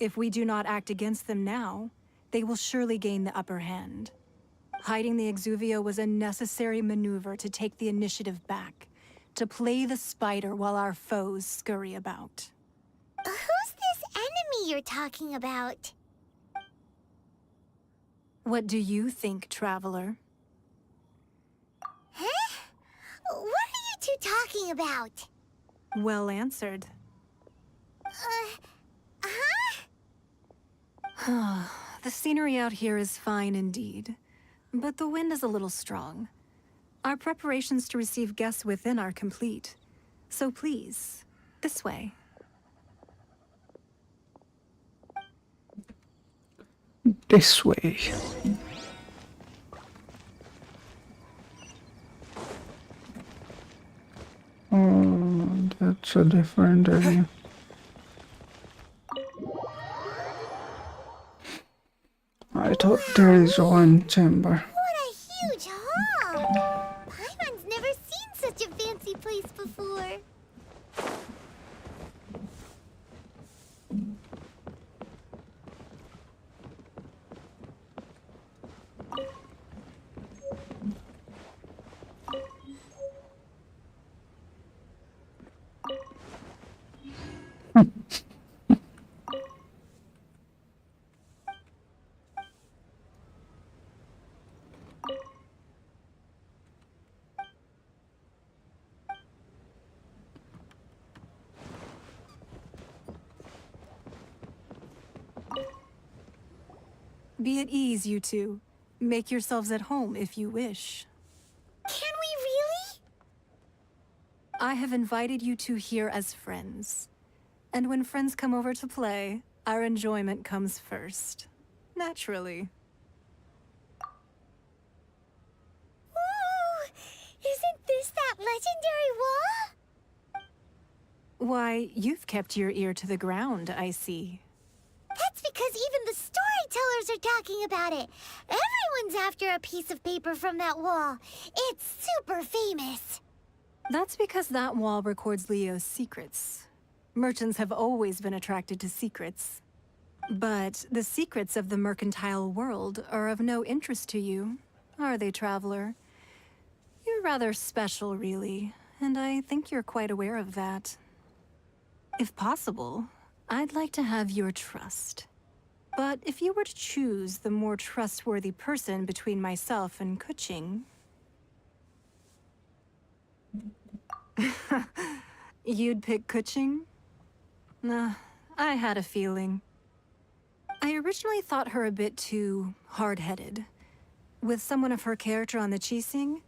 If we do not act against them now, they will surely gain the upper hand. Hiding the Exuvia was a necessary maneuver to take the initiative back, to play the spider while our foes scurry about. Who's this enemy you're talking about? What do you think, Traveler? Huh? What are you two talking about? Well answered. The scenery out here is fine indeed, but the wind is a little strong. Our preparations to receive guests within are complete. So please, this way. This way. Oh, that's a different area. I thought there is one chamber. What a huge hall! Paimon's never seen such a fancy place before. Be at ease, you two. Make yourselves at home if you wish. Can we really? I have invited you two here as friends. And when friends come over to play, our enjoyment comes first. Naturally. Ooh! Isn't this that legendary wall? Why, you've kept your ear to the ground, I see. That's because even the storytellers are talking about it. Everyone's after a piece of paper from that wall. It's super famous. That's because that wall records Leo's secrets. Merchants have always been attracted to secrets. But the secrets of the mercantile world are of no interest to you, are they, Traveler? You're rather special, really, and I think you're quite aware of that. If possible, I'd like to have your trust. But if you were to choose the more trustworthy person between myself and Kuching... You'd pick Kuching? Nah, I had a feeling. I originally thought her a bit too hard-headed. With someone of her character on the Qixing,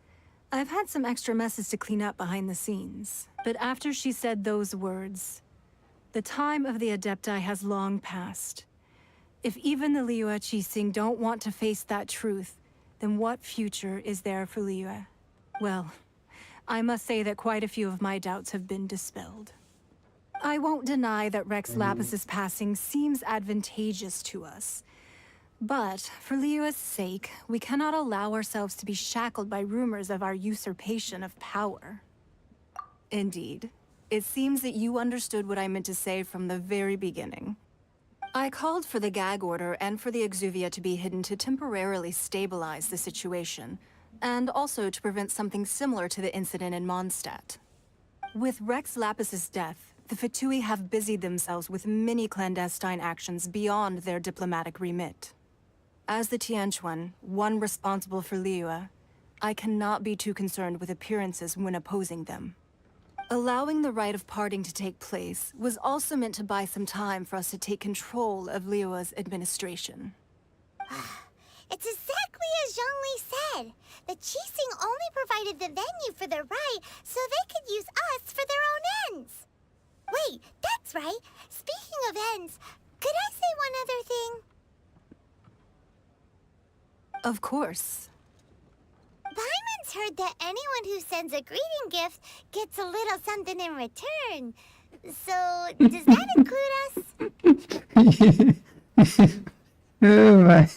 I've had some extra messes to clean up behind the scenes. But after she said those words, the time of the Adepti has long passed. If even the Liyue Qixing don't want to face that truth, then what future is there for Liyue? Well, I must say that quite a few of my doubts have been dispelled. I won't deny that Rex Lapis's passing seems advantageous to us. But for Liyue's sake, we cannot allow ourselves to be shackled by rumors of our usurpation of power. Indeed. It seems that you understood what I meant to say from the very beginning. I called for the gag order and for the Exuvia to be hidden to temporarily stabilize the situation, and also to prevent something similar to the incident in Mondstadt. With Rex Lapis's death, the Fatui have busied themselves with many clandestine actions beyond their diplomatic remit. As the Tianquan, one responsible for Liyue, I cannot be too concerned with appearances when opposing them. Allowing the rite of parting to take place was also meant to buy some time for us to take control of Liyue's administration. It's exactly as Zhongli said. The Qixing only provided the venue for the rite so they could use us for their own ends. Wait, that's right. Speaking of ends, could I say one other thing? Of course. Paimon's heard that anyone who sends a greeting gift gets a little something in return. So, does that include us? Oh my.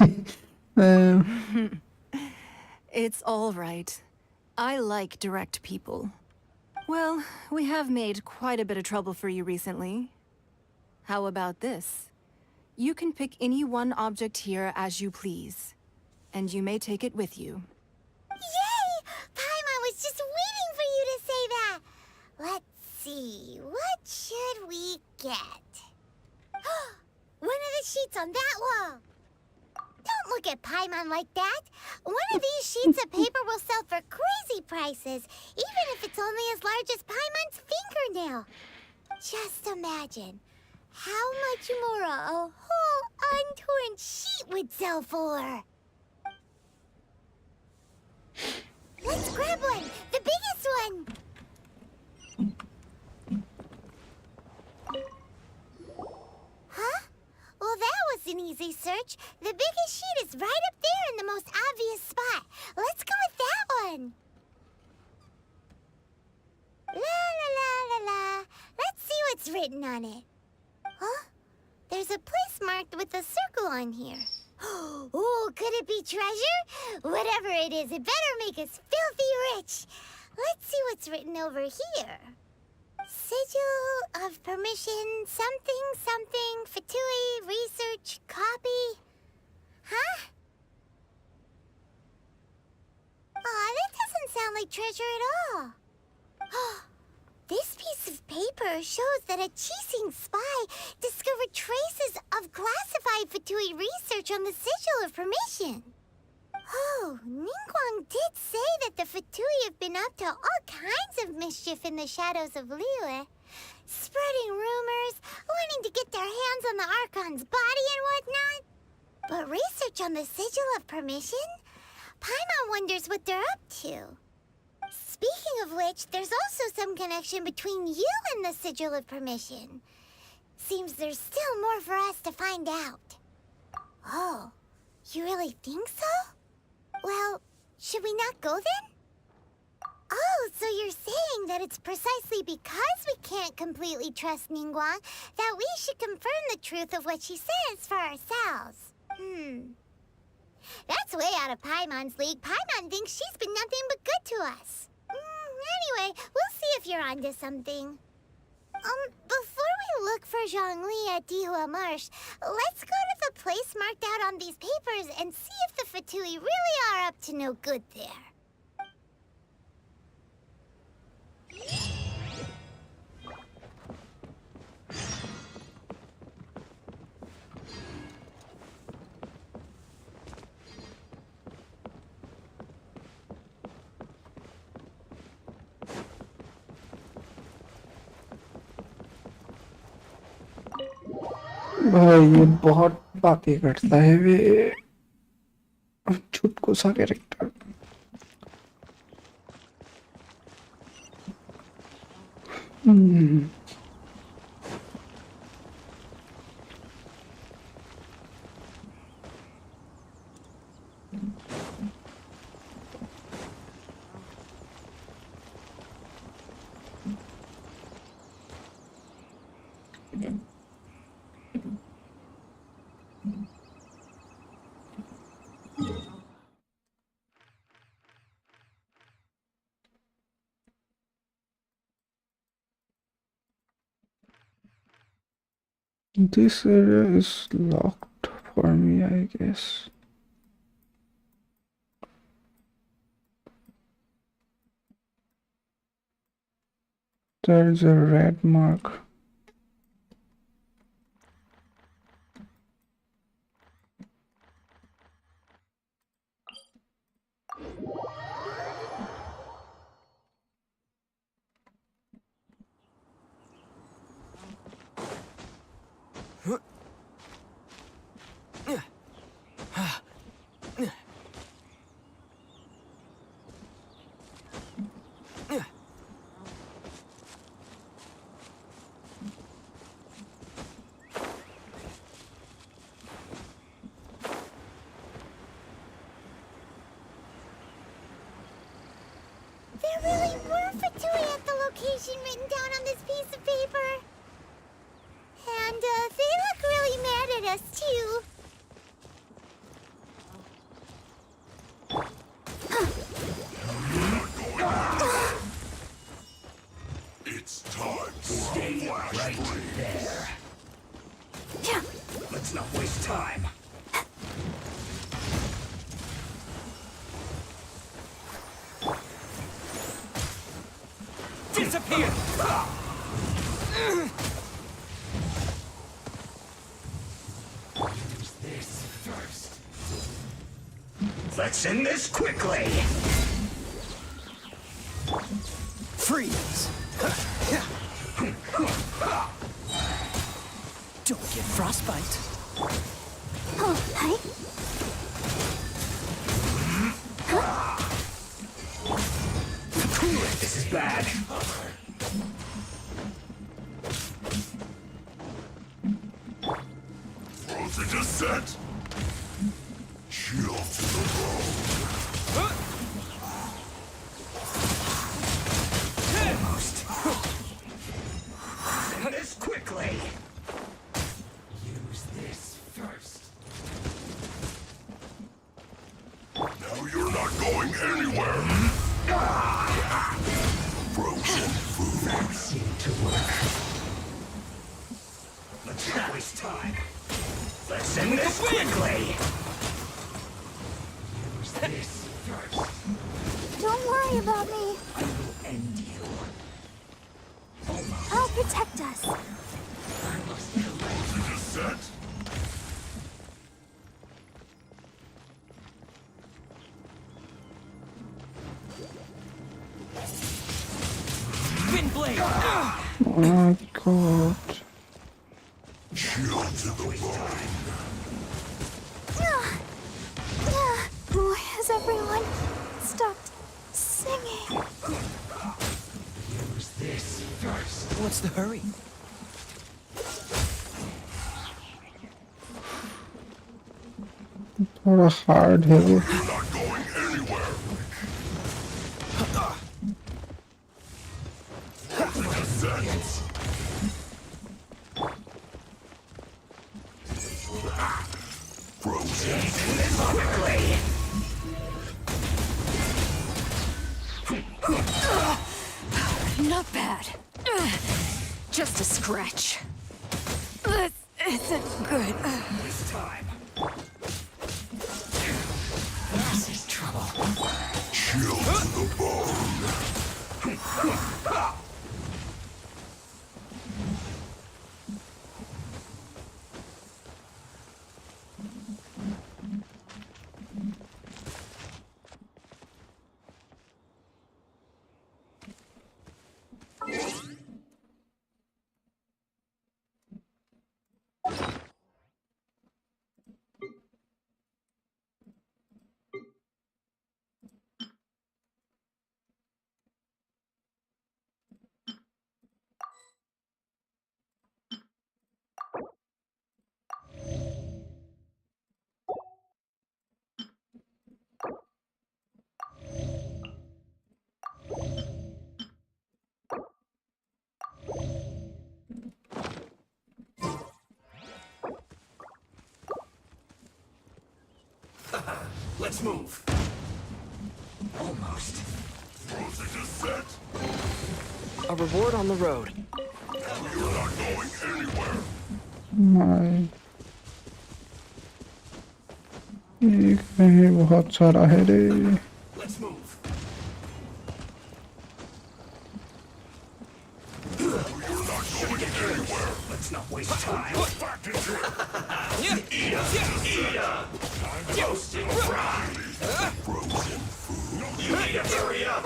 It's all right. I like direct people. Well, we have made quite a bit of trouble for you recently. How about this? You can pick any one object here as you please, and you may take it with you. Yay! Paimon was just waiting for you to say that. Let's see, what should we get? One of the sheets on that wall. Don't look at Paimon like that. One of these sheets of paper will sell for crazy prices, even if it's only as large as Paimon's fingernail. Just imagine how much more a whole untorn sheet would sell for. Let's grab one, the biggest one. Huh? Well, that was an easy search. The biggest sheet is right up there in the most obvious spot. Let's go with that one. La la la la la. Let's see what's written on it. Huh? There's a place marked with a circle on here. Oh, could it be treasure? Whatever it is, it better make us filthy rich. Let's see what's written over here. Sigil of permission, something, something, Fatui, research, copy. Huh? Aw, that doesn't sound like treasure at all. This piece of paper shows that a Qixing spy discovered traces of classified Fatui research on the Sigil of Permission. Oh, Ningguang did say that the Fatui have been up to all kinds of mischief in the shadows of Liyue, spreading rumors, wanting to get their hands on the Archon's body and whatnot. But research on the Sigil of Permission? Paimon wonders what they're up to. Speaking of which, there's also some connection between you and the Sigil of Permission. Seems there's still more for us to find out. Oh, you really think so? Well, should we not go then? Oh, so you're saying that it's precisely because we can't completely trust Ningguang that we should confirm the truth of what she says for ourselves. That's way out of Paimon's league. Paimon thinks she's been nothing but good to us. Anyway, we'll see if you're onto something. Before we look for Zhongli at Dihua Marsh, let's go to the place marked out on these papers and see if the Fatui really are up to no good there. भाई ये बहुत बातें करता है वे छुटकू सा character This area is locked for me, I guess. There's a red mark. Stay right there. Let's not waste time. Disappear! Use this first. Let's end this quickly. Freeze! Don't get frostbite. Oh, hi. This is bad. Frozen descent. Chill to the bone. Almost. End this quickly. Use this first. Now you're not going anywhere. Frozen food. That seemed to work. Let's not waste time. Let's end this quickly. Use this first. Don't worry about me. I will end you. Almost. I'll protect us. I must collect. Frozen descent. Wind blade! Oh my god. Chill to the bone. Why has everyone stopped singing? Use this first. What's the hurry? थोड़ा hard है वो. You're not going anywhere. Frozen descent. Frozen. End this quickly. Not bad. Just a scratch. This isn't good. This time. This is trouble. Chill to the bone. Let's move. Almost. Frozen descent. A reward on the road. You're not going anywhere. My. ये कहीं बहुत सारा है रे. Let's move. You're not going anywhere. Let's not waste time. Back into it. Eat up. I'm roasting fried. Frozen food. You need to hurry up.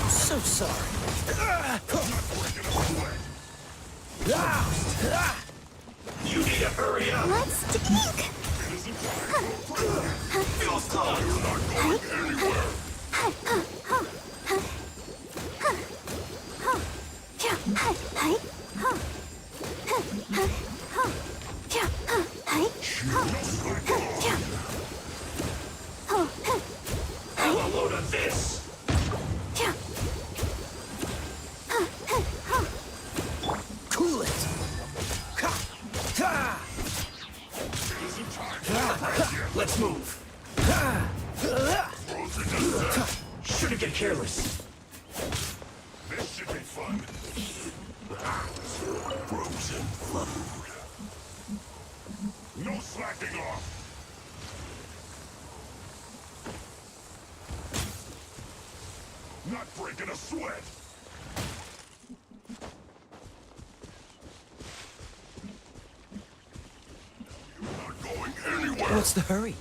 So sorry. You need to hurry up. Let's dig. Feels close. You're not going anywhere. Have a load of this. Cool it. Let's move. Shouldn't get careless. fun. Frozen food. No slacking off. Not breaking a sweat. You're not going anywhere. What's the hurry?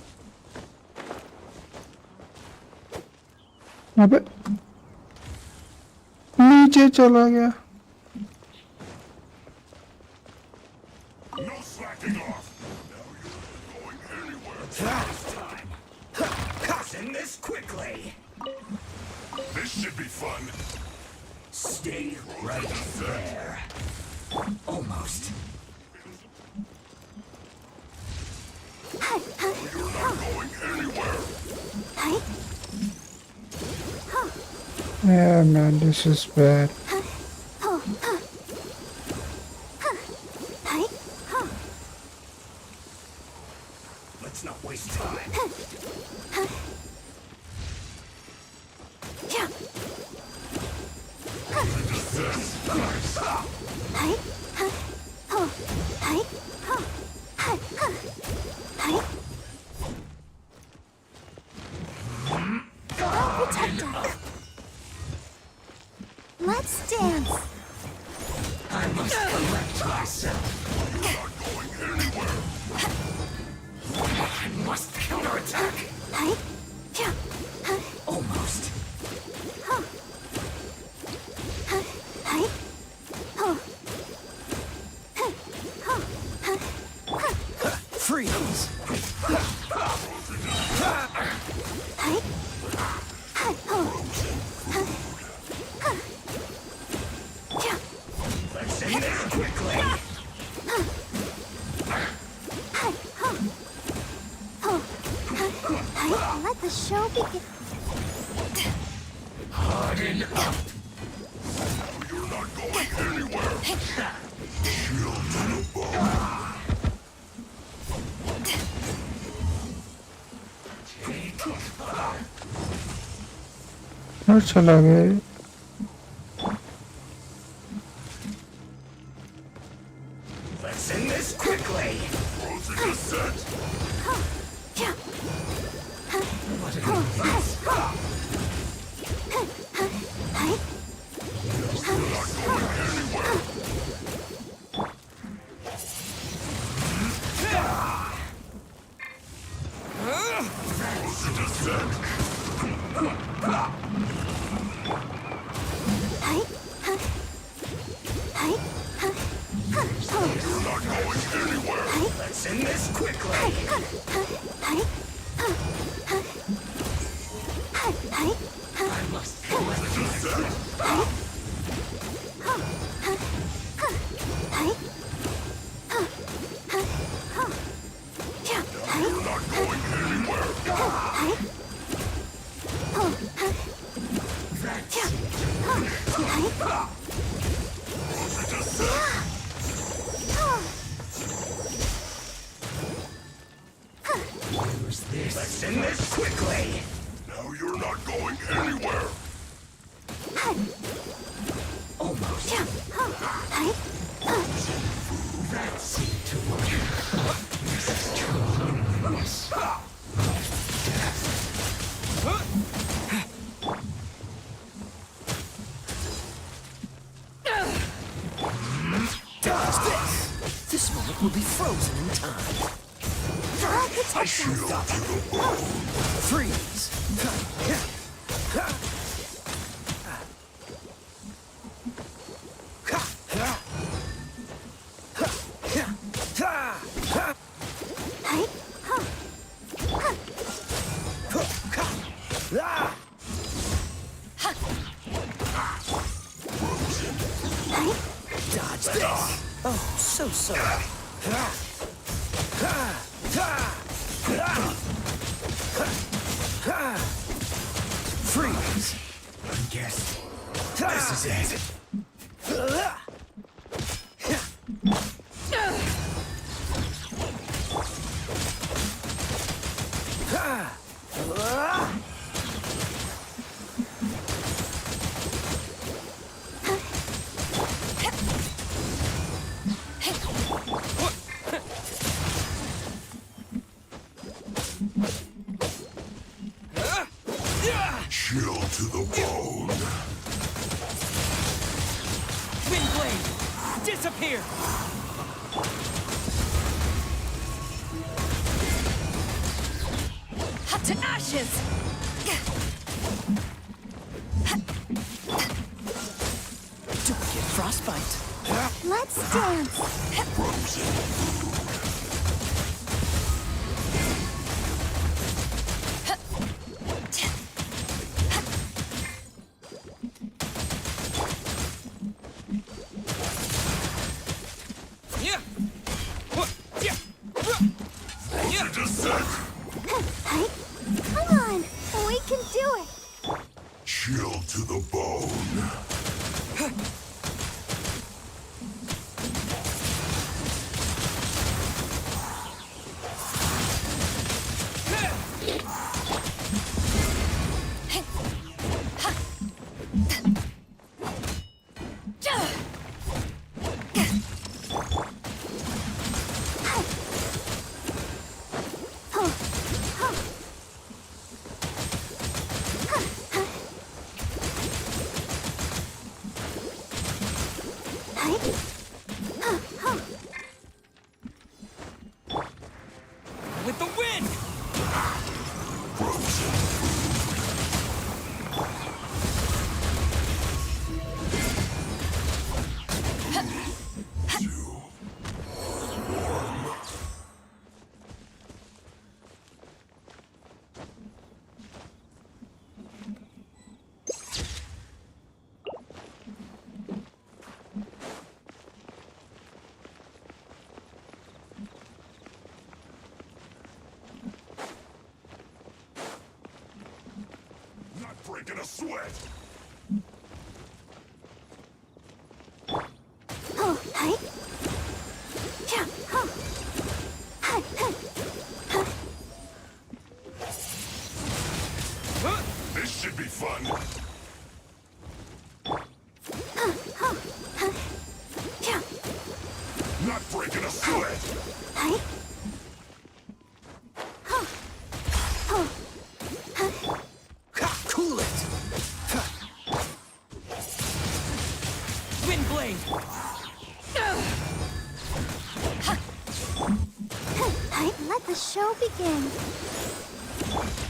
अबे नीचे चला गया. No slacking off. Now you're not going anywhere. Last time. Cussing this quickly. This should be fun. Stay right there. Almost. You're not going anywhere. Yeah, man, this is bad. Let's not waste time. Let's dance. I must correct myself. You're not going anywhere. I must counterattack. Almost. Freeze! Let's end this quickly. Let the show begin. Harden up. Now you're not going anywhere. Chill to the bone. और चला गया. Let's end this quickly. Frozen descent. What is this? You're not going anywhere. Frozen descent. You're not going anywhere. Let's end this quickly. I must collect descent. You're not going anywhere. Frozen descent. Where's this? Let's end this quickly. Now you're not going anywhere. Almost. That seemed to work. This is true. Dodge this! This moment will be frozen in time. I shield to the bone. Freeze! Dodge this! Oh, so sorry. Freeze! I guess this is it. Disappear! Hot to ashes! Don't get frostbite. Let's dance. Yeah! What? Yeah! Yeah! Come on, we can do it. Chill to the bone. With the wind! Not breaking a sweat. This should be fun. Not breaking a sweat. Cool it. Wind blade! Let the show begin.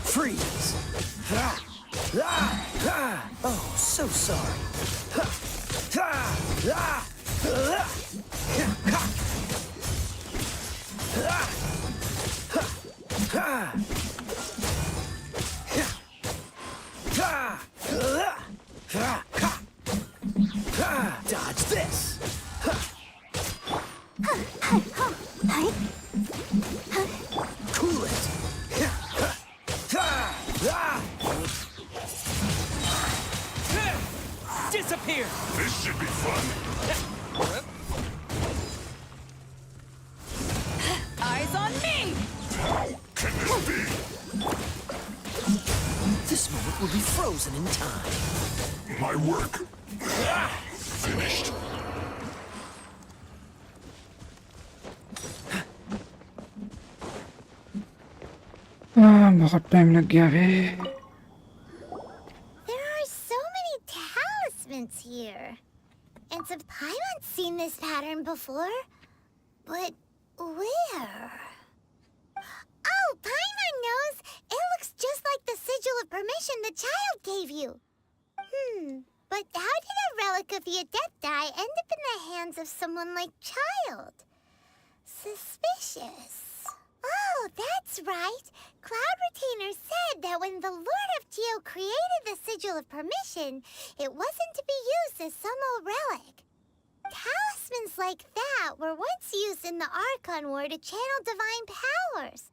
Freeze. Oh, so sorry. Dodge this. Cool it. Disappear! This should be fun. Eyes on me! How can this be? This moment will be frozen in time. My work. Finished. बहुत time लग गया बे. There are so many talismans here. And some Paimon's seen this pattern before. But where? Oh, Paimon knows! It looks just like the sigil of permission the child gave you. But how did a relic of your death die end up in the hands of someone like Child? Suspicious. Oh, that's right. Cloud Retainer said that when the Lord of Geo created the Sigil of Permission, it wasn't to be used as some old relic. Talismans like that were once used in the Archon War to channel divine powers.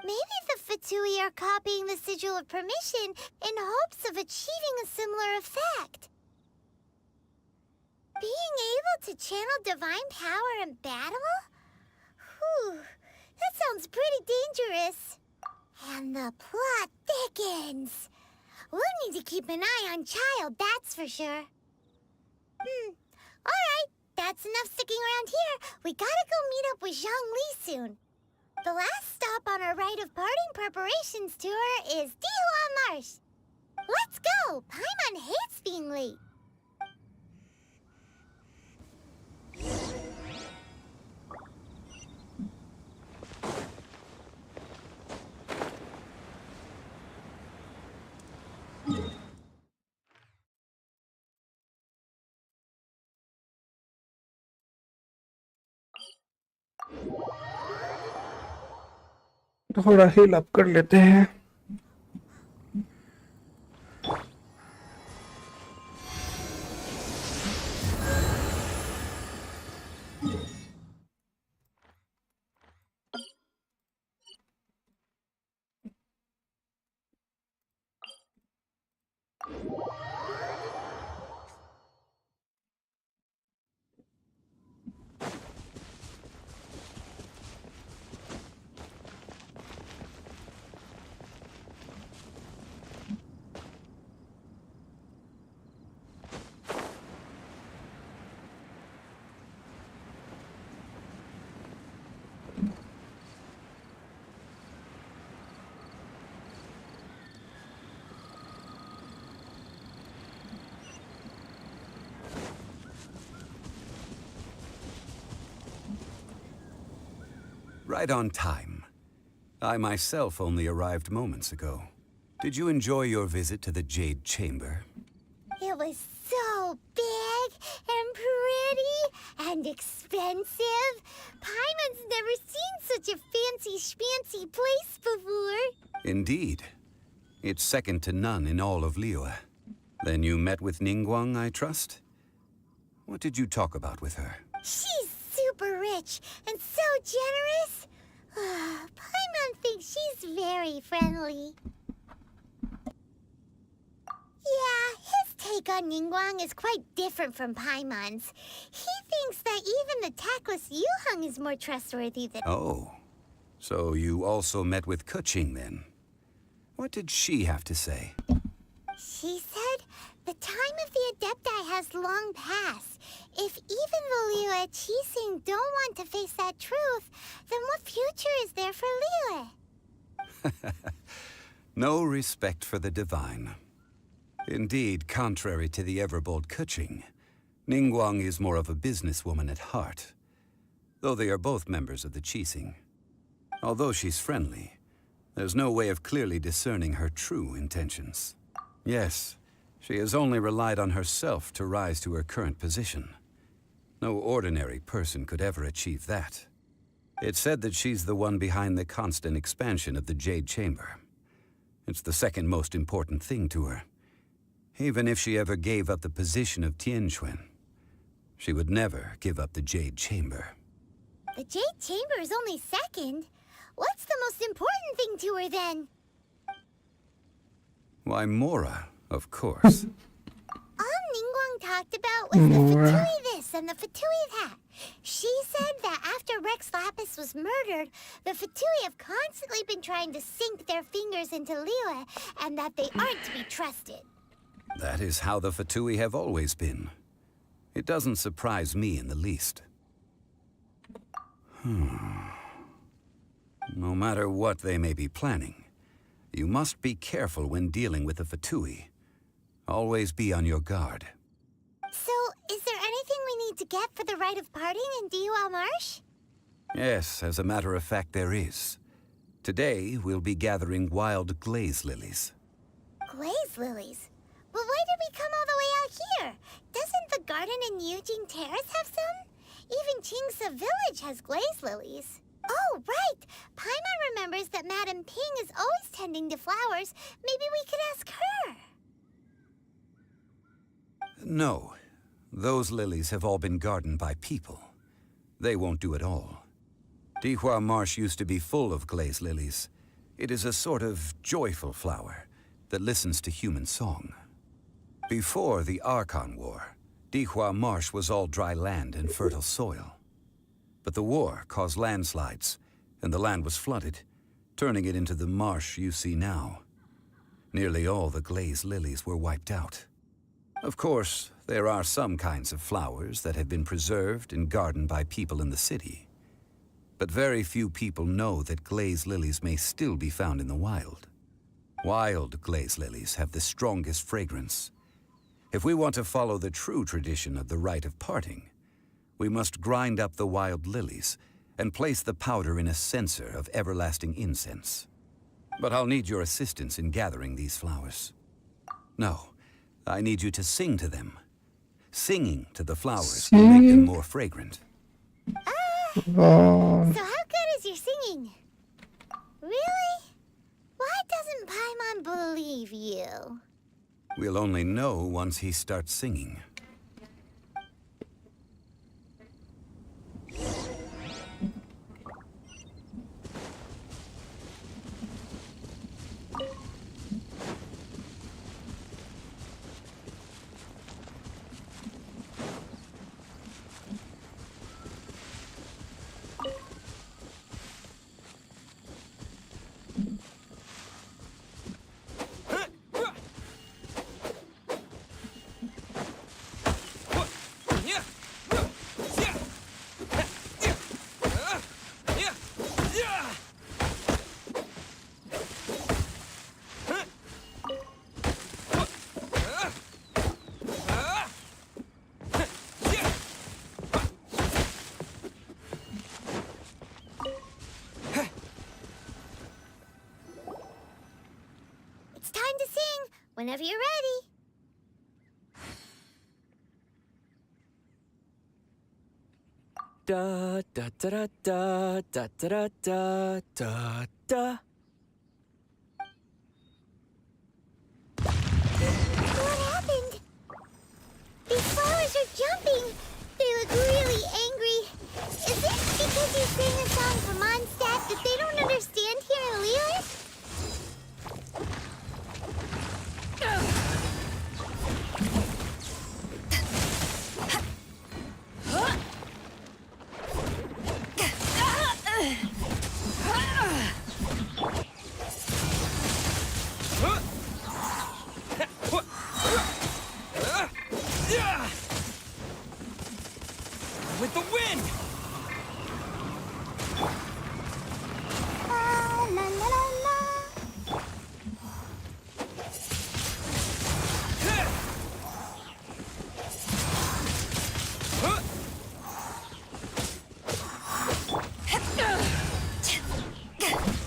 Maybe the Fatui are copying the Sigil of Permission in hopes of achieving a similar effect. Being able to channel divine power in battle? Whew, that sounds pretty dangerous. And the plot thickens. We'll need to keep an eye on Child, that's for sure. Alright, that's enough sticking around here. We gotta go meet up with Zhang Li soon. The last stop on our rite of parting preparations tour is Dihua Marsh. Let's go! Paimon hates being late. थोड़ा heal up कर लेते हैं. Right on time. I myself only arrived moments ago. Did you enjoy your visit to the Jade Chamber? It was so big and pretty and expensive. Paimon's never seen such a fancy schmancy place before. Indeed. It's second to none in all of Liyue. Then you met with Ningguang, I trust? What did you talk about with her? She's super rich and so generous. Paimon thinks she's very friendly. Yeah, his take on Ningguang is quite different from Paimon's. He thinks that even the tactless Yuheng is more trustworthy than... Oh. So you also met with Keqing then? What did she have to say? She said the time of the Adepti has long passed. If even the Liyue Qixing don't want to face that truth, then what future is there for Liyue? No respect for the divine. Indeed, contrary to the ever-bold Keqing, Ningguang is more of a businesswoman at heart, though they are both members of the Qixing. Although she's friendly, there's no way of clearly discerning her true intentions. Yes, she has only relied on herself to rise to her current position. No ordinary person could ever achieve that. It's said that she's the one behind the constant expansion of the Jade Chamber. It's the second most important thing to her. Even if she ever gave up the position of Tianquan, she would never give up the Jade Chamber. The Jade Chamber is only second. What's the most important thing to her then? Why, Mora, of course. All Ningguang talked about was the Fatui this and the Fatui that. She said that after Rex Lapis was murdered, the Fatui have constantly been trying to sink their fingers into Liyue, and that they aren't to be trusted. That is how the Fatui have always been. It doesn't surprise me in the least. No matter what they may be planning, you must be careful when dealing with the Fatui. Always be on your guard. So, is there anything we need to get for the rite of parting in Dihua Marsh? Yes, as a matter of fact, there is. Today, we'll be gathering wild glaze lilies. Glaze lilies? But why did we come all the way out here? Doesn't the garden in Yujing Terrace have some? Even Qingse Village has glaze lilies. Oh, right! Paimon remembers that Madame Ping is always tending to flowers. Maybe we could ask her. No. Those lilies have all been gardened by people. They won't do it all. Dihua Marsh used to be full of glaze lilies. It is a sort of joyful flower that listens to human song. Before the Archon War, Dihua Marsh was all dry land and fertile soil. But the war caused landslides, and the land was flooded, turning it into the marsh you see now. Nearly all the glaze lilies were wiped out. Of course, there are some kinds of flowers that have been preserved and gardened by people in the city. But very few people know that glaze lilies may still be found in the wild. Wild glaze lilies have the strongest fragrance. If we want to follow the true tradition of the rite of parting, we must grind up the wild lilies and place the powder in a censer of everlasting incense. But I'll need your assistance in gathering these flowers. No, I need you to sing to them. Singing to the flowers will make them more fragrant. So how good is your singing? Really? Why doesn't Paimon believe you? We'll only know once he starts singing. It's time to sing whenever you're ready. Da da da da da da da da da da. What happened? These flowers are jumping. They look really angry. Is it because you sang a song for Mondstadt that they don't understand here in Liyue? With the wind! La la la la.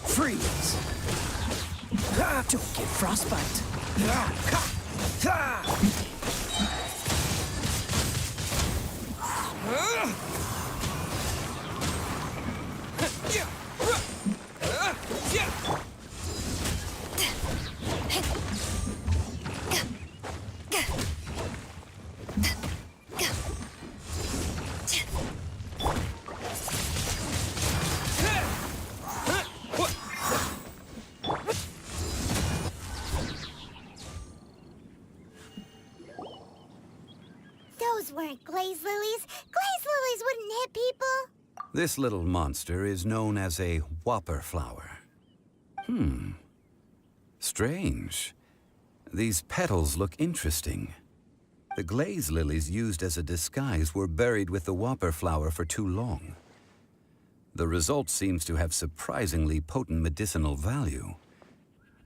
Freeze! Don't get frostbite. Those weren't glaze lilies. Glaze lilies wouldn't hit people. This little monster is known as a whopper flower. Strange. These petals look interesting. The glaze lilies used as a disguise were buried with the whopper flower for too long. The result seems to have surprisingly potent medicinal value.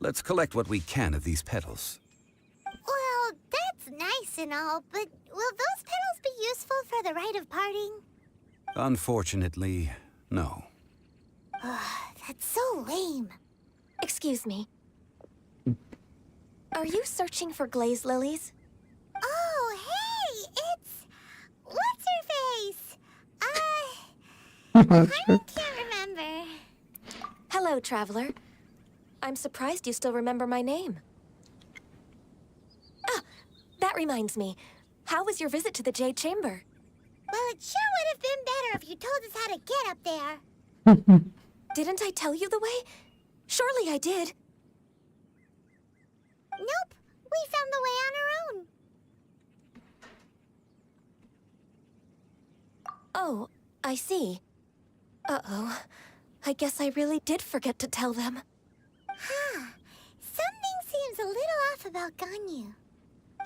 Let's collect what we can of these petals. Well, that's nice and all, but will those petals be useful for the rite of parting? Unfortunately, no. That's so lame. Excuse me. Are you searching for glaze lilies? Oh, hey, it's... What's her face? I can't remember. Hello, traveler. I'm surprised you still remember my name. Ah, that reminds me. How was your visit to the Jade Chamber? Well, it sure would have been better if you told us how to get up there. Didn't I tell you the way? Surely I did. Nope, we found the way on our own. Oh, I see. Uh-oh. I guess I really did forget to tell them. Huh. Something seems a little off about Ganyu.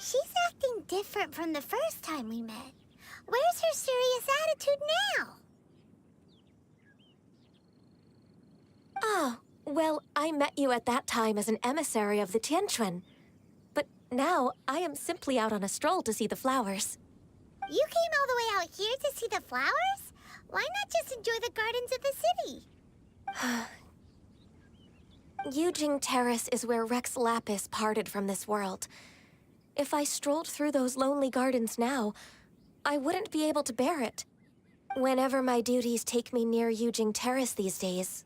She's acting different from the first time we met. Where's her serious attitude now? Oh, well, I met you at that time as an emissary of the Tianquan. But now, I am simply out on a stroll to see the flowers. You came all the way out here to see the flowers? Why not just enjoy the gardens of the city? Yujing Terrace is where Rex Lapis parted from this world. If I strolled through those lonely gardens now, I wouldn't be able to bear it. Whenever my duties take me near Yujing Terrace these days,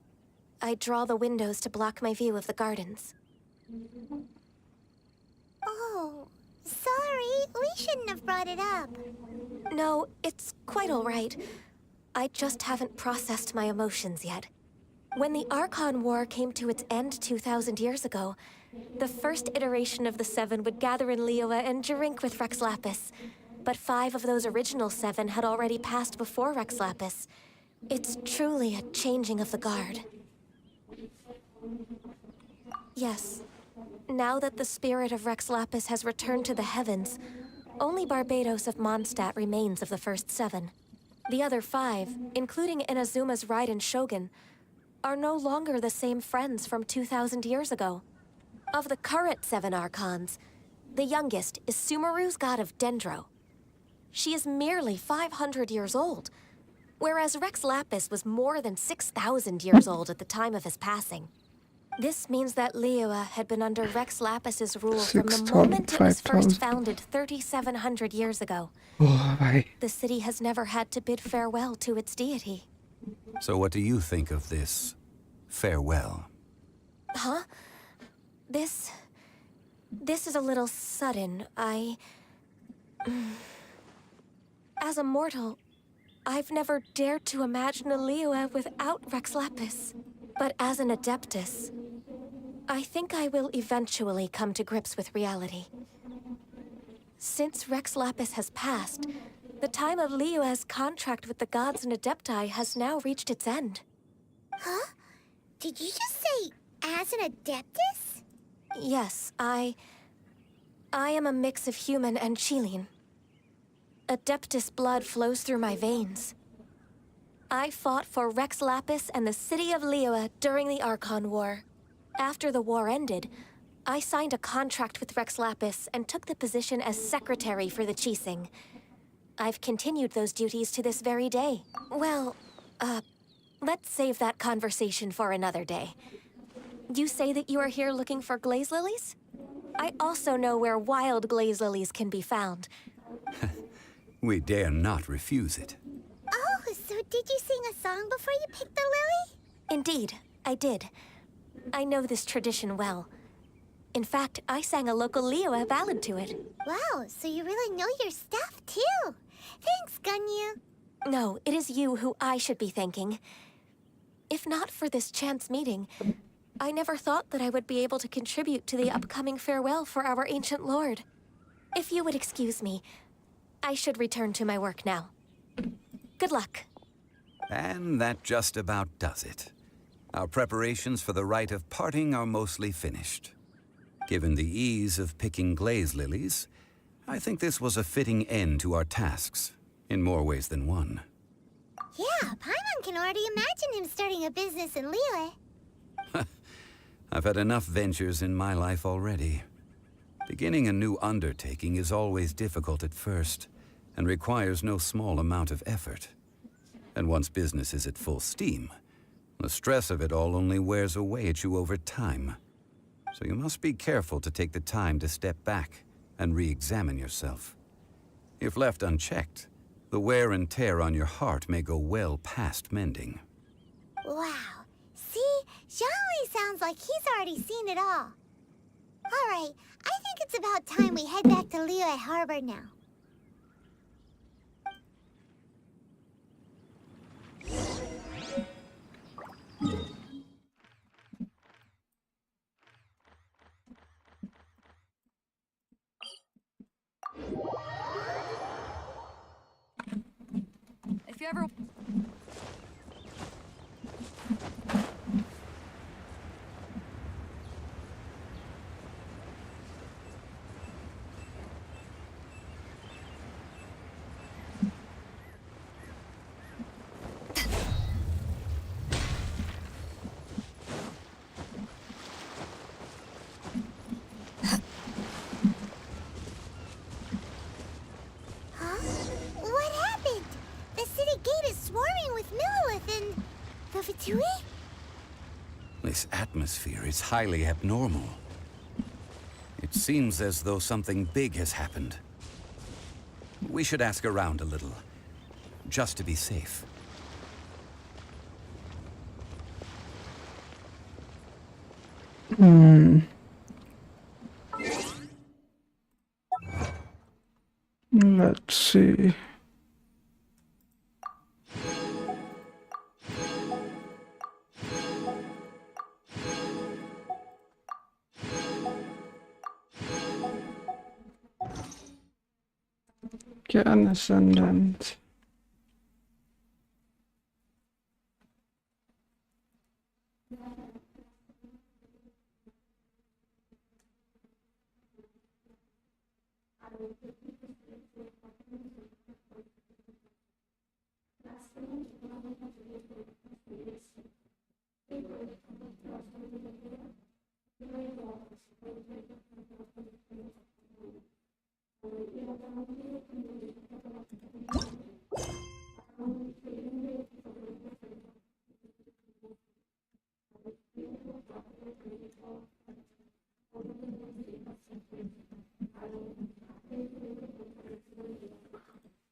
I draw the windows to block my view of the gardens. Oh, sorry. We shouldn't have brought it up. No, it's quite all right. I just haven't processed my emotions yet. When the Archon War came to its end 2,000 years ago, the first iteration of the Seven would gather in Liyue and drink with Rex Lapis. But 5 of those original 7 had already passed before Rex Lapis. It's truly a changing of the guard. Yes. Now that the spirit of Rex Lapis has returned to the heavens, only Barbados of Mondstadt remains of the first 7. The other 5, including Inazuma's Raiden Shogun, are no longer the same friends from 2,000 years ago. Of the current 7 Archons, the youngest is Sumeru's god of Dendro. She is merely 500 years old, whereas Rex Lapis was more than 6,000 years old at the time of his passing. This means that Liyue had been under Rex Lapis's rule from the moment it was first founded 3,700 years ago. Oh, bhai. The city has never had to bid farewell to its deity. So what do you think of this farewell? Huh? This is a little sudden. As a mortal, I've never dared to imagine a Liyue without Rex Lapis. But as an Adeptus, I think I will eventually come to grips with reality. Since Rex Lapis has passed, the time of Liyue's contract with the gods and Adepti has now reached its end. Huh? Did you just say, as an Adeptus? Yes, I am a mix of human and Chilean. Adeptus blood flows through my veins. I fought for Rex Lapis and the city of Liyue during the Archon War. After the war ended, I signed a contract with Rex Lapis and took the position as secretary for the Qixing. I've continued those duties to this very day. Well, let's save that conversation for another day. You say that you are here looking for glaze lilies? I also know where wild glaze lilies can be found. We dare not refuse it. Oh, so did you sing a song before you picked the lily? Indeed, I did. I know this tradition well. In fact, I sang a local Liyue ballad to it. Wow, so you really know your stuff, too. Thanks, Ganyu. No, it is you who I should be thanking. If not for this chance meeting, I never thought that I would be able to contribute to the upcoming farewell for our ancient lord. If you would excuse me, I should return to my work now. Good luck. And that just about does it. Our preparations for the rite of parting are mostly finished. Given the ease of picking glaze lilies, I think this was a fitting end to our tasks, in more ways than one. Yeah, Paimon can already imagine him starting a business in Liyue. I've had enough ventures in my life already. Beginning a new undertaking is always difficult at first, and requires no small amount of effort. And once business is at full steam, the stress of it all only wears away at you over time. So you must be careful to take the time to step back and re-examine yourself. If left unchecked, the wear and tear on your heart may go well past mending. Wow. See? Zhongli sounds like he's already seen it all. Alright, I think it's about time we head back to Liyue Harbor now. If you ever... What happened? The city gate is swarming with Millilith and... the Fatui? This atmosphere is highly abnormal. It seems as though something big has happened. We should ask around a little, just to be safe. Let's see. Can ascendant.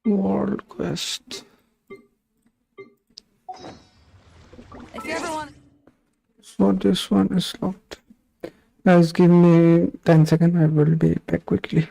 World quest. If you ever want. So this one is locked. Guys, give me 10 seconds. I will be back quickly.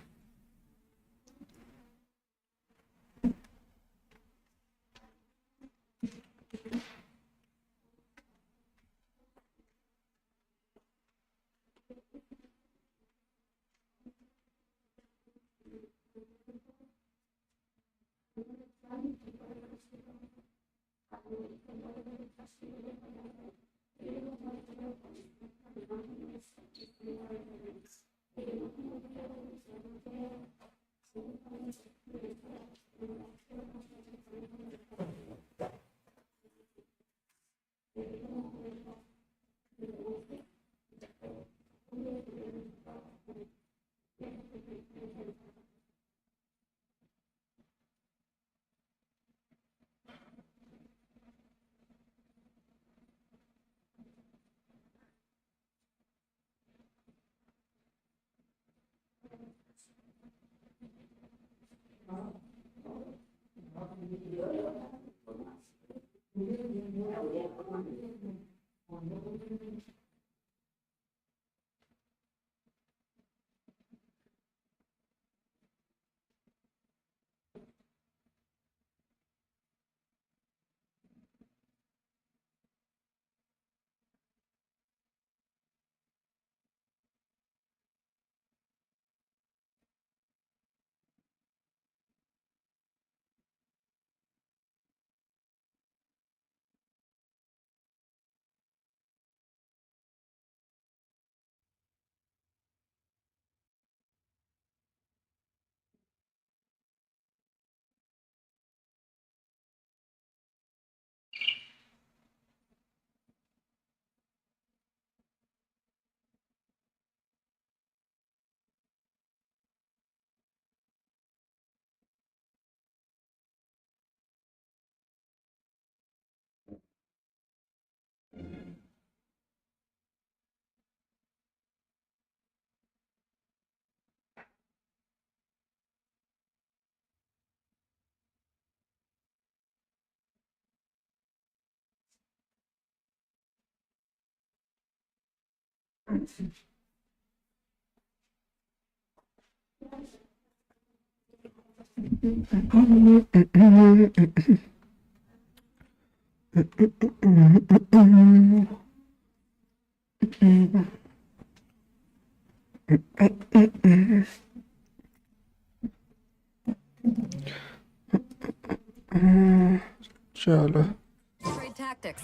चलो Trade tactics.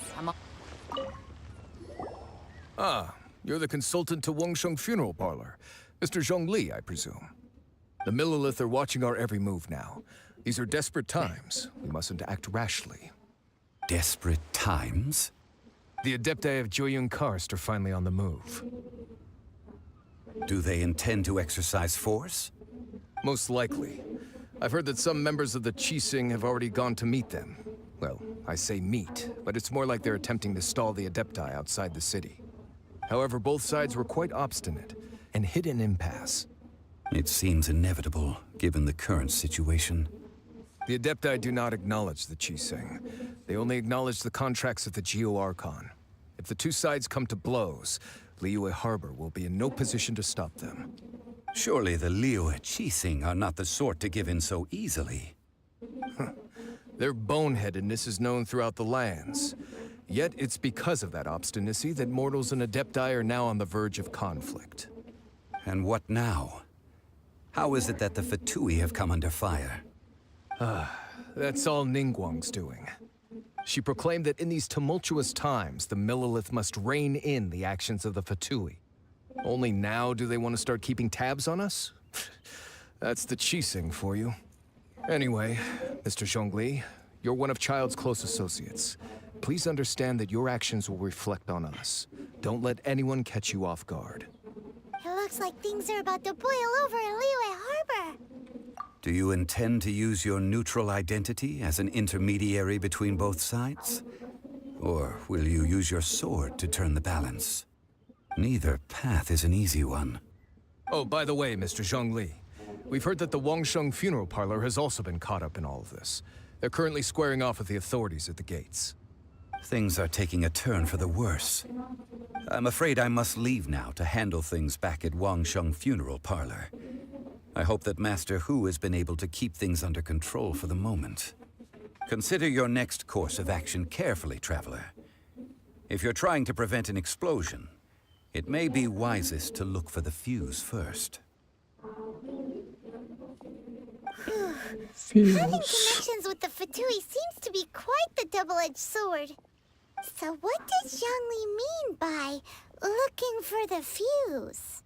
Ah, you're the consultant to Wangsheng Funeral Parlor. Mr. Zhongli, I presume. The Millilith are watching our every move now. These are desperate times. We mustn't act rashly. Desperate times? The Adepti of Joyun Karst are finally on the move. Do they intend to exercise force? Most likely. I've heard that some members of the Qixing have already gone to meet them. Well, I say meet, but it's more like they're attempting to stall the Adepti outside the city. However, both sides were quite obstinate and hit an impasse. It seems inevitable, given the current situation. The Adepti do not acknowledge the Qixing. They only acknowledge the contracts of the Geo Archon. If the two sides come to blows, Liyue Harbor will be in no position to stop them. Surely the Liyue Qixing are not the sort to give in so easily. Their boneheadedness is known throughout the lands. Yet it's because of that obstinacy that mortals and Adepti are now on the verge of conflict. And what now? How is it that the Fatui have come under fire? That's all Ningguang's doing. She proclaimed that in these tumultuous times, the Millelith must rein in the actions of the Fatui. Only now do they want to start keeping tabs on us? That's the Qixing for you. Anyway, Mr. Zhongli, you're one of Child's close associates. Please understand that your actions will reflect on us. Don't let anyone catch you off guard. It looks like things are about to boil over in Liyue Harbor. Do you intend to use your neutral identity as an intermediary between both sides? Or will you use your sword to turn the balance? Neither path is an easy one. Oh, by the way, Mr. Zhongli, we've heard that the Wangsheng funeral parlor has also been caught up in all of this. They're currently squaring off with the authorities at the gates. Things are taking a turn for the worse. I'm afraid I must leave now to handle things back at Wangsheng funeral parlor. I hope that Master Hu has been able to keep things under control for the moment. Consider your next course of action carefully, traveler. If you're trying to prevent an explosion, it may be wisest to look for the fuse first. Having connections with the Fatui seems to be quite the double-edged sword. So what does Zhongli mean by looking for the fuse?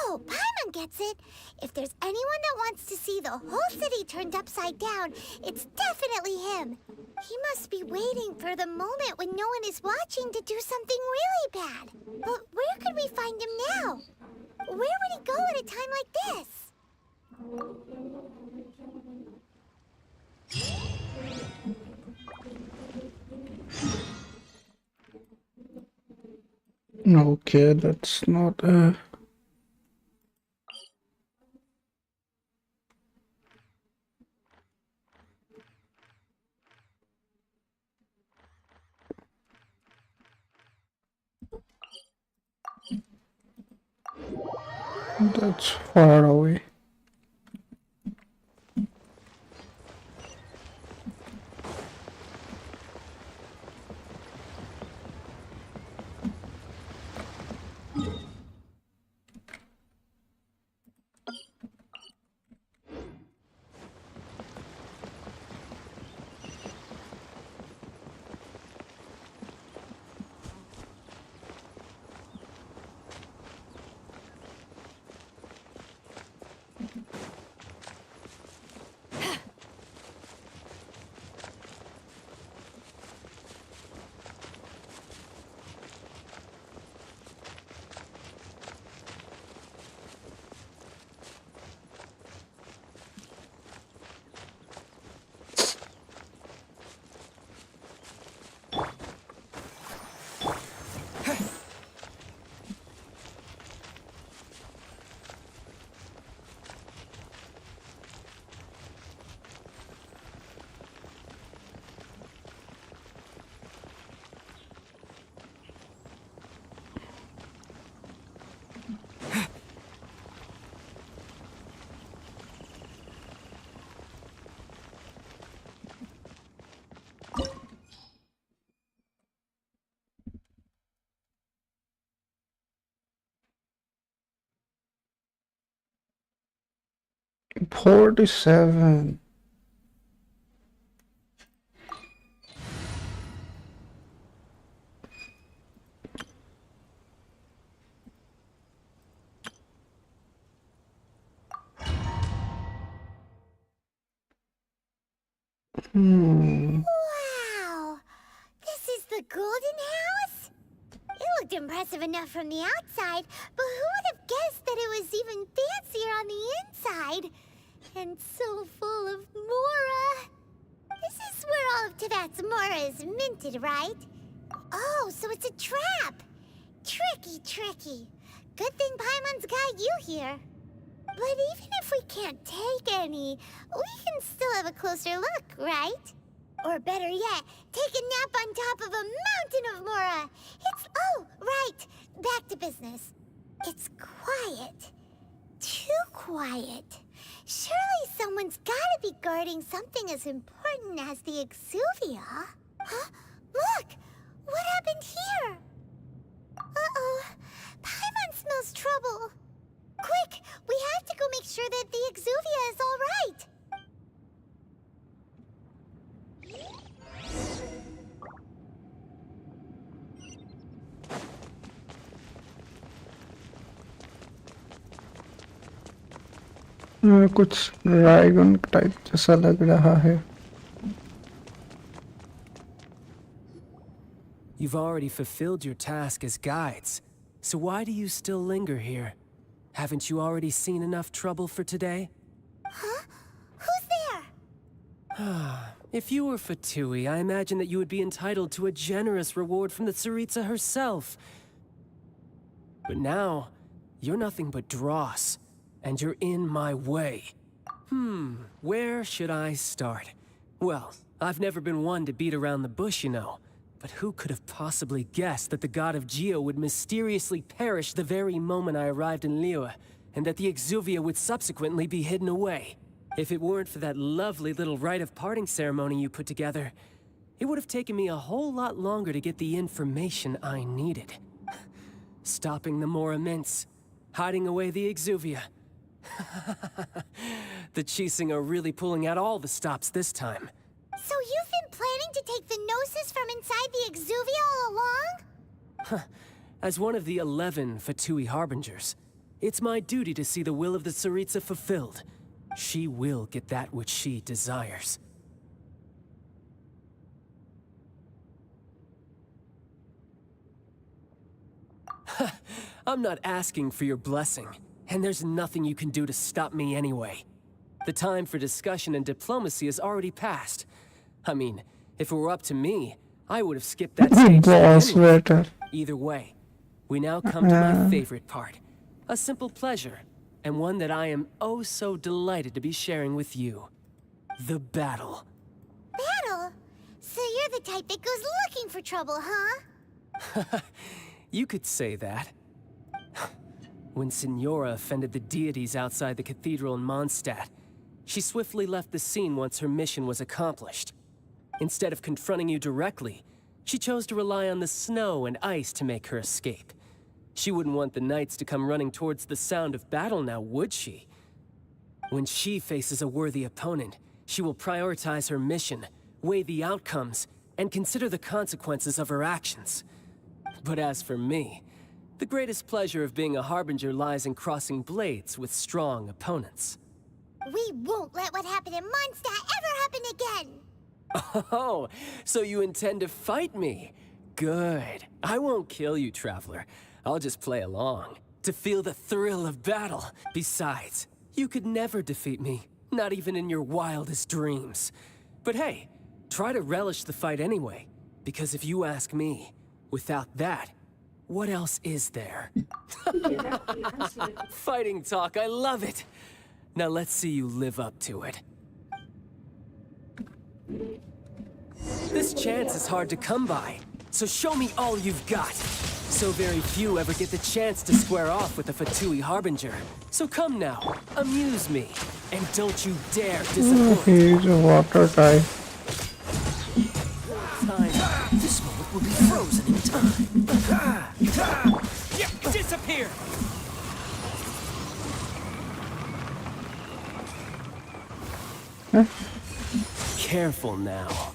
Oh, Paimon gets it. If there's anyone that wants to see the whole city turned upside down, it's definitely him. He must be waiting for the moment when no one is watching to do something really bad. But where could we find him now? Where would he go at a time like this? Okay, that's not that's far away. $47. Wow! This is the Golden House? It looked impressive enough from the outside, but who would have guessed that it was even fancier on the inside? And so full of Mora. This is where all of Teyvat's Mora is minted, right? Oh, so it's a trap. Tricky, tricky. Good thing Paimon's got you here. But even if we can't take any, we can still have a closer look, right? Or better yet, take a nap on top of a mountain of Mora. Oh, right. Back to business. It's quiet. Too quiet. Surely someone's gotta be guarding something as important as the Exuvia. Huh? Look! What happened here? Uh-oh. Paimon smells trouble. Quick! We have to go make sure that the Exuvia is all right. कुछ dragon type जैसा लग रहा है. You've already fulfilled your task as guides, so why do you still linger here? Haven't you already seen enough trouble for today? Huh? Who's there? If you were Fatui, I imagine that you would be entitled to a generous reward from the Tsaritsa herself. But now, you're nothing but dross, and you're in my way. Where should I start? Well, I've never been one to beat around the bush, you know. But who could have possibly guessed that the god of Geo would mysteriously perish the very moment I arrived in Liyue, and that the Exuvia would subsequently be hidden away? If it weren't for that lovely little rite of parting ceremony you put together, it would have taken me a whole lot longer to get the information I needed. Stopping the Mora Mints, hiding away the Exuvia. The Qixing are really pulling out all the stops this time. So you've been planning to take the Gnosis from inside the Exuvia all along? As one of the 11 Fatui Harbingers, it's my duty to see the will of the Tsaritsa fulfilled. She will get that which she desires. I'm not asking for your blessing, and there's nothing you can do to stop me anyway. The time for discussion and diplomacy has already passed. I mean, if it were up to me, I would have skipped that stage. Anyway. Either way, we now come to my favorite part. A simple pleasure, and one that I am oh so delighted to be sharing with you. The battle. Battle? So you're the type that goes looking for trouble, huh? You could say that. When Signora offended the deities outside the cathedral in Mondstadt, she swiftly left the scene once her mission was accomplished. Instead of confronting you directly, she chose to rely on the snow and ice to make her escape. She wouldn't want the knights to come running towards the sound of battle now, would she? When she faces a worthy opponent, she will prioritize her mission, weigh the outcomes, and consider the consequences of her actions. But as for me, the greatest pleasure of being a Harbinger lies in crossing blades with strong opponents. We won't let what happened in Mondstadt ever happen again! Oh, so you intend to fight me? Good. I won't kill you, Traveler. I'll just play along, to feel the thrill of battle. Besides, you could never defeat me, not even in your wildest dreams. But hey, try to relish the fight anyway, because if you ask me, without that, what else is there? Fighting talk, I love it! Now let's see you live up to it. This chance is hard to come by, so show me all you've got. So very few ever get the chance to square off with a Fatui Harbinger. So come now, amuse me, and don't you dare disappoint. He's a water type. This moment will be frozen in time. Yeah, disappear! Huh? Careful now.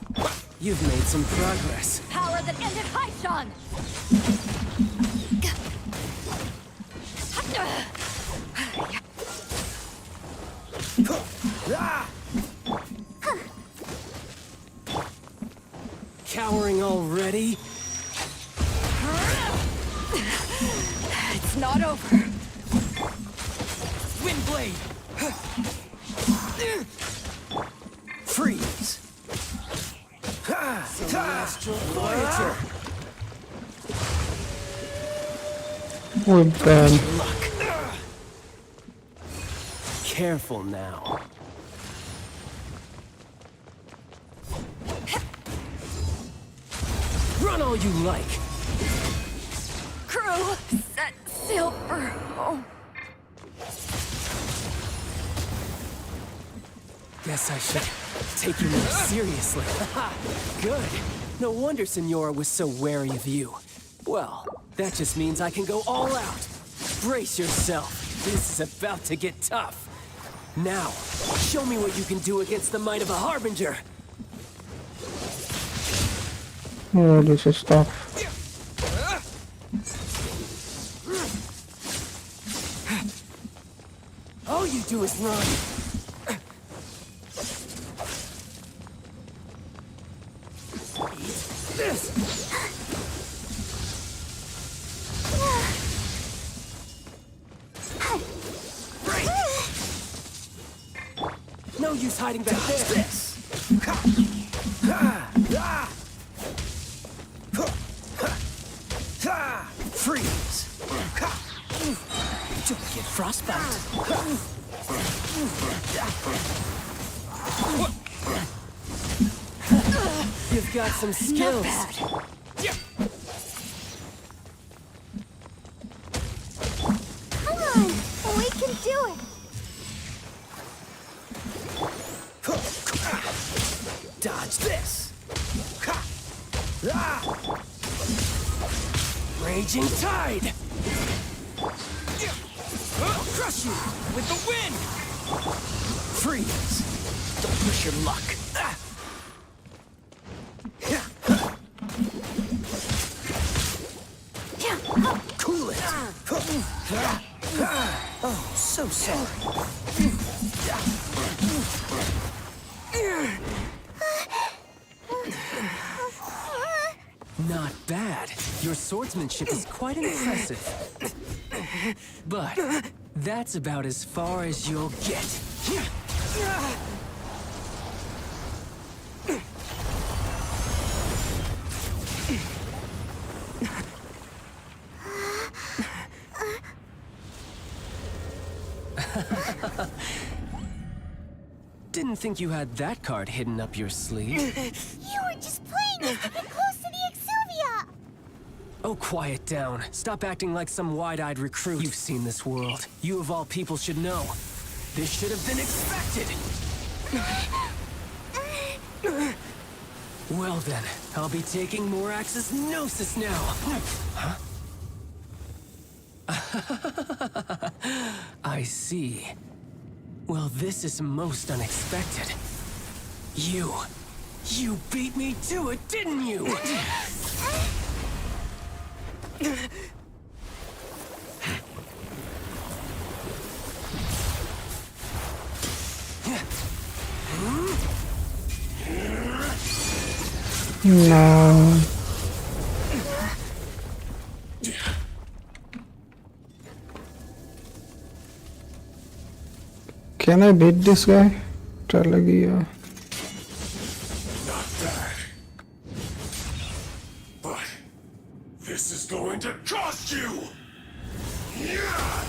You've made some progress. Power that ended Archon! Cowering already? It's not over. Windblade! Freeze! Celestial Voyager! With them. Careful now. Run all you like. Crew, set sail for home. Guess I should take you more seriously. Good. No wonder Senora was so wary of you. Well, that just means I can go all out. Brace yourself. This is about to get tough. Now, show me what you can do against the might of a Harbinger. Oh, this is tough. All you do is run. Eat this. No use hiding back there. Freeze. Don't get frostbite. You've got some skills. Come on, we can do it. Dodge this. Raging tide. I'll crush you with the wind. Freeze. Don't push your luck. Cool it. Oh, so sorry. Not bad. Your swordsmanship is quite impressive. But that's about as far as you'll get. Didn't think you had that card hidden up your sleeve. You were just playing us to get close to the Exuvia. Oh, quiet down. Stop acting like some wide-eyed recruit. You've seen this world. You of all people should know. This should have been expected. Well then, I'll be taking Morax's Gnosis now. Huh? I see. Well, this is most unexpected. You beat me to it, didn't you? No. Can I beat this guy? Not bad. But this is going to cost you! Yeah!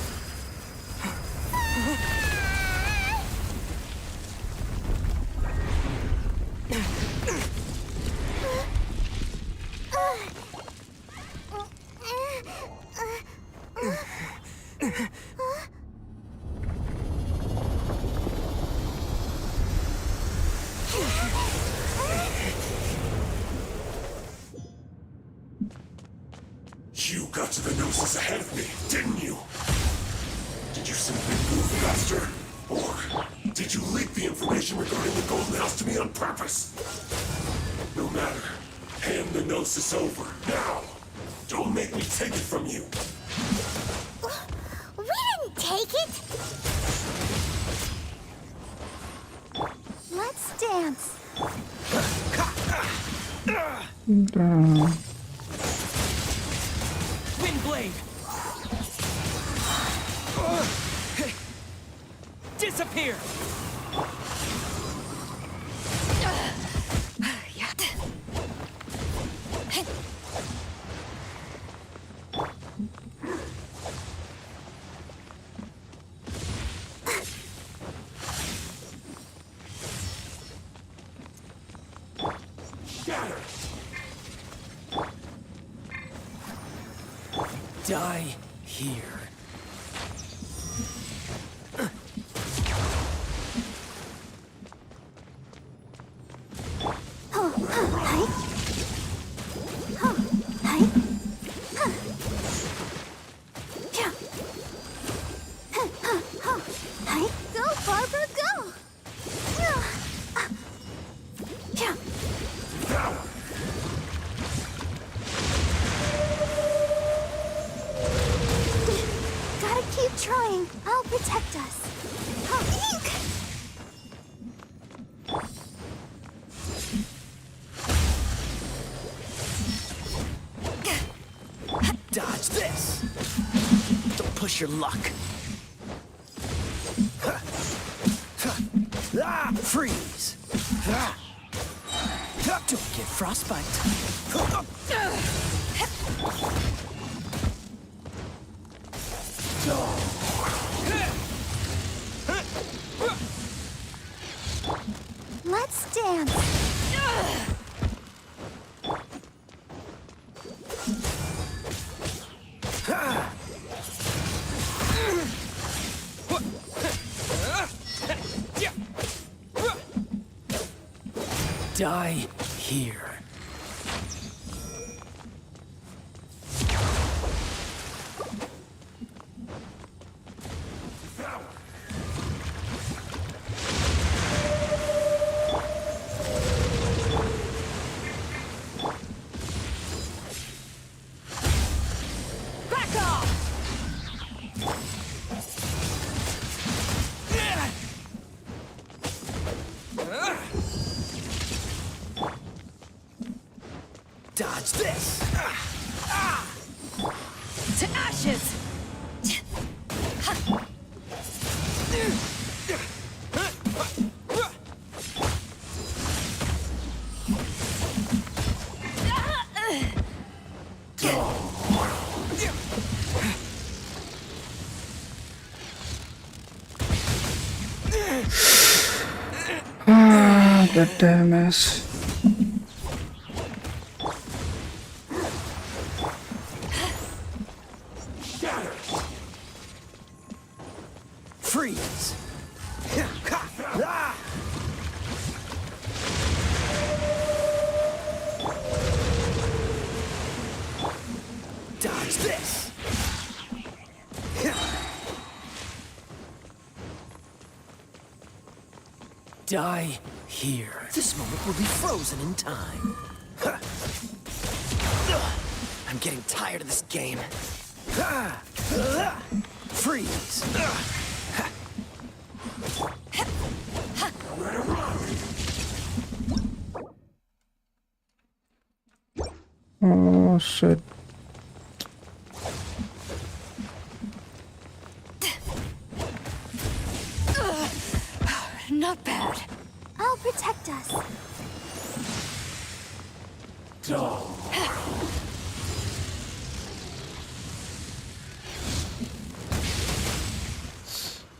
You got to the Gnosis ahead of me, didn't you? Did you simply move faster? Or did you leak the information regarding the Golden House to me on purpose? No matter. Hand the Gnosis over, now! Don't make me take it from you! We didn't take it! Let's dance. Windblade! Disappear! Shatter! Die here. Go, Barbara, go! Gotta keep trying. I'll protect us. Eek! Dodge this. Don't push your luck. Freeze. Don't get frostbite. Let's dance. Die here. Back off! Dodge this. To ashes! Ah, the damage. Freeze. Dodge this. Die here. This moment will be frozen in time. I'm getting tired of this game. Freeze. Oh shit. Not bad. I'll protect us.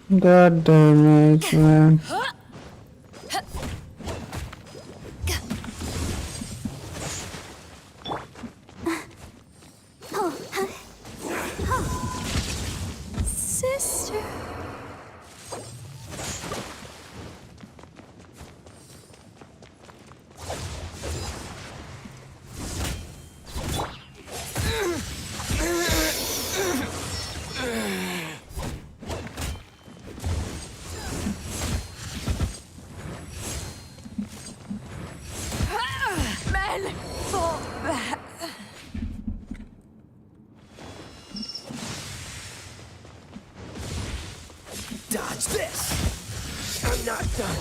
That damage, man. Sister. Men, fall back. Dodge this. I'm not done.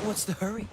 What's the hurry?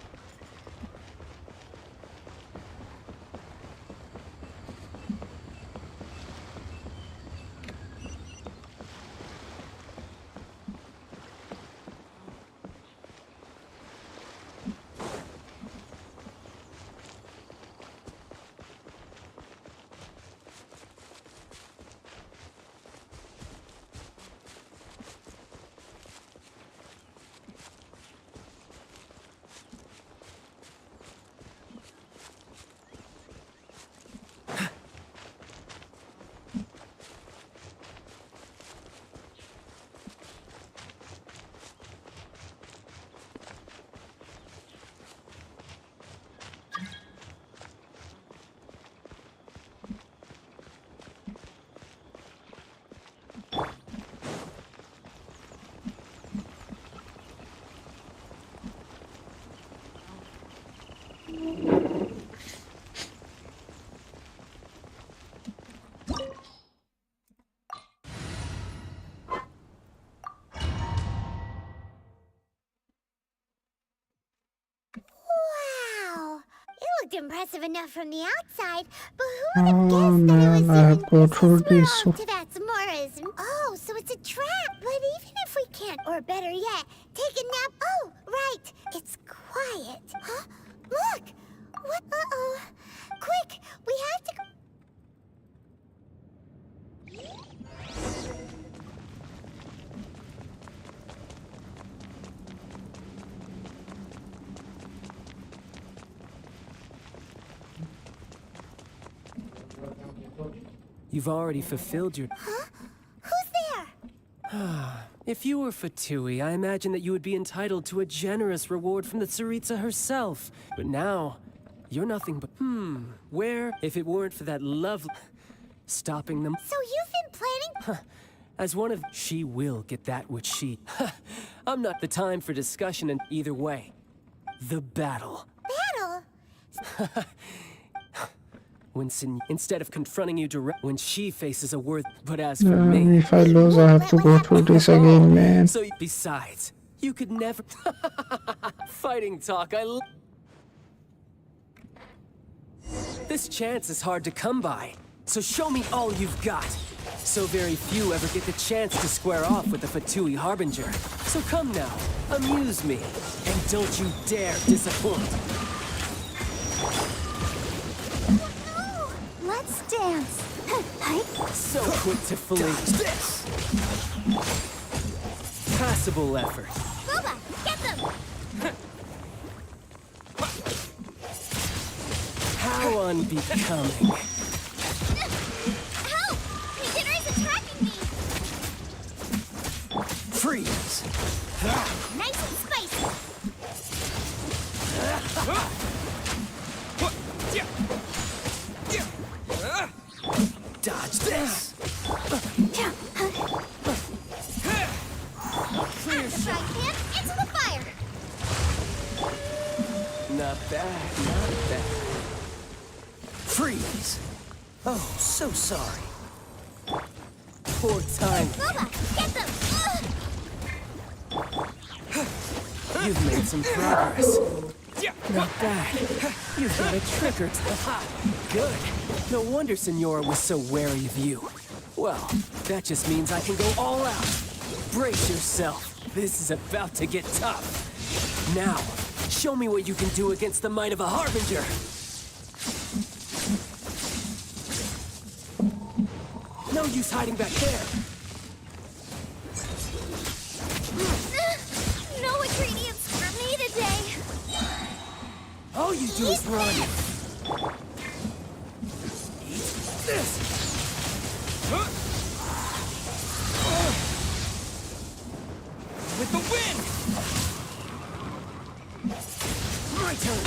Wow! It looked impressive enough from the outside, but who would have Oh guessed that it was man, I have even go through this. Well, that's Morris. Oh, so it's a trap. But even if we can't, or better yet, take a nap. Oh, right. It's quiet. Huh? Look! What? Uh-oh. Quick! We have to go. You've already fulfilled your... Huh? Who's there? If you were Fatui, I imagine that you would be entitled to a generous reward from the Tsaritsa herself. But now, you're nothing but... where, if it weren't for that love... stopping them... So you've been planning... As one of... She will get that which she... I'm not the time for discussion in either way. The battle. Battle? When instead of confronting you direct... When she faces a word... But as for me... If I lose, I have to go through this again, man. So, besides, you could never... Fighting talk, This chance is hard to come by. So show me all you've got. So very few ever get the chance to square off with the Fatui Harbinger. So come now, amuse me. And don't you dare disappoint. Let's dance. So quick to flee. This! Passable effort. Boba, get them! How unbecoming. Help! Beginner's attacking me! Freeze! Nice and spicy! Dodge this! Clear shot. Hand into the fire! Not bad, not bad. Freeze! Oh, so sorry. Poor time. Boba, get them! You've made some progress. Not bad. You've got a trick or two. Good. No wonder Senora was so wary of you. Well, that just means I can go all out. Brace yourself. This is about to get tough. Now, show me what you can do against the might of a Harbinger. No use hiding back there. No ingredients for me today. All you do is run. Eat this. With the wind. My turn.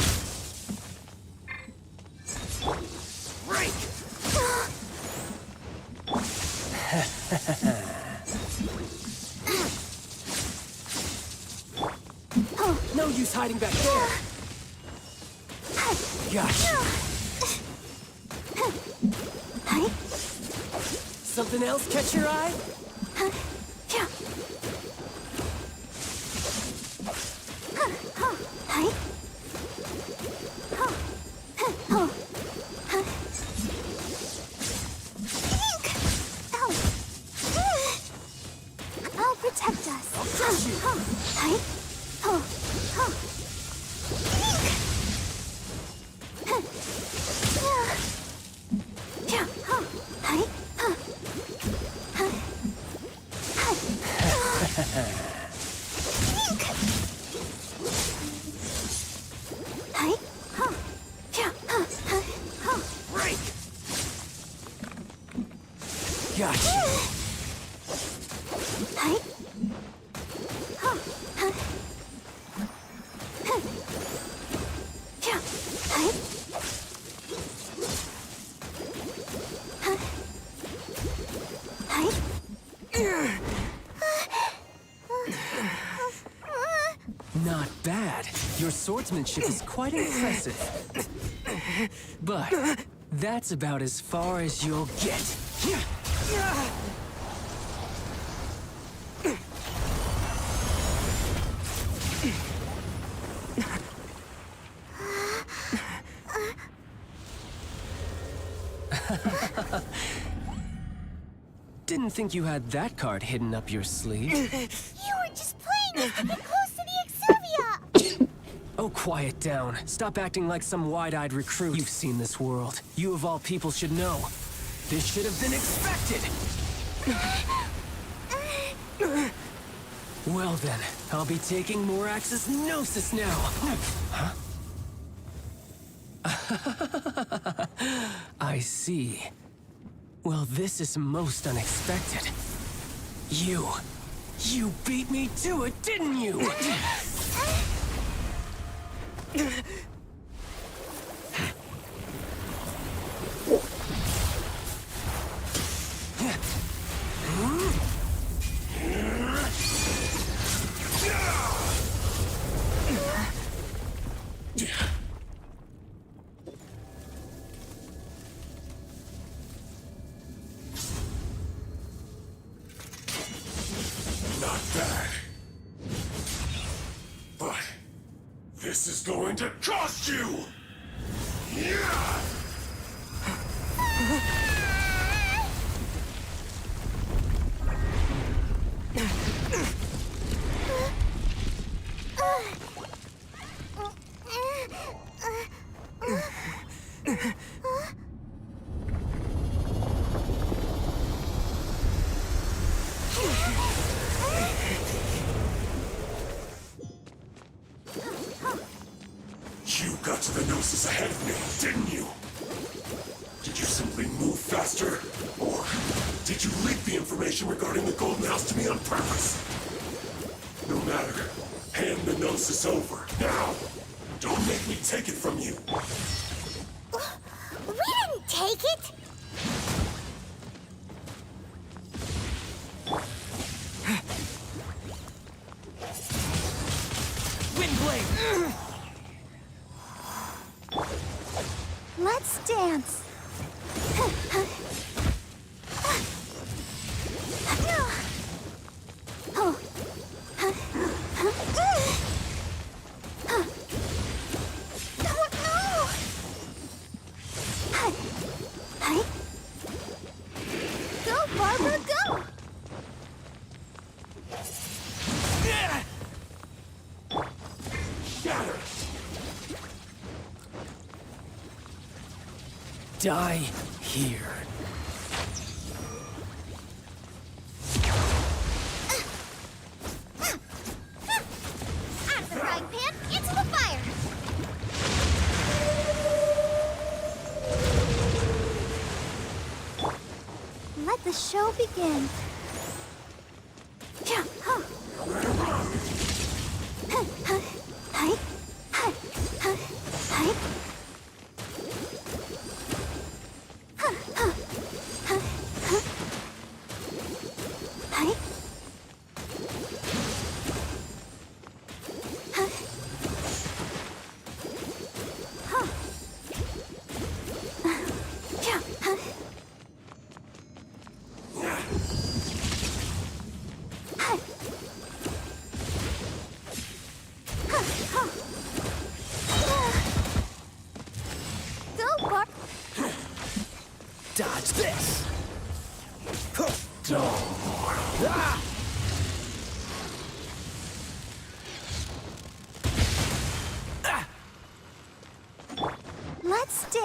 Break. No use hiding back there. Gotcha. Something else catch your eye? crush you! Break! Gotcha! Not bad. Your swordsmanship is quite impressive. But that's about as far as you'll get. Didn't think you had that card hidden up your sleeve. You were just playing us to get close to the Exuvia! Oh, quiet down. Stop acting like some wide-eyed recruit. You've seen this world. You of all people should know. This should have been expected! Well then, I'll be taking Morax's Gnosis now! Huh? I see. Well, this is most unexpected. You beat me to it, didn't you? Not bad. But this is going to cost you! Yeah! You got to the Gnosis ahead of me, didn't you? Did you simply move faster? Or did you leak the information regarding the Golden House to me on purpose? No matter. Hand the Gnosis over, now! Don't make me take it from you! We didn't take it! Windblade! Let's dance. Go, Barbara, go! Die here. Out of the frying pan, into the fire! Let the show begin.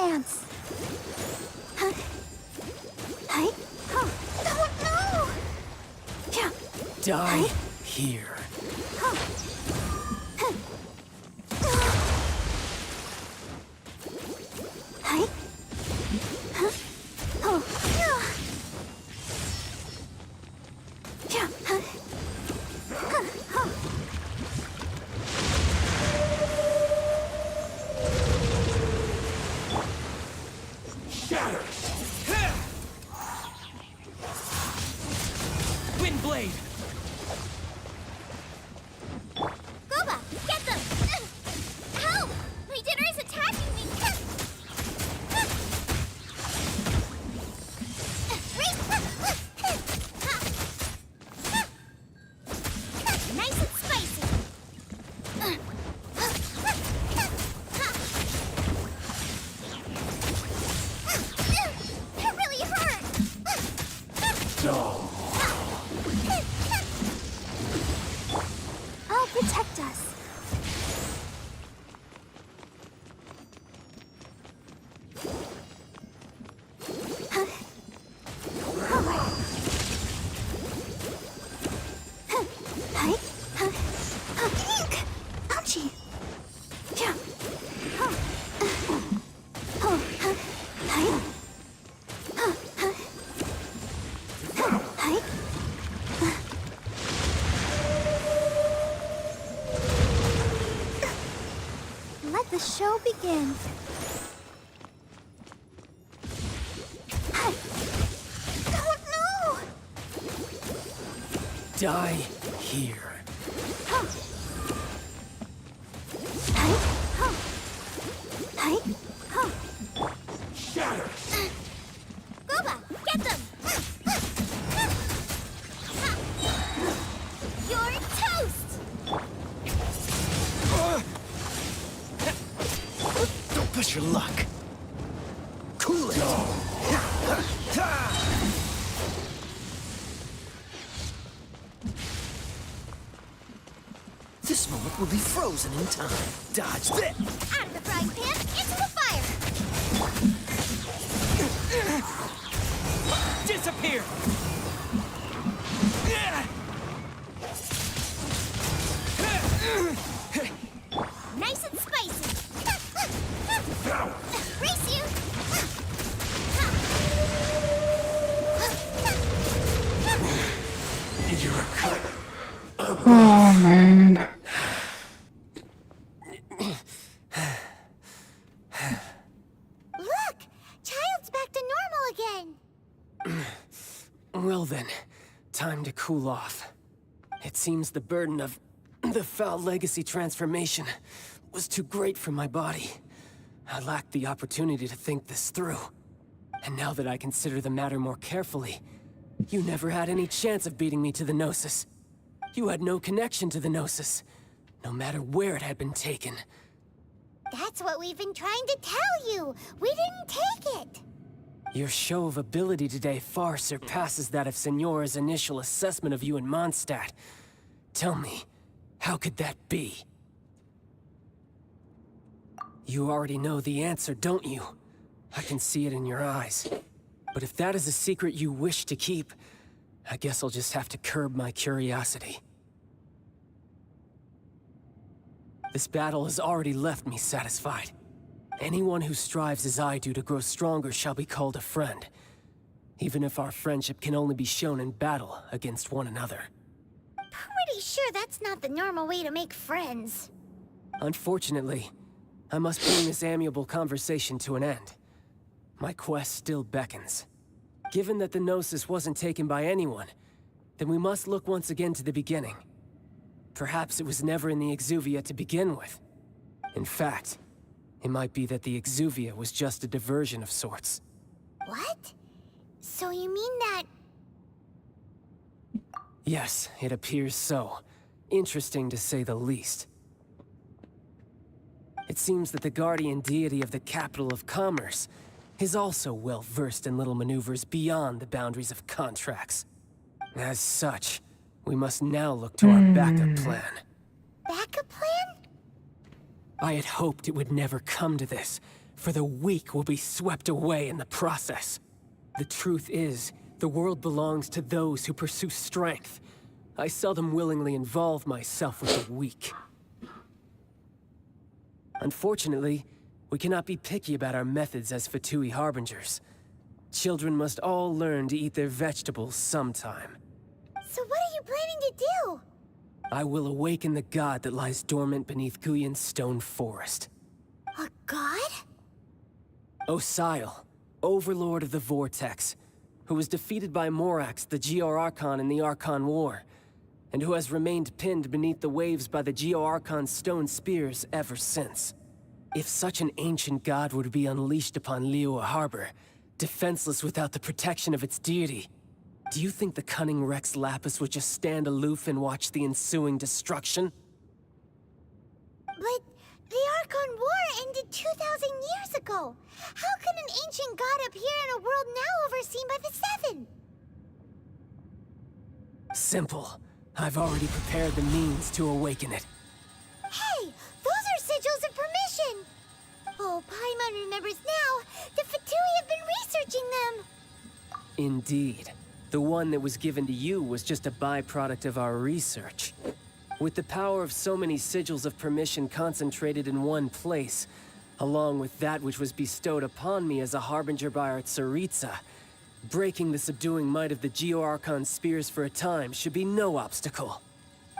dance. Oh no! Die here. Windblade! Gooba, get them! Help! My dinner is attacking me! Nice and spicy! That really hurt! I'll protect us. Ouchie. Let the show begin. Oh no! Die here. Gooba, get them! You're toast! Don't push your luck. Cool it. This moment will be frozen in time. Dodge this. Out of the frying pan, into the fire! Disappear! Nice and spicy! Race you! You're a cut. Oh man. Look! Child's back to normal again! Well then, time to cool off. It seems the burden of the foul legacy transformation was too great for my body. I lacked the opportunity to think this through. And now that I consider the matter more carefully, you never had any chance of beating me to the Gnosis. You had no connection to the Gnosis, no matter where it had been taken. That's what we've been trying to tell you! We didn't take it! Your show of ability today far surpasses that of Signora's initial assessment of you in Mondstadt. Tell me, how could that be? You already know the answer, don't you? I can see it in your eyes. But if that is a secret you wish to keep, I guess I'll just have to curb my curiosity. This battle has already left me satisfied. Anyone who strives as I do to grow stronger shall be called a friend, even if our friendship can only be shown in battle against one another. Pretty sure that's not the normal way to make friends. Unfortunately, I must bring this amiable conversation to an end. My quest still beckons. Given that the Gnosis wasn't taken by anyone, then we must look once again to the beginning. Perhaps it was never in the Exuvia to begin with. In fact, it might be that the Exuvia was just a diversion of sorts. What? So you mean that... Yes, it appears so. Interesting to say the least. It seems that the guardian deity of the capital of commerce is also well versed in little maneuvers beyond the boundaries of contracts. As such, we must now look to our backup plan. Backup plan? I had hoped it would never come to this, for the weak will be swept away in the process. The truth is, the world belongs to those who pursue strength. I seldom willingly involve myself with the weak. Unfortunately, we cannot be picky about our methods as Fatui Harbingers. Children must all learn to eat their vegetables sometime. So what are you planning to do? I will awaken the god that lies dormant beneath Guyon's stone forest. A god? Osile, overlord of the Vortex, who was defeated by Morax, the Geo-Archon in the Archon War, and who has remained pinned beneath the waves by the Geo-Archon's stone spears ever since. If such an ancient god were to be unleashed upon Liyue Harbor, defenseless without the protection of its deity, do you think the cunning Rex Lapis would just stand aloof and watch the ensuing destruction? But the Archon War ended 2,000 years ago. How can an ancient god appear in a world now overseen by the Seven? Simple. I've already prepared the means to awaken it. Hey, those are sigils of permission. Oh, Paimon remembers now. The Fatui have been researching them. Indeed. The one that was given to you was just a byproduct of our research. With the power of so many sigils of permission concentrated in one place, along with that which was bestowed upon me as a harbinger by our Tsaritsa, breaking the subduing might of the Geo-Archon spears for a time should be no obstacle.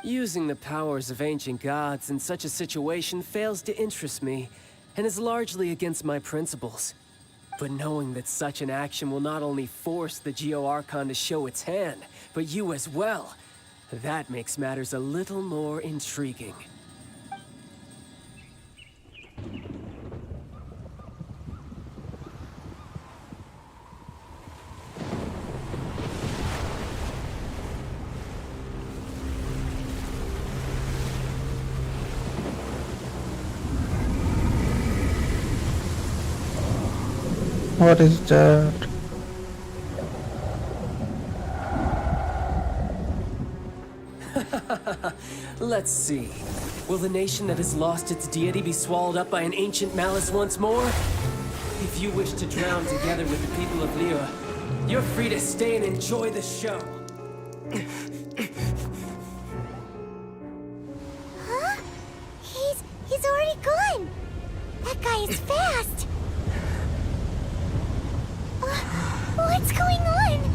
Using the powers of ancient gods in such a situation fails to interest me, and is largely against my principles. But knowing that such an action will not only force the Geo-Archon to show its hand, but you as well, that makes matters a little more intriguing. What is that? Let's see. Will the nation that has lost its deity be swallowed up by an ancient malice once more? If you wish to drown together with the people of Liyue, you're free to stay and enjoy the show. Huh? He's already gone. That guy is fast. What's going on?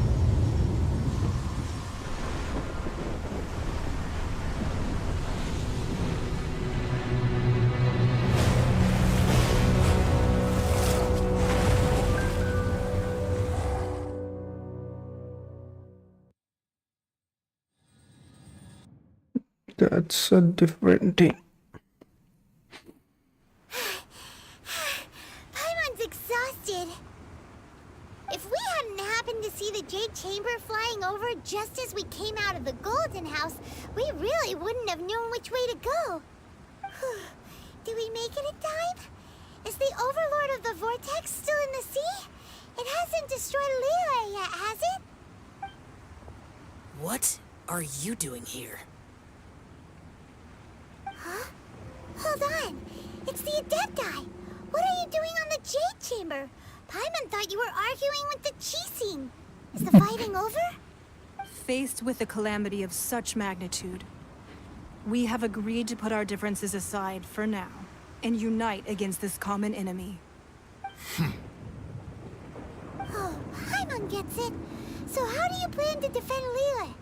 That's a different thing. Paimon's exhausted. If we hadn't happened to see the Jade Chamber flying over just as we came out of the Golden House, we really wouldn't have known which way to go. Did we make it in time? Is the Overlord of the Vortex still in the sea? It hasn't destroyed Liyue yet, has it? What are you doing here? Huh? Hold on. It's the Adepti. What are you doing on the Jade Chamber? Paimon thought you were arguing with the Qixing. Is the fighting over? Faced with a calamity of such magnitude, we have agreed to put our differences aside for now and unite against this common enemy. Oh, Paimon gets it. So how do you plan to defend Liyue?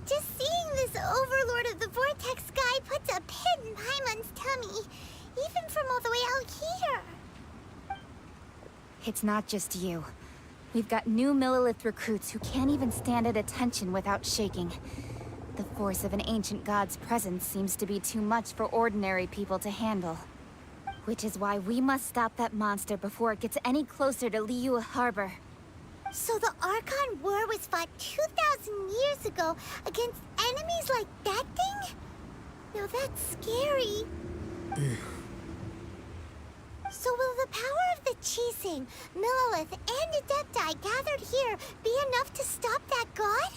Just seeing this Overlord of the Vortex guy puts a pit in Paimon's tummy, even from all the way out here. It's not just you. We've got new Millilith recruits who can't even stand at attention without shaking. The force of an ancient god's presence seems to be too much for ordinary people to handle. Which is why we must stop that monster before it gets any closer to Liyue Harbor. So the Archon War was fought 2,000 years ago against enemies like that thing? Now that's scary. So will the power of the Qixing, Millilith, and Adepti gathered here be enough to stop that god?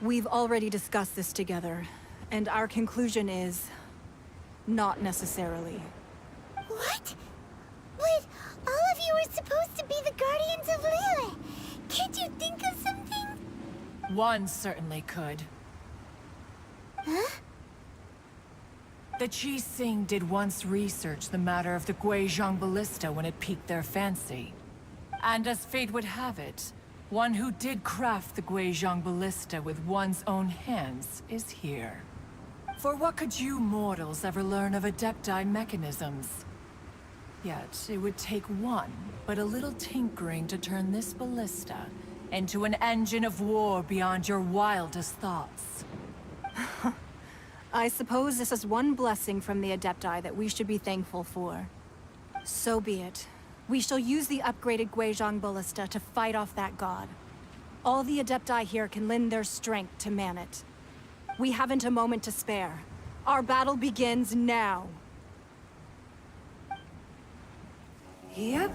We've already discussed this together, and our conclusion is... not necessarily. What? But all of you are supposed to be the guardians of Liyue. Can't you think of something? One certainly could. Huh? The Qixing did once research the matter of the Guizhong Ballista when it piqued their fancy. And as fate would have it, one who did craft the Guizhong Ballista with one's own hands is here. For what could you mortals ever learn of Adepti mechanisms? Yet, it would take one, but a little tinkering to turn this ballista into an engine of war beyond your wildest thoughts. I suppose this is one blessing from the Adepti that we should be thankful for. So be it. We shall use the upgraded Guizhong Ballista to fight off that god. All the Adepti here can lend their strength to man it. We haven't a moment to spare. Our battle begins now. Yep.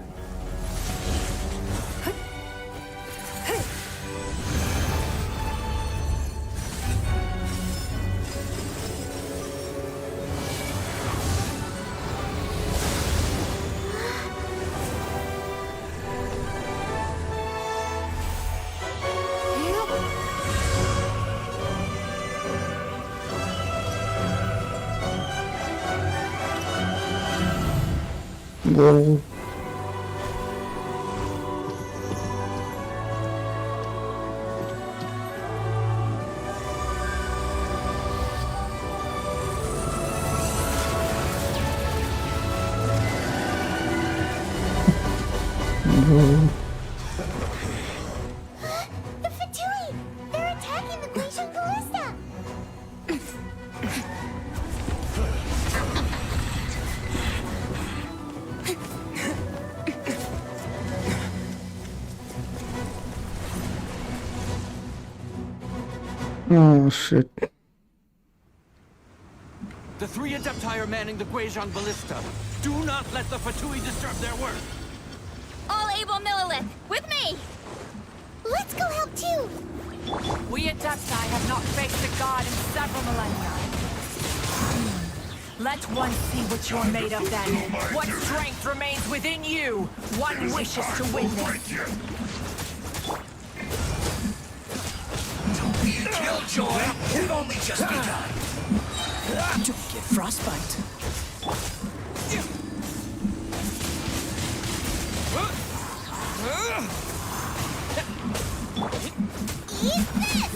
Whoa. The Fatui! They're attacking the Guizhong Ballista! Oh shit. The three Adepti are manning the Guizhong Ballista. Do not let the Fatui disturb their work. All able Millilith, with me! Let's go help too! We Adepti have not faced a god in several millennia. Let one see what you're made of then. What strength remains within you? One wishes to witness. Killjoy, we've only just begun. Don't get frostbite.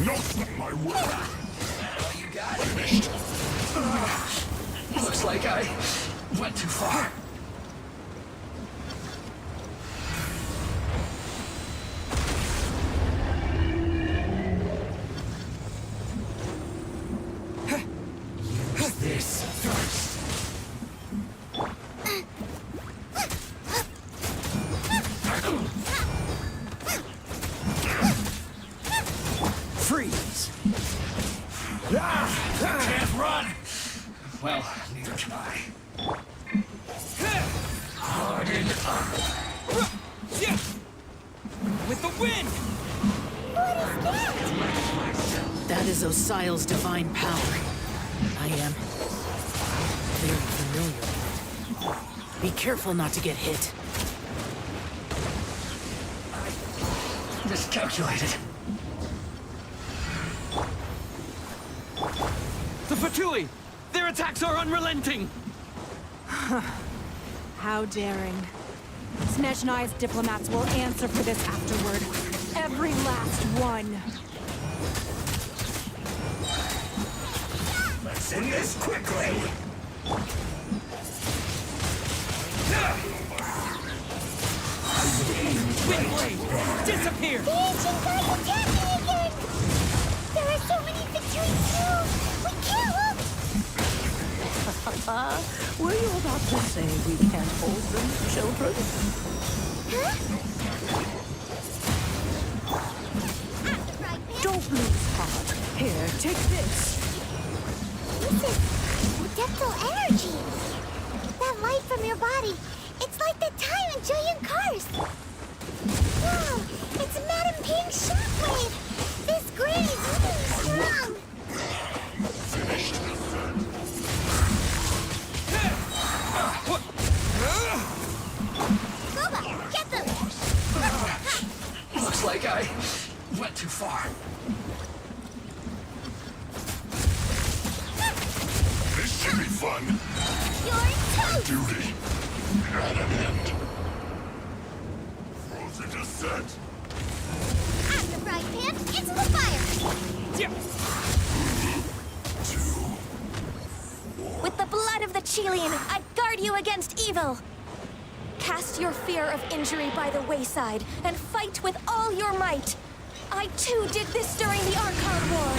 Not my work. You got it. Looks like I went too far. Use this first. Freeze! Can't run! Well, neither can I. Hardened armor. With the wind! That is Osial's divine power. I am very familiar with it. Be careful not to get hit. Miscalculated. The Fatui! Their attacks are unrelenting! How daring. Snezhnai's diplomats will answer for this afterward. Every last one. Let's end this quickly. Windblade! Disappear! The ancient god's attacking again! There are so many Fatui too! We can't look! Were you about to say we can't hold them, children? Huh? Don't lose heart. Here, take this. This is Adeptal energy! That light from your body, it's like the time in Julian Cars! Wow, it's Madame Ping's shockwave! This grid is really strong! Finished. done. You're toast! Duty at an end. Frozen descent. At the frying pan, into the fire! With the blood of the Chilean, I guard you against evil! Cast your fear of injury by the wayside and fight with all your might. I too did this during the Archon War.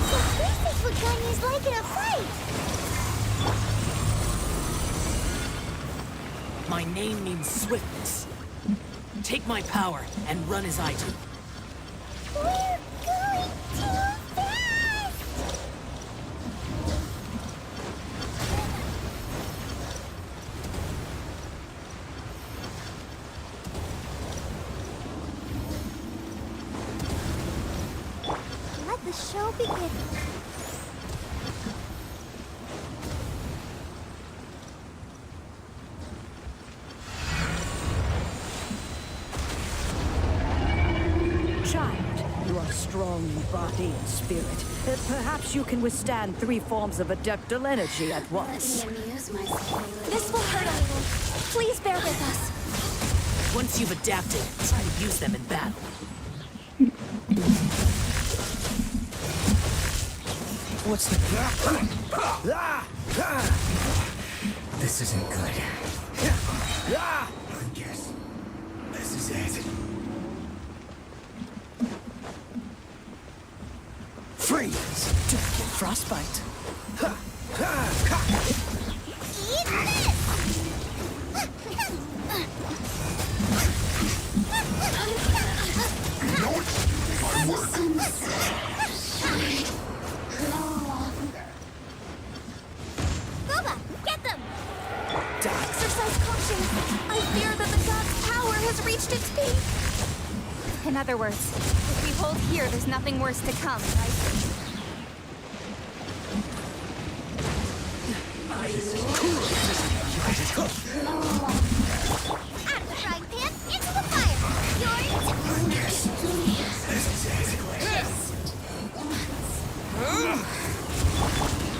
So this is what Ganyu's like in a fight! My name means swiftness. Take my power and run as I do. We're going too fast! Let the show begin. You are strong in body and spirit. Perhaps you can withstand 3 forms of adeptal energy at once. This will hurt a little. Please bear with us. Once you've adapted, try to use them in battle. What's the... This isn't good. I guess this is it. Freeze! Frostbite. Eat this! You know it? My work. Boba, get them! Exercise caution. I fear that the god's power has reached its peak. In other words, if we hold here, there's nothing worse to come, right? Out of the frying pan, into the fire!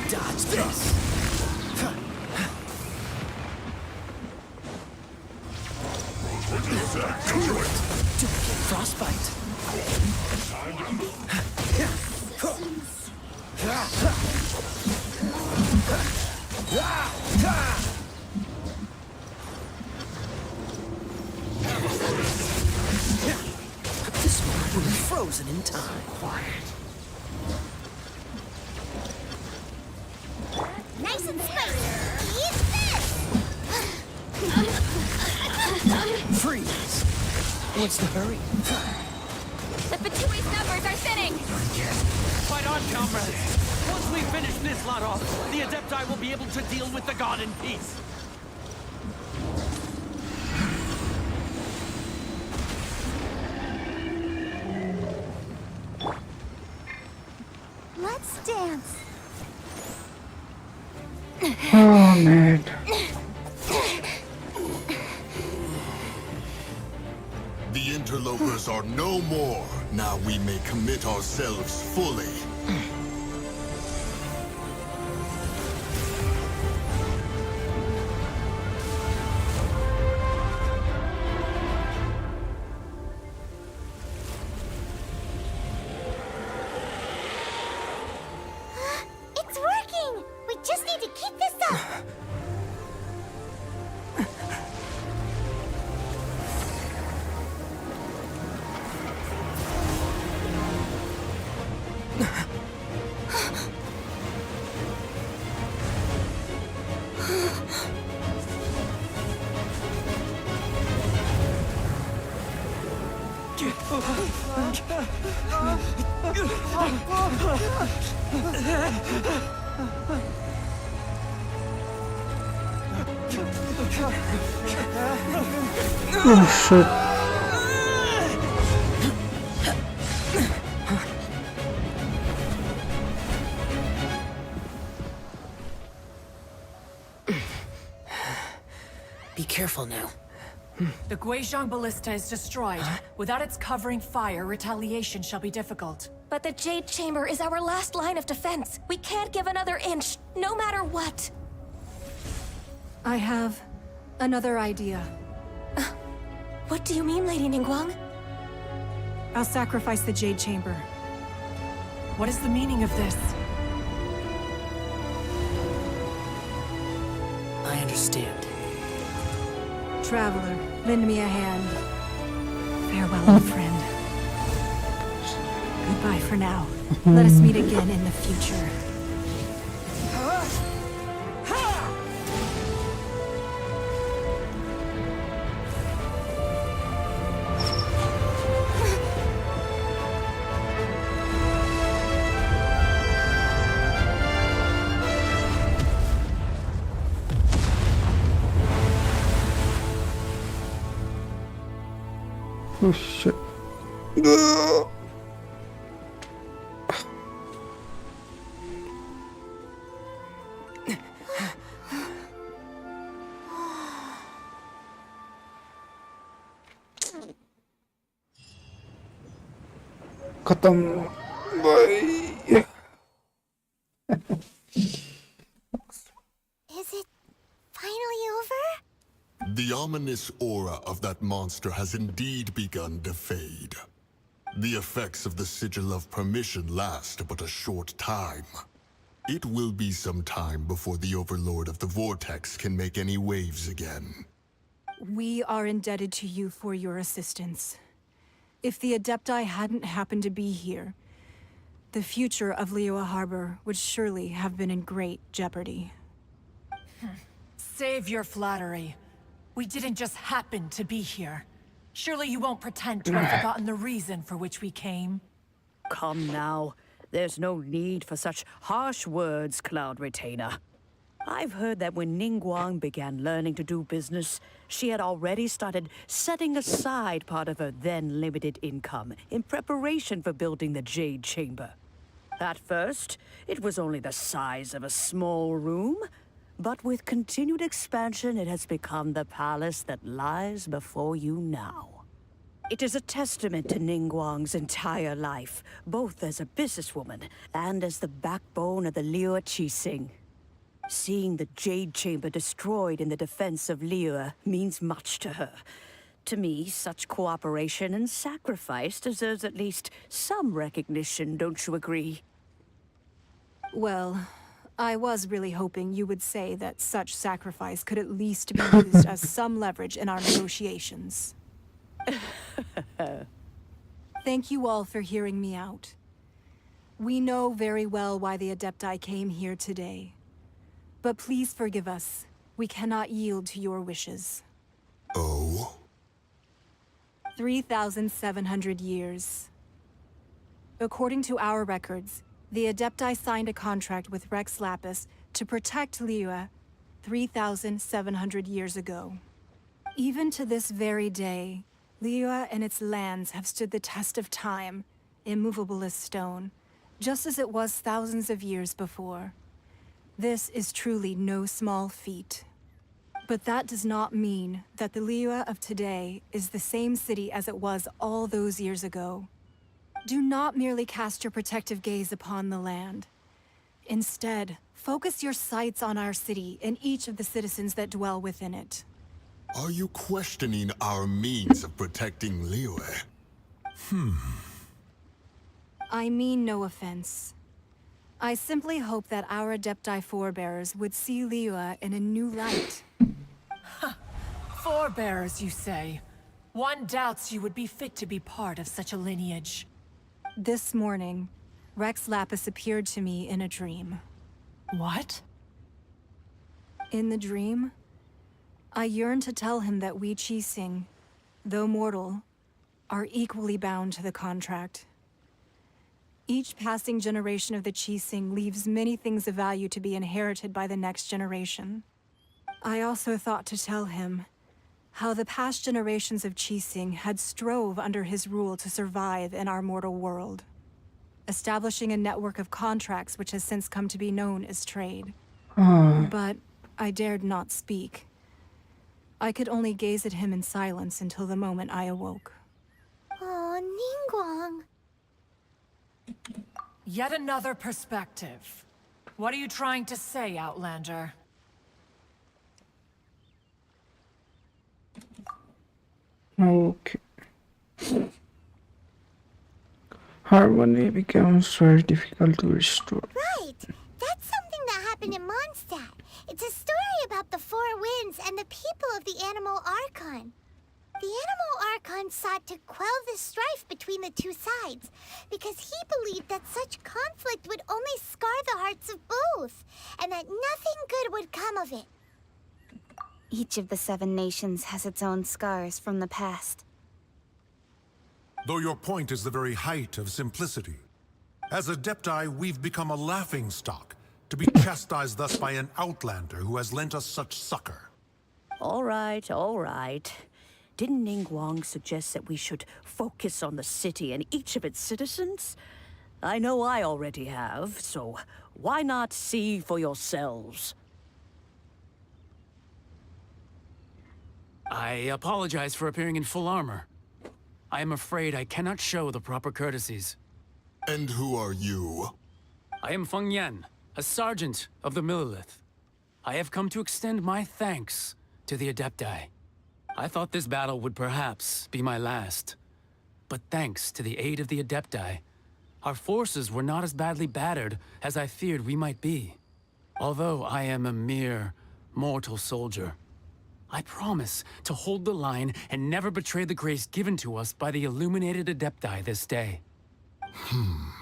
Dodge this. Frostbite. This one will be frozen in time. Nice and spicy! Eat this! Freeze. What's the hurry? The Batui's numbers are thinning! Fight on, comrades! Once we finish this lot off, the Adepti will be able to deal with the god in peace. Let's dance. Oh, man. The interlopers are no more. Now we may commit ourselves fully. It's working! We just need to keep this up! Oh, shit. Be careful now. The Guizhong Ballista is destroyed. Without its covering fire, retaliation shall be difficult. But the Jade Chamber is our last line of defense. We can't give another inch, no matter what. I have another idea. What do you mean, Lady Ningguang? I'll sacrifice the Jade Chamber. What is the meaning of this? I understand. Traveler, lend me a hand. Farewell, old friend. Goodbye for now. Let us meet again in the future. Oh shit. खत्म भाई. Is it finally over? The ominous aura of that monster has indeed begun to fade. The effects of the Sigil of Permission last but a short time. It will be some time before the Overlord of the Vortex can make any waves again. We are indebted to you for your assistance. If the Adepti hadn't happened to be here, the future of Liyue Harbor would surely have been in great jeopardy. Save your flattery. We didn't just happen to be here. Surely you won't pretend to have forgotten the reason for which we came. Come now. There's no need for such harsh words, Cloud Retainer. I've heard that when Ningguang began learning to do business, she had already started setting aside part of her then limited income in preparation for building the Jade Chamber. At first, it was only the size of a small room, but with continued expansion, it has become the palace that lies before you now. It is a testament to Ningguang's entire life, both as a businesswoman and as the backbone of the Liyue Qixing. Seeing the Jade Chamber destroyed in the defense of Liyue means much to her. To me, such cooperation and sacrifice deserves at least some recognition, don't you agree? Well, I was really hoping you would say that such sacrifice could at least be used as some leverage in our negotiations. Thank you all for hearing me out. We know very well why the Adepti came here today. But please forgive us. We cannot yield to your wishes. Oh? 3,700 years. According to our records, the Adepti signed a contract with Rex Lapis to protect Liyue 3,700 years ago. Even to this very day, Liyue and its lands have stood the test of time, immovable as stone, just as it was thousands of years before. This is truly no small feat. But that does not mean that the Liyue of today is the same city as it was all those years ago. Do not merely cast your protective gaze upon the land. Instead, focus your sights on our city and each of the citizens that dwell within it. Are you questioning our means of protecting Liyue? I mean no offense. I simply hope that our Adepti forebears would see Liyue in a new light. Forebears, you say? One doubts you would be fit to be part of such a lineage. This morning, Rex Lapis appeared to me in a dream. What? In the dream, I yearned to tell him that we Qixing, though mortal, are equally bound to the contract. Each passing generation of the Qixing leaves many things of value to be inherited by the next generation. I also thought to tell him how the past generations of Qixing had strove under his rule to survive in our mortal world, establishing a network of contracts which has since come to be known as trade. But I dared not speak. I could only gaze at him in silence until the moment I awoke. Oh, Ningguang. Yet another perspective. What are you trying to say, Outlander? Okay. Harmony becomes very difficult to restore. Right! That's something that happened in Mondstadt. It's a story about the Four Winds and the people of the Animal Archon. The Animal Archon sought to quell the strife between the two sides, because he believed that such conflict would only scar the hearts of both, and that nothing good would come of it. Each of the 7 nations has its own scars from the past. Though your point is the very height of simplicity. As Adepti, we've become a laughingstock, to be chastised thus by an outlander who has lent us such succor. All right, all right. Didn't Ningguang suggest that we should focus on the city and each of its citizens? I know I already have, so why not see for yourselves? I apologize for appearing in full armor. I am afraid I cannot show the proper courtesies. And who are you? I am Feng Yan, a sergeant of the Millilith. I have come to extend my thanks to the Adepti. I thought this battle would perhaps be my last. But thanks to the aid of the Adepti, our forces were not as badly battered as I feared we might be. Although I am a mere mortal soldier, I promise to hold the line and never betray the grace given to us by the illuminated Adepti this day. Huh?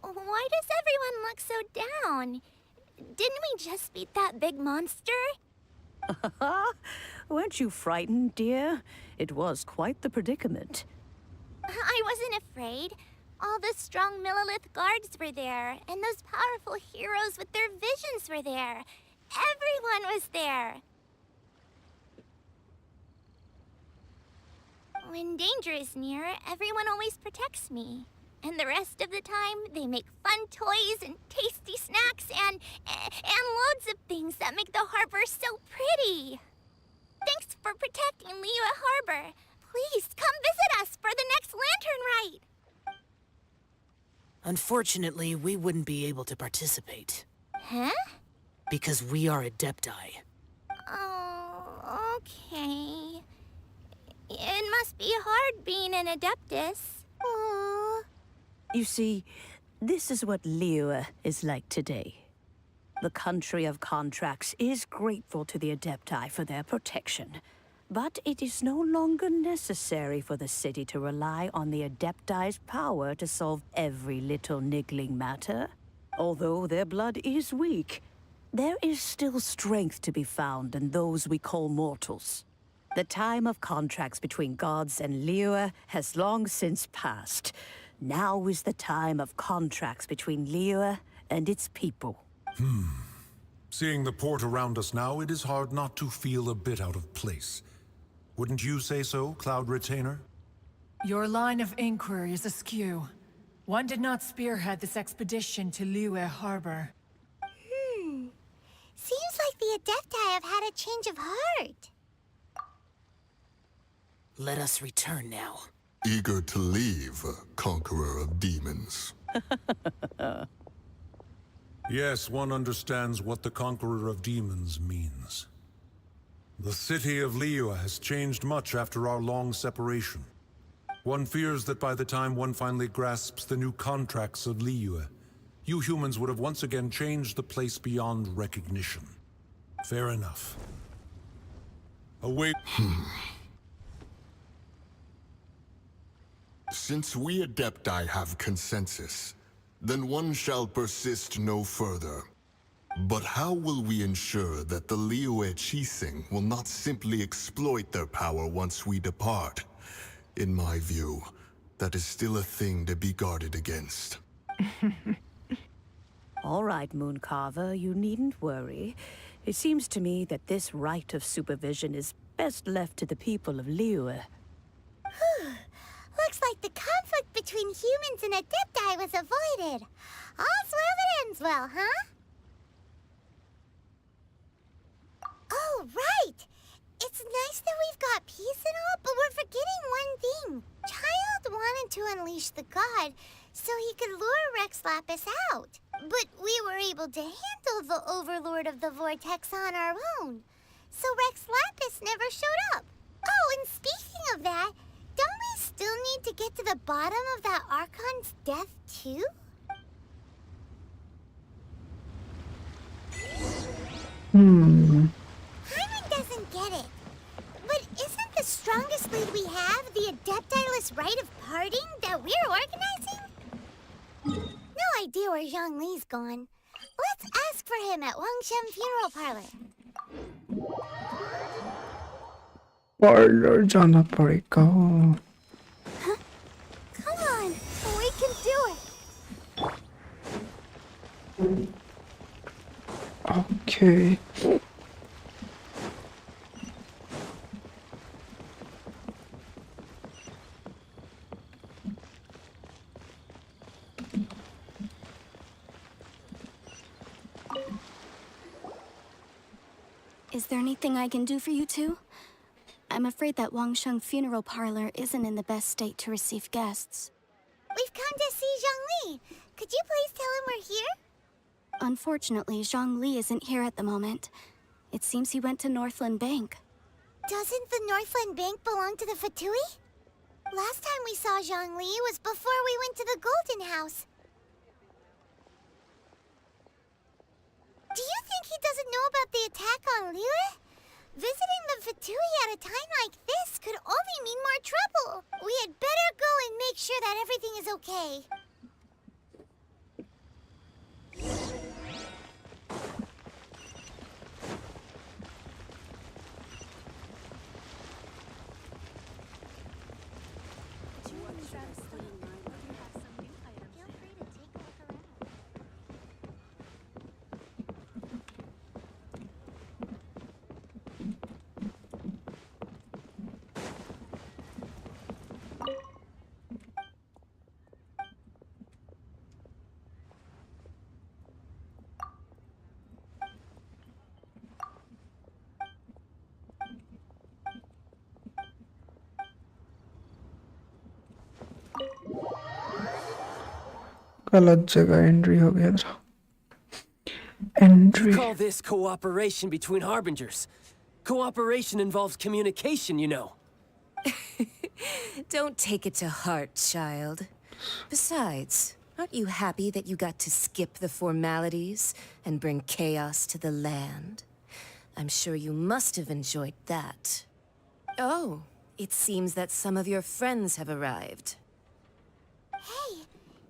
Why does everyone look so down? Didn't we just beat that big monster? Weren't you frightened, dear? It was quite the predicament. I wasn't afraid. All the strong Millilith guards were there, and those powerful heroes with their visions were there. Everyone was there. When danger is near, everyone always protects me. And the rest of the time, they make fun toys and tasty snacks and loads of things that make the harbor so pretty. Thanks for protecting Liyue Harbor. Please come visit us for the next lantern rite. Unfortunately, we wouldn't be able to participate. Huh? Because we are Adepti. Oh, okay. It must be hard being an Adeptus. Aww. You see, this is what Liyue is like today. The country of contracts is grateful to the Adepti for their protection. But it is no longer necessary for the city to rely on the Adepti's power to solve every little niggling matter. Although their blood is weak, there is still strength to be found in those we call mortals. The time of contracts between gods and Liyue has long since passed. Now is the time of contracts between Liyue and its people. Seeing the port around us now, it is hard not to feel a bit out of place. Wouldn't you say so, Cloud Retainer? Your line of inquiry is askew. One did not spearhead this expedition to Liyue Harbor. Seems like the Adepti have had a change of heart. Let us return now. Eager to leave, Conqueror of Demons. Yes, one understands what the Conqueror of Demons means. The city of Liyue has changed much after our long separation. One fears that by the time one finally grasps the new contracts of Liyue, you humans would have once again changed the place beyond recognition. Fair enough. Await. Since we Adepti have consensus, then one shall persist no further. But how will we ensure that the Liyue Qixing will not simply exploit their power once we depart? In my view, that is still a thing to be guarded against. All right, Mooncarver, you needn't worry. It seems to me that this right of supervision is best left to the people of Liyue. Looks like the conflict between humans and Adepti was avoided. All's well that ends well, huh? Oh, right! It's nice that we've got peace and all, but we're forgetting one thing. Child wanted to unleash the god so he could lure Rex Lapis out. But we were able to handle the Overlord of the Vortex on our own. So Rex Lapis never showed up. Oh, and speaking of that, don't we still need to get to the bottom of that Archon's death, too? Hyman doesn't get it. But isn't the strongest lead we have the Adeptiless rite of parting that we're organizing? No idea where Zhongli's gone. Let's ask for him at Wangshen Funeral Parlor. Parlour जाना पड़ेगा. Huh? Come on, we can do it. Okay. Is there anything I can do for you two? I'm afraid that Wangsheng Funeral Parlor isn't in the best state to receive guests. We've come to see Zhongli. Could you please tell him we're here? Unfortunately, Zhongli isn't here at the moment. It seems he went to Northland Bank. Doesn't the Northland Bank belong to the Fatui? Last time we saw Zhongli was before we went to the Golden House. Do you think he doesn't know about the attack on Liyue? Visiting the Fatui at a time like this could only mean more trouble. We had better go and make sure that everything is okay. गलत जगह entry हो गया था. Entry. You call this cooperation between harbingers? Cooperation involves communication, you know. Don't take it to heart, child. Besides, aren't you happy that you got to skip the formalities and bring chaos to the land? I'm sure you must have enjoyed that. Oh, it seems that some of your friends have arrived. Hey,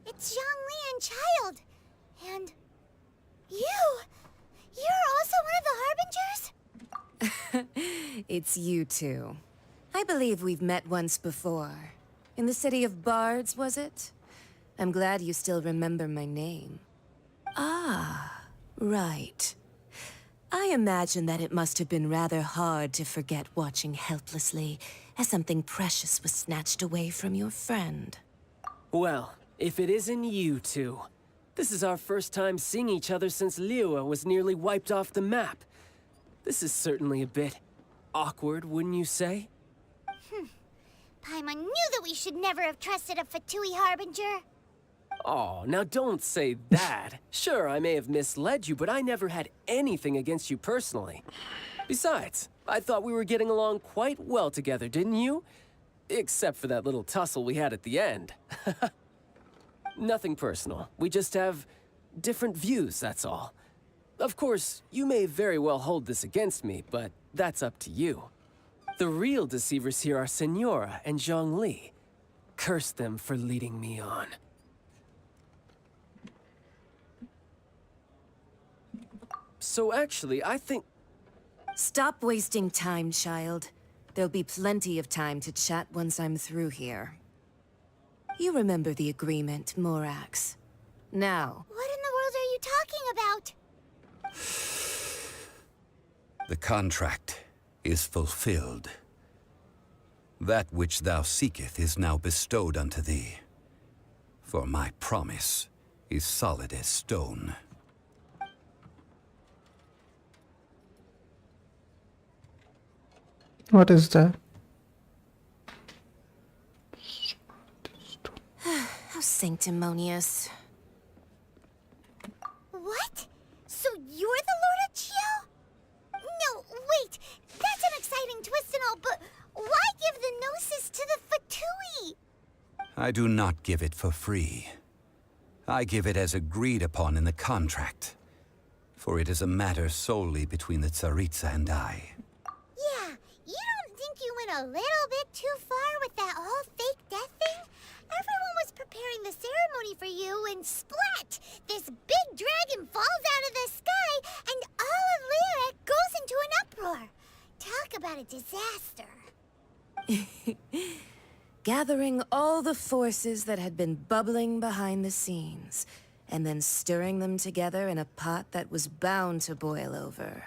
it's Zhongli and Child. And you! You're also one of the Harbingers? It's you two. I believe we've met once before. In the city of Bards, was it? I'm glad you still remember my name. Ah, right. I imagine that it must have been rather hard to forget watching helplessly as something precious was snatched away from your friend. Well, if it isn't you two. This is our first time seeing each other since Liyue was nearly wiped off the map. This is certainly a bit awkward, wouldn't you say? Paimon knew that we should never have trusted a Fatui Harbinger. Oh, now don't say that. Sure, I may have misled you, but I never had anything against you personally. Besides, I thought we were getting along quite well together, didn't you? Except for that little tussle we had at the end. Nothing personal. We just have different views, that's all. Of course, you may very well hold this against me, but that's up to you. The real deceivers here are Senora and Zhongli. Curse them for leading me on. So actually, I think... Stop wasting time, child. There'll be plenty of time to chat once I'm through here. You remember the agreement, Morax. Now... What in the world are you talking about? The contract is fulfilled. That which thou seeketh is now bestowed unto thee. For my promise is solid as stone. What is that? How sanctimonious. What? So you're the Lord of Chio? No, wait. That's an exciting twist and all, but why give the Gnosis to the Fatui? I do not give it for free. I give it as agreed upon in the contract. For it is a matter solely between the Tsaritsa and I. Yeah, you don't think you went a little bit too far with that whole fake death thing? Everyone was preparing the ceremony for you, and splat! This big dragon falls out of the sky, and all of Lyric goes into an uproar. Talk about a disaster. Gathering all the forces that had been bubbling behind the scenes, and then stirring them together in a pot that was bound to boil over.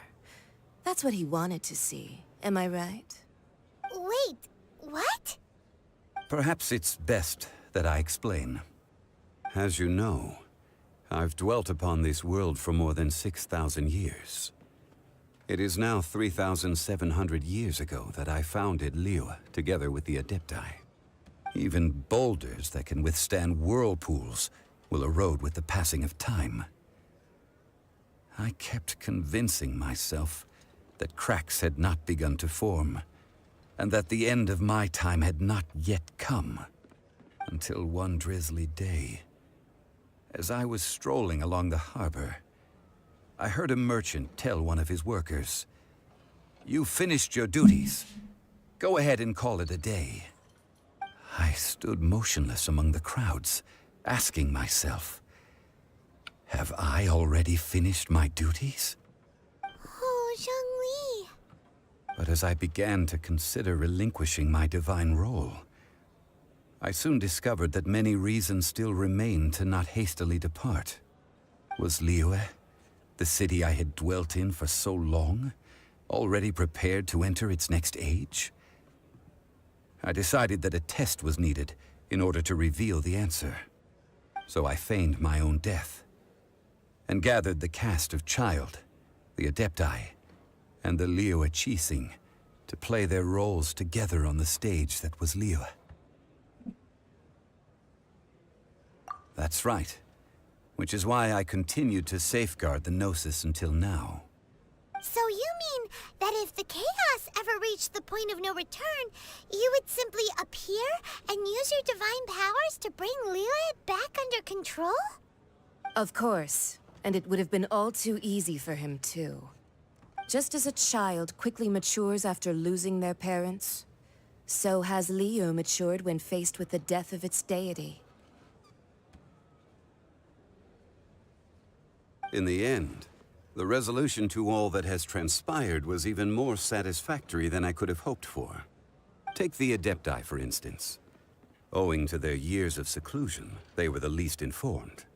That's what he wanted to see, am I right? Wait, what? Perhaps it's best that I explain. As you know, I've dwelt upon this world for more than 6,000 years. It is now 3,700 years ago that I founded Liyue together with the Adepti. Even boulders that can withstand whirlpools will erode with the passing of time. I kept convincing myself that cracks had not begun to form, and that the end of my time had not yet come. Until one drizzly day, as I was strolling along the harbor, I heard a merchant tell one of his workers, "You've finished your duties. Go ahead and call it a day." I stood motionless among the crowds, asking myself, have I already finished my duties? Oh, Zhongli. But as I began to consider relinquishing my divine role, I soon discovered that many reasons still remained to not hastily depart. Was Liyue, the city I had dwelt in for so long, already prepared to enter its next age? I decided that a test was needed in order to reveal the answer. So I feigned my own death, and gathered the cast of Child, the Adepti, and the Liyue Qixing to play their roles together on the stage that was Liyue. That's right, which is why I continued to safeguard the Gnosis until now. So you mean that if the chaos ever reached the point of no return, you would simply appear and use your divine powers to bring Liyue back under control? Of course, and it would have been all too easy for him too. Just as a child quickly matures after losing their parents, so has Liyue matured when faced with the death of its deity. In the end, the resolution to all that has transpired was even more satisfactory than I could have hoped for. Take the Adepti, for instance. Owing to their years of seclusion, they were the least informed.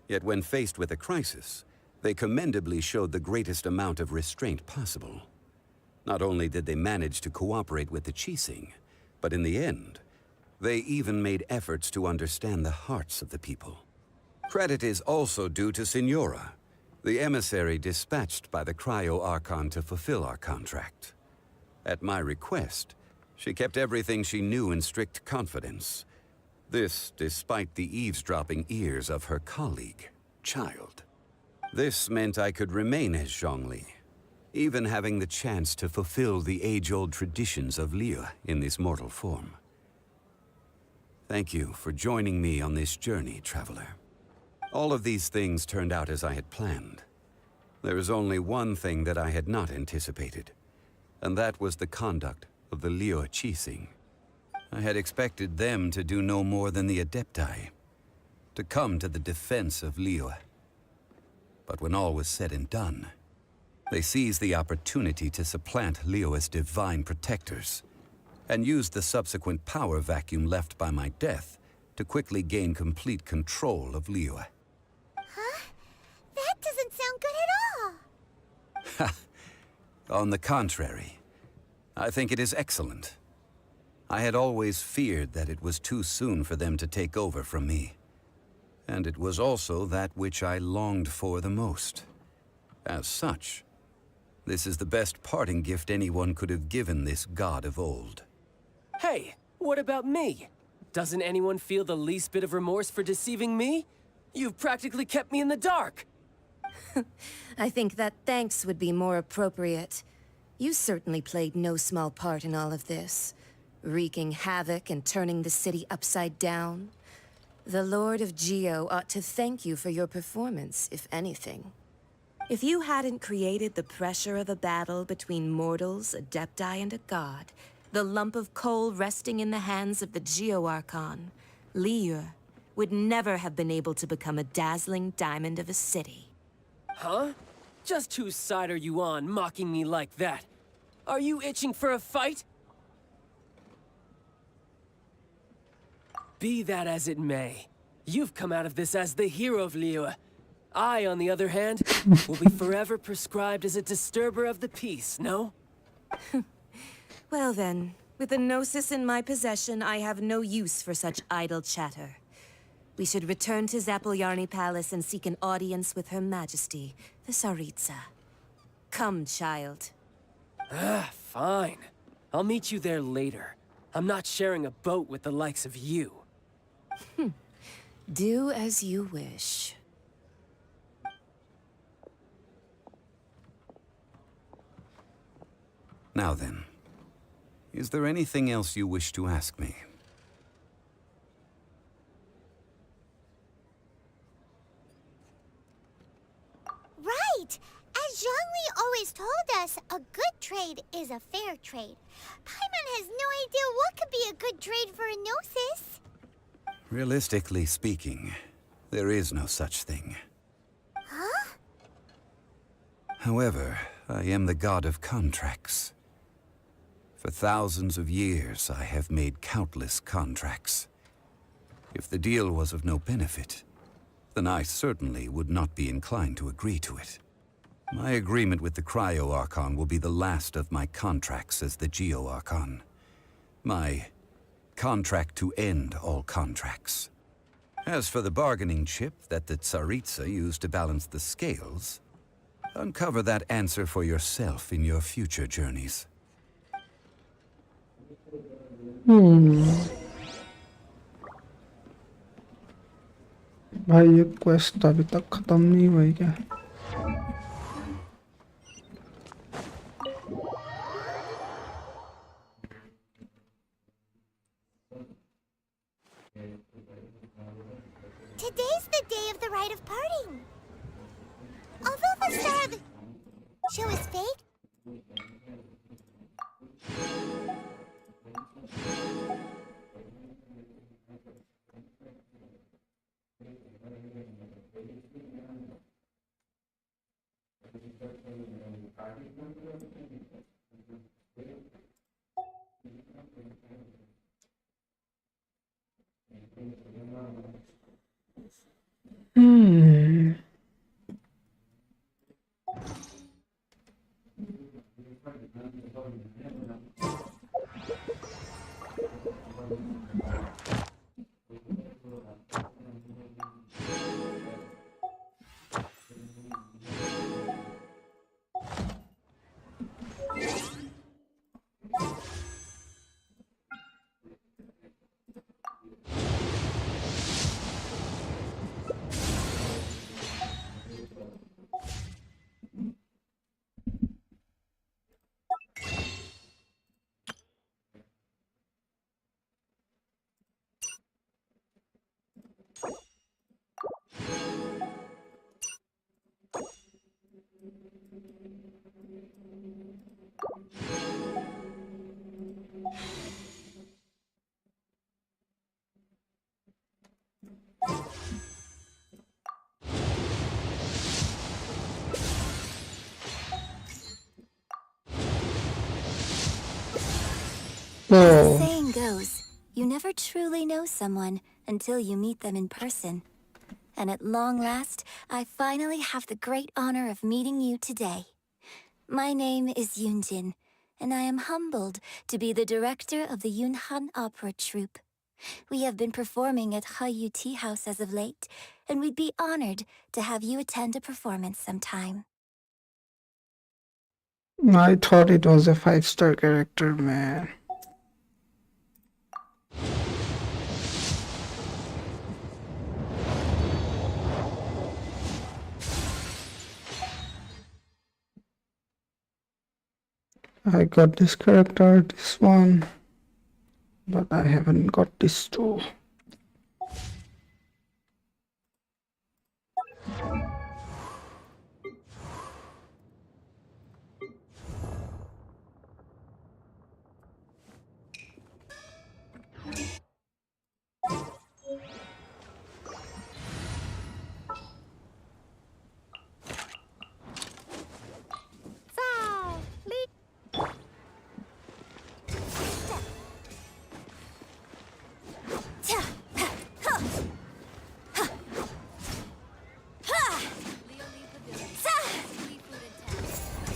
Yet when faced with a crisis, they commendably showed the greatest amount of restraint possible. Not only did they manage to cooperate with the Qixing, but in the end, they even made efforts to understand the hearts of the people. Credit is also due to Signora, the emissary dispatched by the Cryo-Archon to fulfill our contract. At my request, she kept everything she knew in strict confidence. This despite the eavesdropping ears of her colleague, Child. This meant I could remain as Zhongli, even having the chance to fulfill the age-old traditions of Liyue in this mortal form. Thank you for joining me on this journey, Traveler. All of these things turned out as I had planned. There is only one thing that I had not anticipated, and that was the conduct of the Liyue Qixing. I had expected them to do no more than the Adepti, to come to the defense of Liyue. But when all was said and done, they seized the opportunity to supplant Liyue as divine protectors, and used the subsequent power vacuum left by my death to quickly gain complete control of Liyue. Huh? That doesn't sound good at all. On the contrary, I think it is excellent. I had always feared that it was too soon for them to take over from me. And it was also that which I longed for the most. As such, This is the best parting gift anyone could have given this god of old. Hey, what about me? Doesn't anyone feel the least bit of remorse for deceiving me? You've practically kept me in the dark. I think that thanks would be more appropriate. You certainly played no small part in all of this, wreaking havoc and turning the city upside down. The Lord of Geo ought to thank you for your performance, if anything. If you hadn't created the pressure of a battle between mortals, adepti, and a god, the lump of coal resting in the hands of the Geo Archon, Liyue, would never have been able to become a dazzling diamond of a city. Huh? Just whose side are you on, mocking me like that? Are you itching for a fight? Be that as it may, you've come out of this as the hero of Liyue. I, on the other hand, will be forever prescribed as a disturber of the peace, no? Well then, with the Gnosis in my possession, I have no use for such idle chatter. We should return to Zapolyarny Palace and seek an audience with Her Majesty, the Tsaritsa. Come, child. Fine. I'll meet you there later. I'm not sharing a boat with the likes of you. Do as you wish. Now then, is there anything else you wish to ask me? Right! As Zhongli always told us, a good trade is a fair trade. Paimon has no idea what could be a good trade for a Gnosis. Realistically speaking, there is no such thing. Huh? However, I am the god of contracts. For thousands of years, I have made countless contracts. If the deal was of no benefit, then I certainly would not be inclined to agree to it. My agreement with the Cryo Archon will be the last of my contracts as the Geo Archon. My contract to end all contracts. As for the bargaining chip that the Tsaritsa used to balance the scales, uncover that answer for yourself in your future journeys. भाई ये quest अभी तक खत्म नहीं हुई क्या? Today's the day of the rite of parting. Although the star of the show is fake, As the saying goes, you never truly know someone until you meet them in person. And at long last, I finally have the great honor of meeting you today. My name is Yunjin, and I am humbled to be the director of the Yunhan Opera Troupe. We have been performing at Hayu Tea House as of late, and we'd be honored to have you attend a performance sometime. I thought it was a 5-star character, man. I got this character, this one, but I haven't got this two.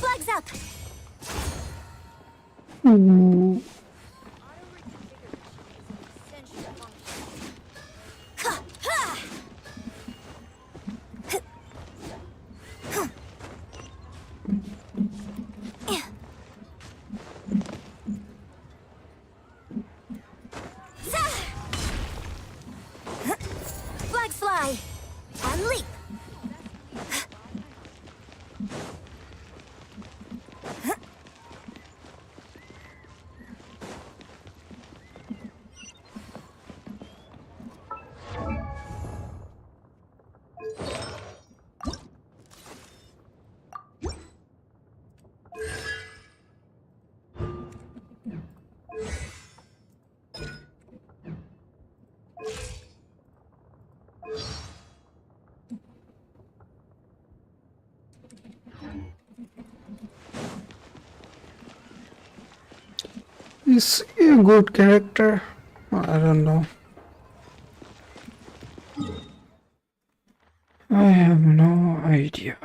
Flags up! Ooh. Flags fly! And leap! Is he a good character? I don't know. I have no idea.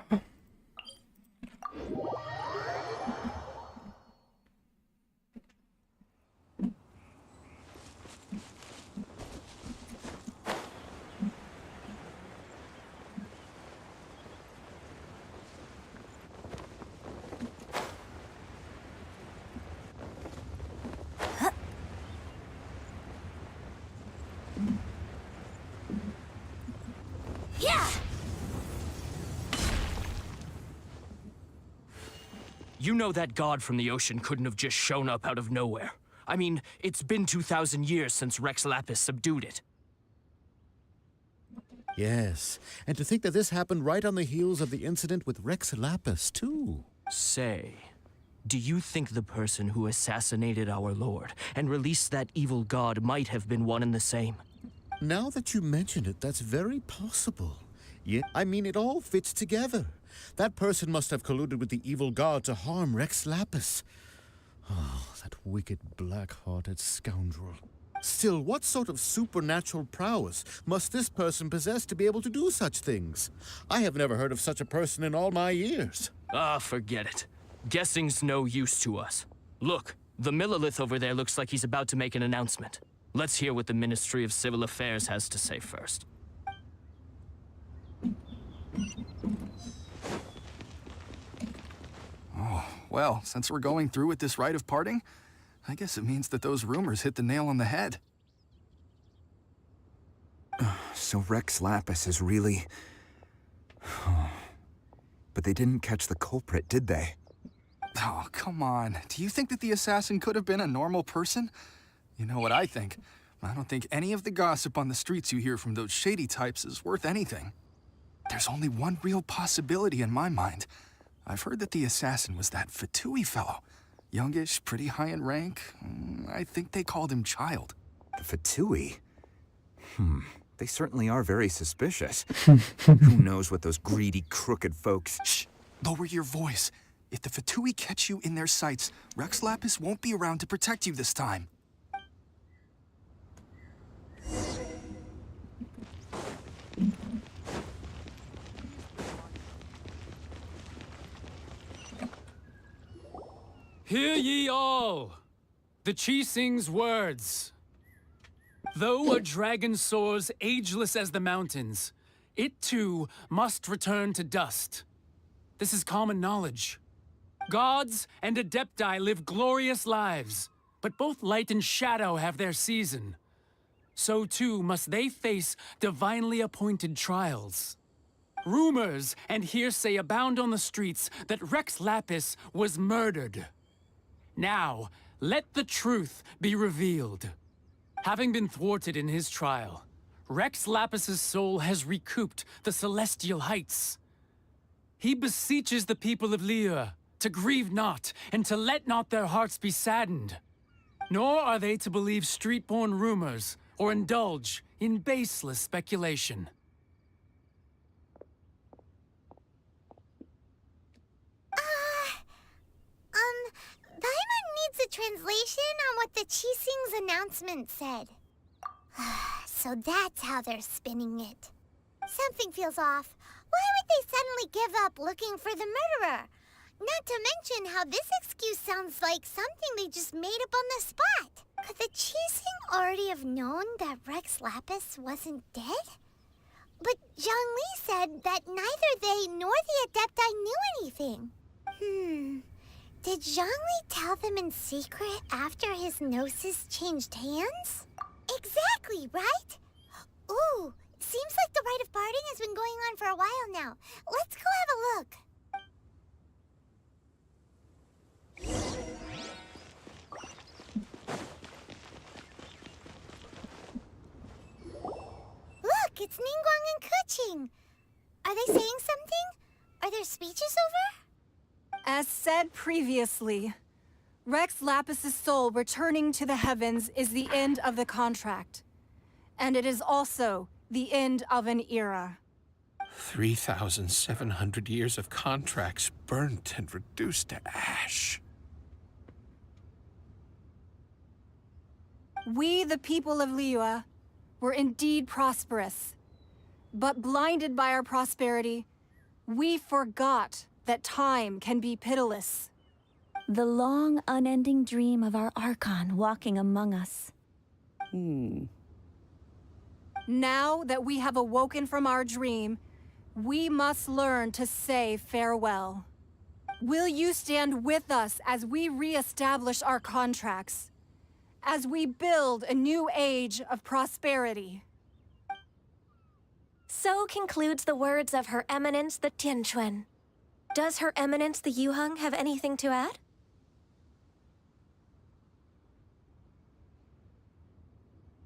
Yeah! You know that god from the ocean couldn't have just shown up out of nowhere. I mean, it's been 2,000 years since Rex Lapis subdued it. Yes, and to think that this happened right on the heels of the incident with Rex Lapis, too. Say, do you think the person who assassinated our lord and released that evil god might have been one and the same? Now that you mention it, that's very possible. Yeah, I mean, it all fits together. That person must have colluded with the evil god to harm Rex Lapis. Oh, that wicked, black-hearted scoundrel. Still, what sort of supernatural prowess must this person possess to be able to do such things? I have never heard of such a person in all my years. Ah, forget it. Guessing's no use to us. Look, the Millilith over there looks like he's about to make an announcement. Let's hear what the Ministry of Civil Affairs has to say first. Oh, well, since we're going through with this rite of parting, I guess it means that those rumors hit the nail on the head. So Rex Lapis is really... But they didn't catch the culprit, did they? Oh, come on. Do you think that the assassin could have been a normal person? You know what I think. I don't think any of the gossip on the streets you hear from those shady types is worth anything. There's only one real possibility in my mind. I've heard that the assassin was that Fatui fellow. Youngish, pretty high in rank. I think they called him Child. The Fatui? They certainly are very suspicious. Who knows what those greedy, crooked folks... Shh! Lower your voice. If the Fatui catch you in their sights, Rex Lapis won't be around to protect you this time. Hear ye all! The Qixing's words. Though a dragon soars ageless as the mountains, it too must return to dust. This is common knowledge. Gods and Adepti live glorious lives, but both light and shadow have their season. So too must they face divinely appointed trials. Rumors and hearsay abound on the streets that Rex Lapis was murdered. Now, let the truth be revealed. Having been thwarted in his trial, Rex Lapis's soul has recouped the celestial heights. He beseeches the people of Liyue to grieve not and to let not their hearts be saddened. Nor are they to believe street-born rumors or indulge in baseless speculation. Paimon needs a translation on what the Qixing's announcement said. So that's how they're spinning it. Something feels off. Why would they suddenly give up looking for the murderer? Not to mention how this excuse sounds like something they just made up on the spot. Could the Qixing already have known that Rex Lapis wasn't dead? But Zhongli said that neither they nor the Adepti knew anything. Did Zhongli tell them in secret after his gnosis changed hands? Exactly, right? Ooh, seems like the rite of parting has been going on for a while now. Let's go have a look. Look, it's Ningguang and Keqing. Are they saying something? Are their speeches over? As said previously, Rex Lapis's soul returning to the heavens is the end of the contract. And it is also the end of an era. 3,700 years of contracts burnt and reduced to ash. We, the people of Liyue, were indeed prosperous. But blinded by our prosperity, we forgot that time can be pitiless. The long, unending dream of our Archon walking among us. Now that we have awoken from our dream, we must learn to say farewell. Will you stand with us as we re-establish our contracts? As we build a new age of prosperity? So concludes the words of Her Eminence the Tianquan. Does Her Eminence the Yuheng have anything to add?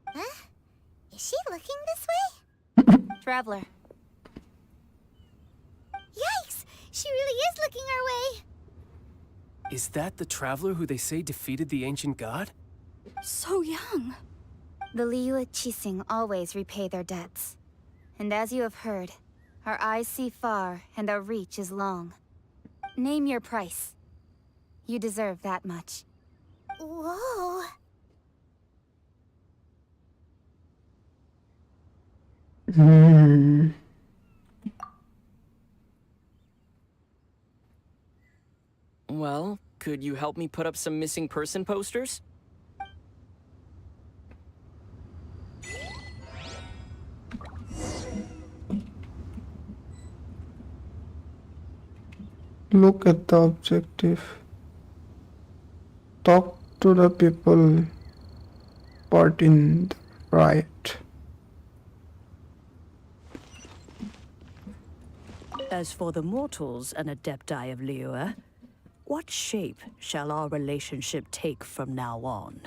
Huh? Is she looking this way? Traveler. Yikes! She really is looking our way! Is that the traveler who they say defeated the ancient god? So young. The Liyue Qixing always repay their debts. And as you have heard, our eyes see far and our reach is long. Name your price. You deserve that much. Whoa! Well, could you help me put up some missing person posters? Look at the objective. Talk to the people part in the riot. As for the mortals and Adepti of Liyue, what shape shall our relationship take from now on?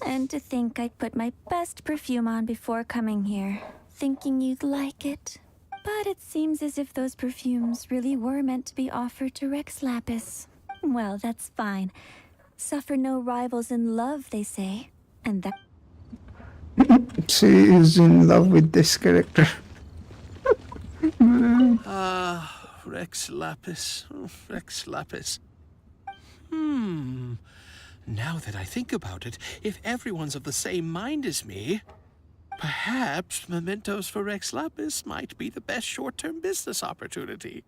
And to think I'd put my best perfume on before coming here, thinking you'd like it. But it seems as if those perfumes really were meant to be offered to Rex Lapis. Well, that's fine. Suffer no rivals in love, they say. And that... She is in love with this character. Rex Lapis. Oh, Rex Lapis. Now that I think about it, if everyone's of the same mind as me, perhaps mementos for Rex Lapis might be the best short-term business opportunity.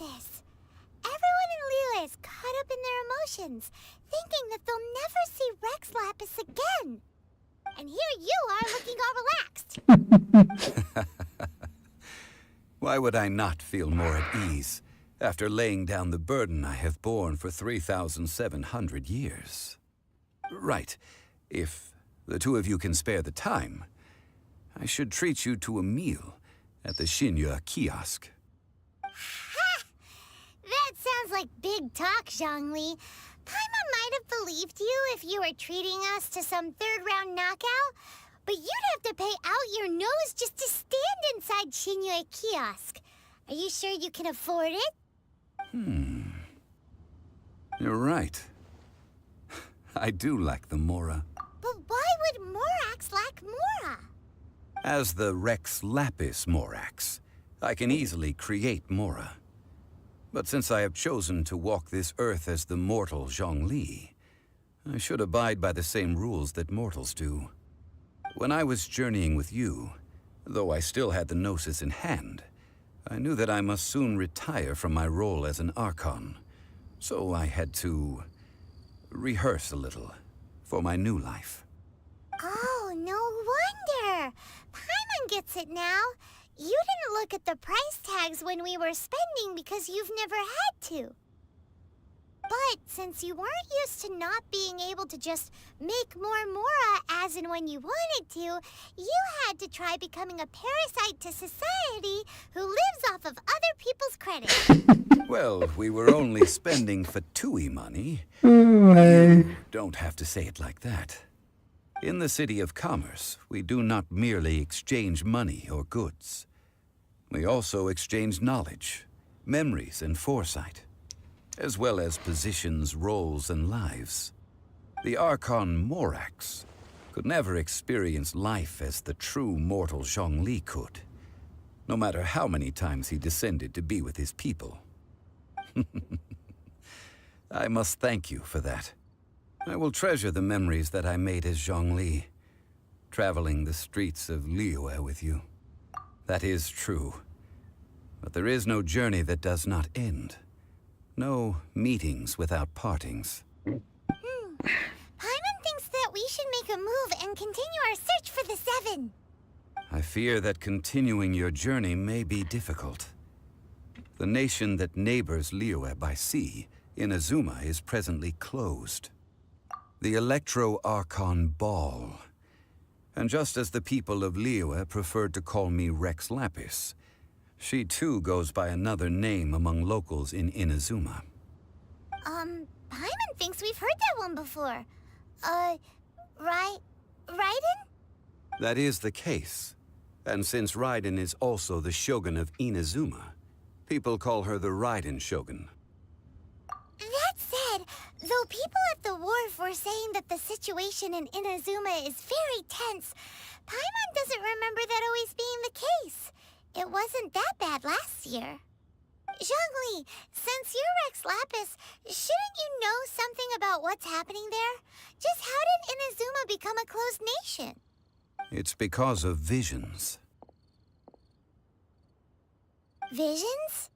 this. Everyone in Liyue is caught up in their emotions, thinking that they'll never see Rex Lapis again. And here you are looking all relaxed. Why would I not feel more at ease after laying down the burden I have borne for 3,700 years? Right. If the two of you can spare the time, I should treat you to a meal at the Xinyue kiosk. Ha! That sounds like big talk, Zhongli. Paimon might have believed you if you were treating us to some third-round knockout, but you'd have to pay out your nose just to stand inside Xinyue kiosk. Are you sure you can afford it? You're right. I do lack the Mora. But why would Morax lack Mora? As the Rex Lapis Morax, I can easily create Mora. But since I have chosen to walk this earth as the mortal Zhongli, I should abide by the same rules that mortals do. When I was journeying with you, though I still had the Gnosis in hand, I knew that I must soon retire from my role as an Archon, so I had to rehearse a little for my new life. Oh, no wonder. Paimon gets it now. You didn't look at the price tags when we were spending because you've never had to. But since you weren't used to not being able to just make more Mora as and when you wanted to, you had to try becoming a parasite to society who lives off of other people's credit. Well, we were only spending Fatui money. Hey. Don't have to say it like that. In the City of Commerce, we do not merely exchange money or goods. We also exchange knowledge, memories, and foresight, as well as positions, roles, and lives. The Archon Morax could never experience life as the true mortal Zhongli could, no matter how many times he descended to be with his people. I must thank you for that. I will treasure the memories that I made as Zhongli, traveling the streets of Liyue with you. That is true. But there is no journey that does not end. No meetings without partings. Paimon thinks that we should make a move and continue our search for the Seven. I fear that continuing your journey may be difficult. The nation that neighbors Liyue by sea, Inazuma, is presently closed. The Electro-Archon Ball. And just as the people of Liyue preferred to call me Rex Lapis, she too goes by another name among locals in Inazuma. Paimon thinks we've heard that one before. Raiden? That is the case. And since Raiden is also the Shogun of Inazuma, people call her the Raiden Shogun. That said, though people at the wharf were saying that the situation in Inazuma is very tense, Paimon doesn't remember that always being the case. It wasn't that bad last year. Zhongli, since you're Rex Lapis, shouldn't you know something about what's happening there? Just how did Inazuma become a closed nation? It's because of visions. Visions?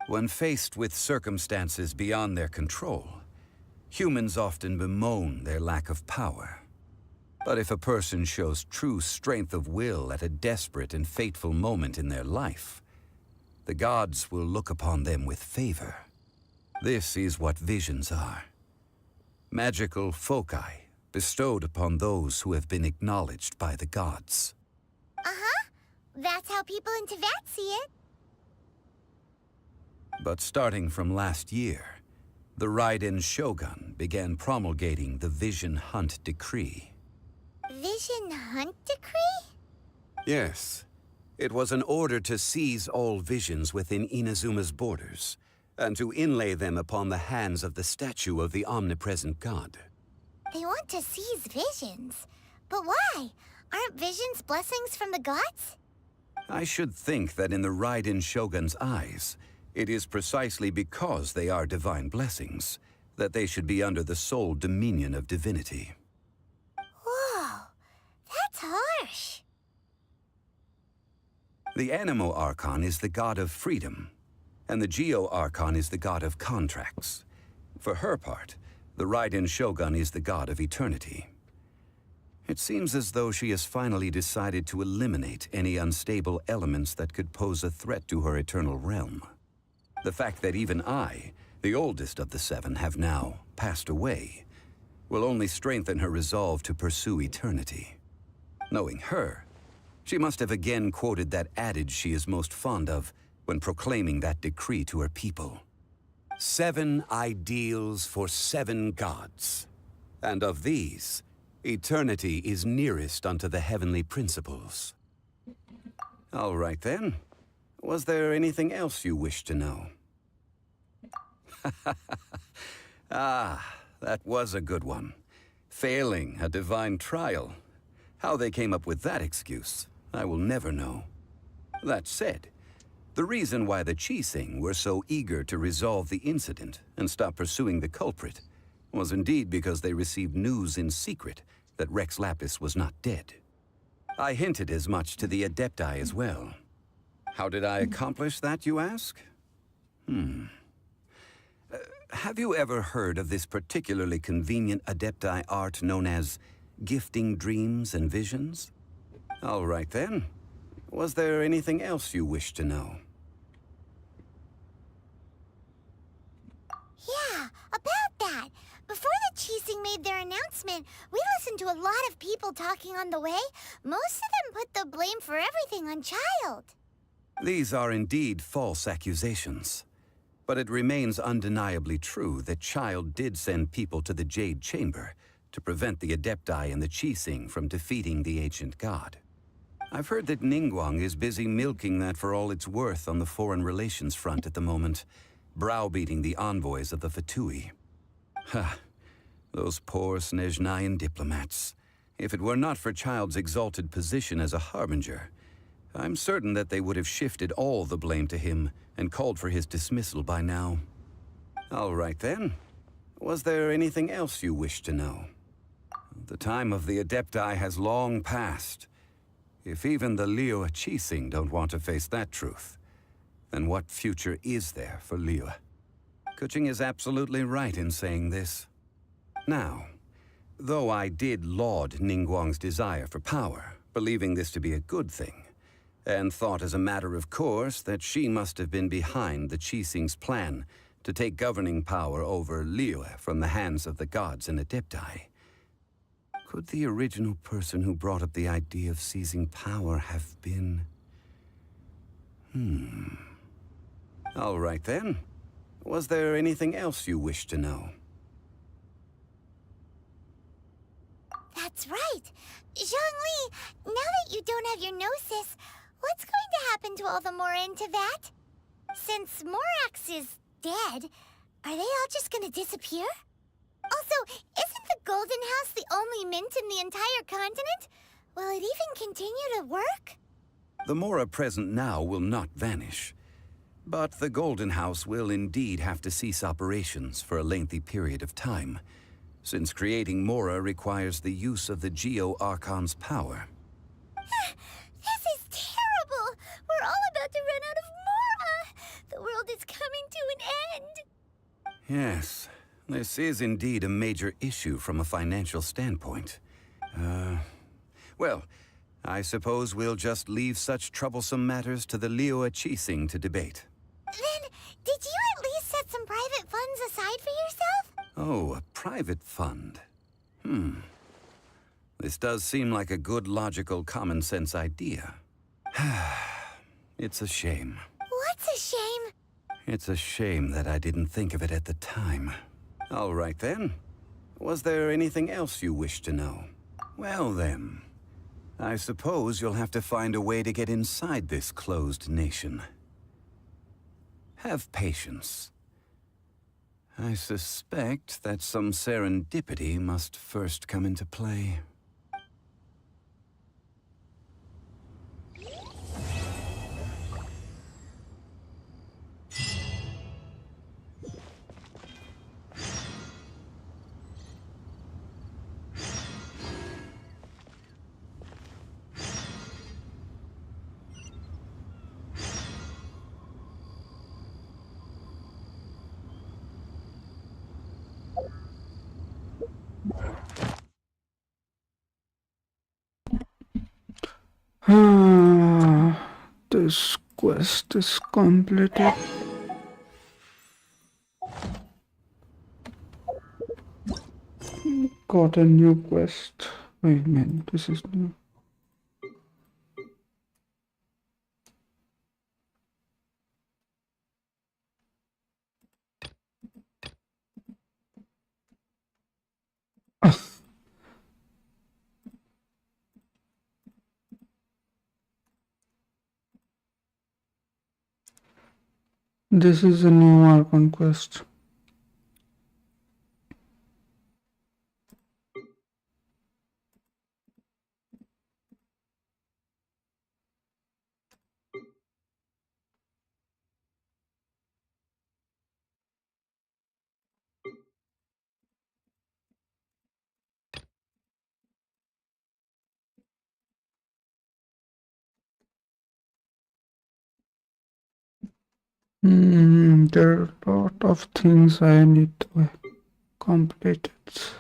When faced with circumstances beyond their control, humans often bemoan their lack of power. But if a person shows true strength of will at a desperate and fateful moment in their life, the gods will look upon them with favor. This is what visions are. Magical foci bestowed upon those who have been acknowledged by the gods. Uh-huh. That's how people in Teyvat see it. But starting from last year, the Raiden Shogun began promulgating the Vision Hunt Decree. Vision Hunt Decree? Yes. It was an order to seize all visions within Inazuma's borders, and to inlay them upon the hands of the statue of the omnipresent god. They want to seize visions. But why? Aren't visions blessings from the gods? I should think that in the Raiden Shogun's eyes, it is precisely because they are divine blessings that they should be under the sole dominion of divinity. Whoa, that's harsh. The Anemo Archon is the god of freedom. and the Geo-Archon is the god of contracts. For her part, the Raiden Shogun is the god of eternity. It seems as though she has finally decided to eliminate any unstable elements that could pose a threat to her eternal realm. The fact that even I, the oldest of the seven, have now passed away will only strengthen her resolve to pursue eternity. Knowing her, she must have again quoted that adage she is most fond of when proclaiming that decree to her people. 7 ideals for 7 gods, and of these, eternity is nearest unto the heavenly principles. All right then. Was there anything else you wish to know? Ah, that was a good one. Failing a divine trial. How they came up with that excuse, I will never know. That said, the reason why the Qixing were so eager to resolve the incident and stop pursuing the culprit was indeed because they received news in secret that Rex Lapis was not dead. I hinted as much to the Adepti as well. How did I accomplish that, you ask? Have you ever heard of this particularly convenient Adepti art known as gifting dreams and visions? All right then. Was there anything else you wish to know? Yeah, about that. Before the Qixing made their announcement, we listened to a lot of people talking on the way. Most of them put the blame for everything on Child. These are indeed false accusations. But it remains undeniably true that Child did send people to the Jade Chamber to prevent the Adepti and the Qixing from defeating the ancient god. I've heard that Ningguang is busy milking that for all it's worth on the foreign relations front at the moment, browbeating the envoys of the Fatui. Ha! Those poor Snezhnayan diplomats. If it were not for Child's exalted position as a harbinger, I'm certain that they would have shifted all the blame to him and called for his dismissal by now. All right then. Was there anything else you wish to know? The time of the Adepti has long passed. If even the Liyue Qixing don't want to face that truth, then what future is there for Liyue? Kuching is absolutely right in saying this. Now, though I did laud Ningguang's desire for power, believing this to be a good thing, and thought as a matter of course that she must have been behind the Qixing's plan to take governing power over Liyue from the hands of the gods and Adepti, could the original person who brought up the idea of seizing power have been... All right then. Was there anything else you wish to know? That's right. Zhongli, now that you don't have your gnosis, what's going to happen to all the Mora in Teyvat? Since Morax is dead, are they all just gonna disappear? Also, isn't the Golden House the only mint in the entire continent? Will it even continue to work? The Mora present now will not vanish. But the Golden House will indeed have to cease operations for a lengthy period of time, since creating Mora requires the use of the Geo-Archon's power. This is terrible! We're all about to run out of Mora! The world is coming to an end! Yes, this is indeed a major issue from a financial standpoint. Well, I suppose we'll just leave such troublesome matters to the Liyue Qixing to debate. Then, did you at least set some private funds aside for yourself? Oh, a private fund. This does seem like a good, logical, common-sense idea. It's a shame. What's a shame? It's a shame that I didn't think of it at the time. All right then. Was there anything else you wish to know? Well then, I suppose you'll have to find a way to get inside this closed nation. Have patience. I suspect that some serendipity must first come into play. This quest is completed. Got a new quest. Wait a minute, this is new. This is a new Archon quest. There are a lot of things I need to complete it.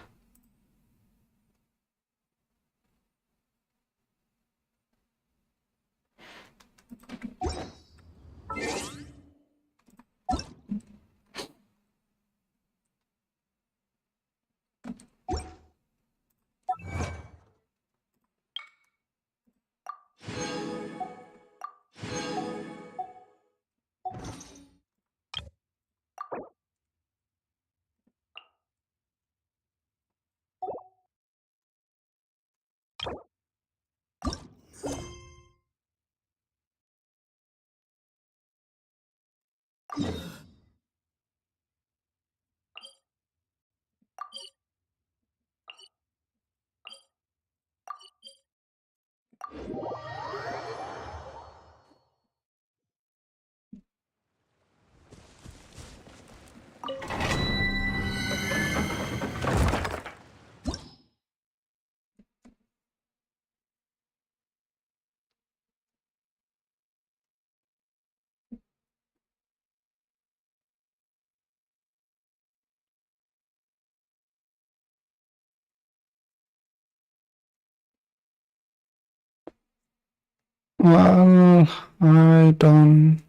Well, I don't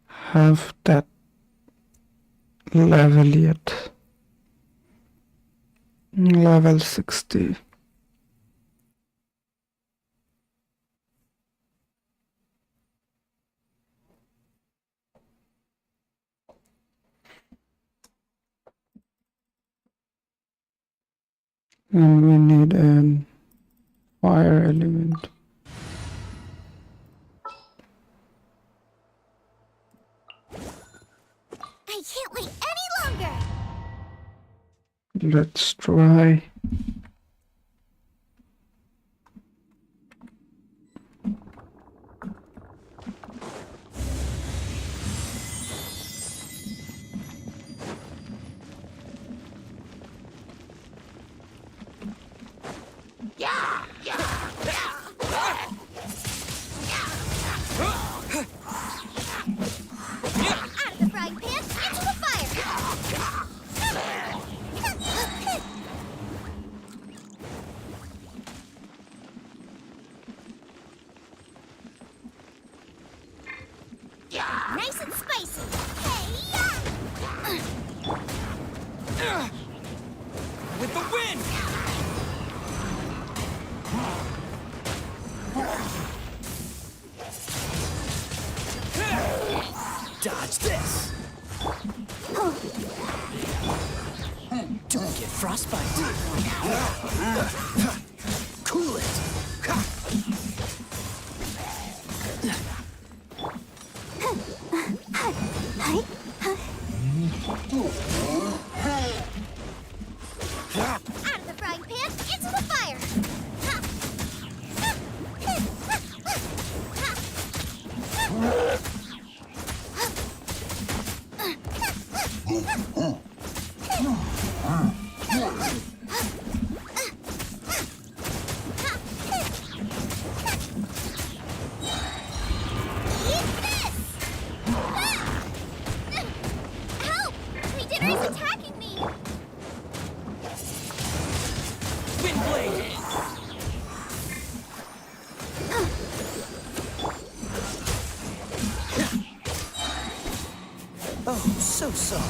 have that level yet. Level 60. And we need a fire element. I can't wait any longer! Let's try. Out of the frying pan, into the fire! Nice and spicy! With the wind! Dodge this! Don't get frostbite. Cool it! Out of the frying pan, into the fire! Eat this! so sorry.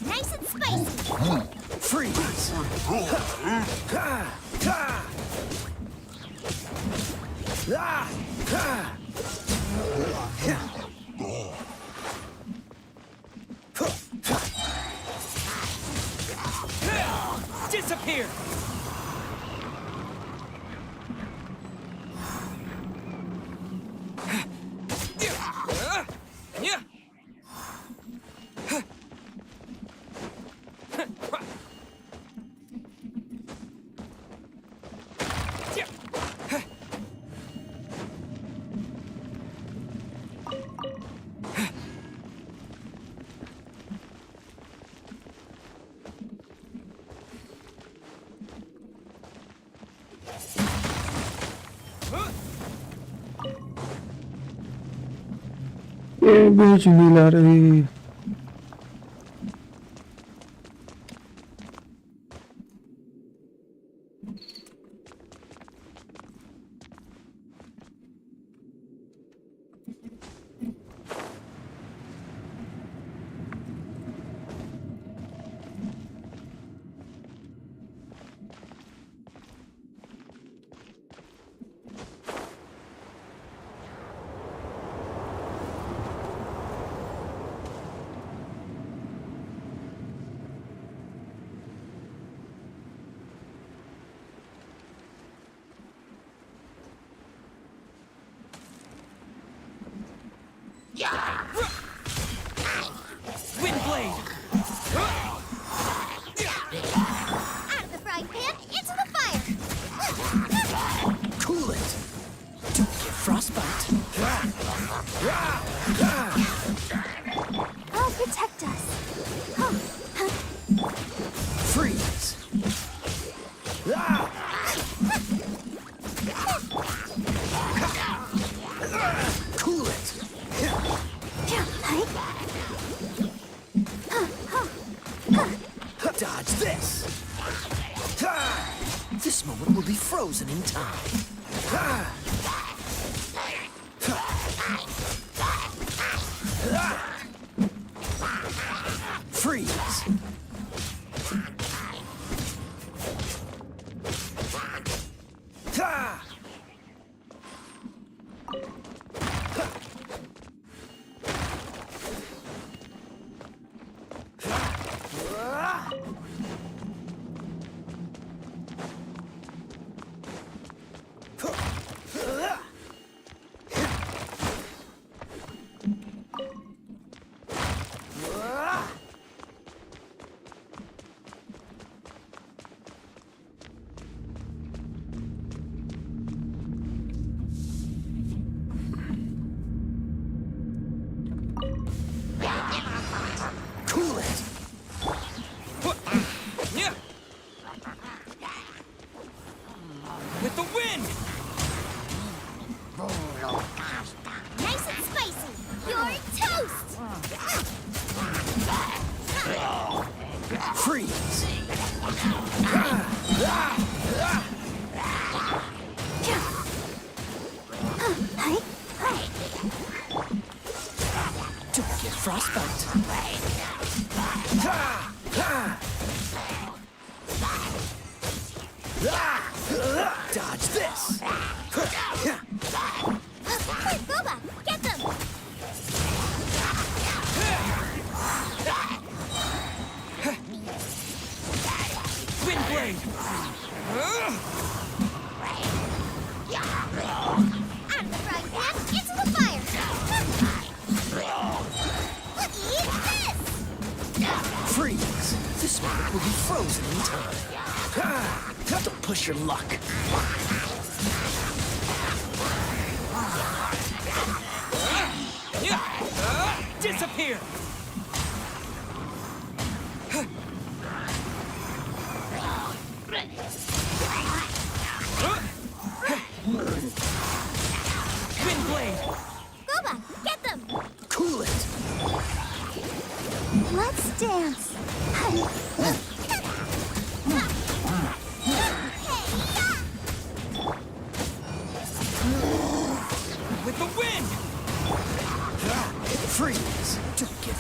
Nice and spicy. Freeze! Disappear! ये बेच नहीं ला रही Windblade! Out of the frying pan, into the fire. Cool it! Don't get frostbite. I'll protect us. Freeze! Cool it! Dodge this! This moment will be frozen in time. Freeze! Cool it! Yeah! With the wind! Nice and spicy. You're toast. Freeze! Don't get frostbite. Dodge this! Quick, Boba, get them. Windblade! Out of the frying pan, into the fire. Eat this. Freeze! This moment will be frozen in time. Don't push your luck. Disappear! Windblade! Boba, get them. Cool it! Let's dance.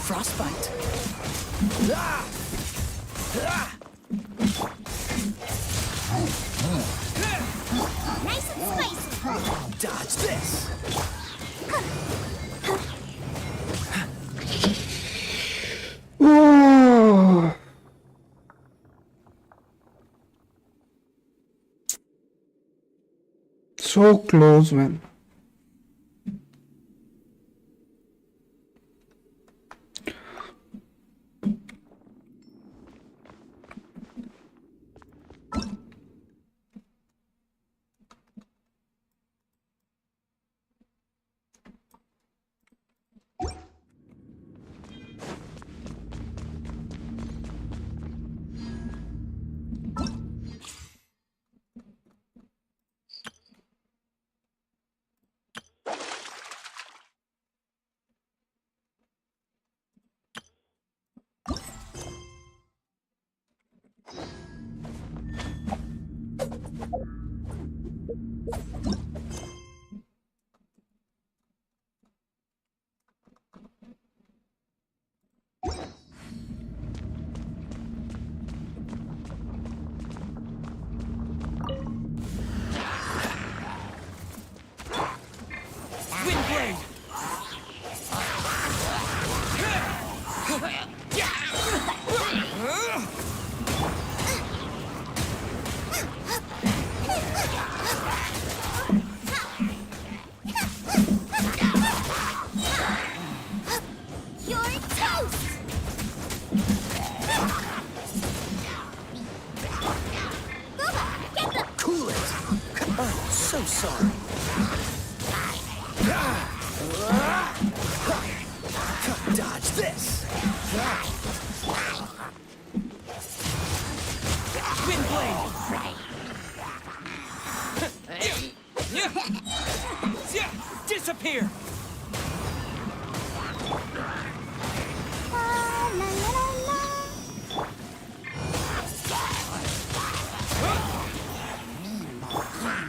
frostbite. Nice and spicy. Dodge this. Oh, so close, man. So sorry. Dodge this. Wind blade. Disappear.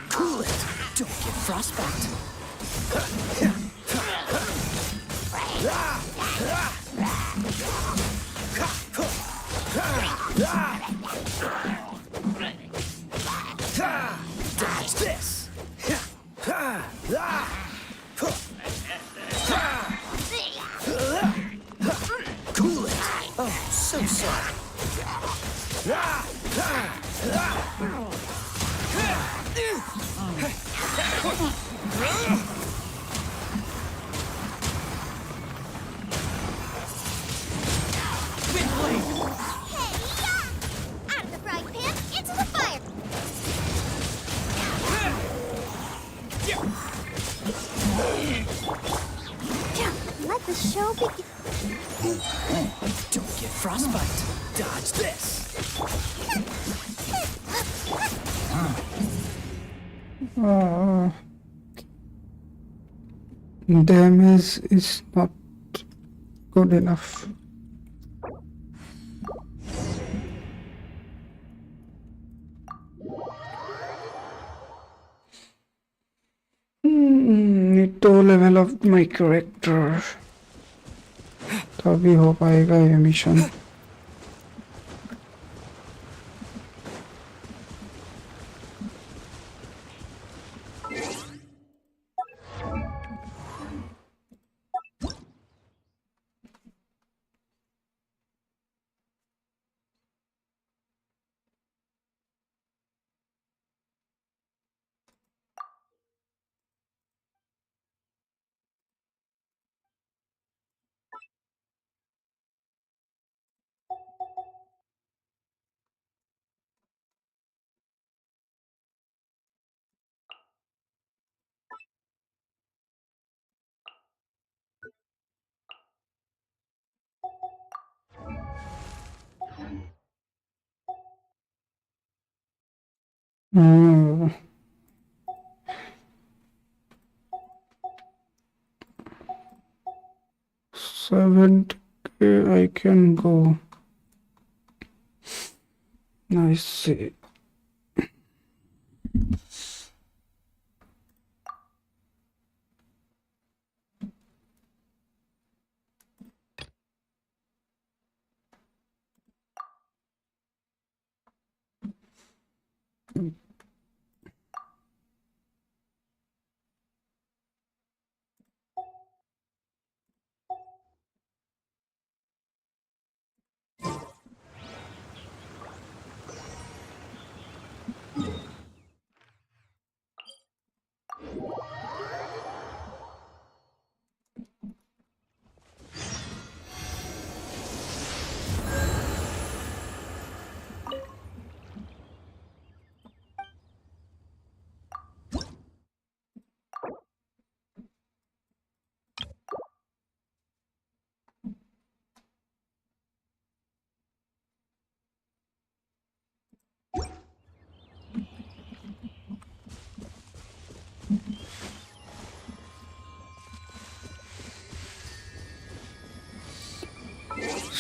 Cool it. Don't get frostbite. Dodge this. Cool it. Oh, so sorry. Out of the frying pan, into the fire. Let the show begin. Don't get frostbite. Dodge this. Damage is not good enough. Need to level up my character. तभी हो पाएगा ये mission. Hmm. 70K I can go. I see.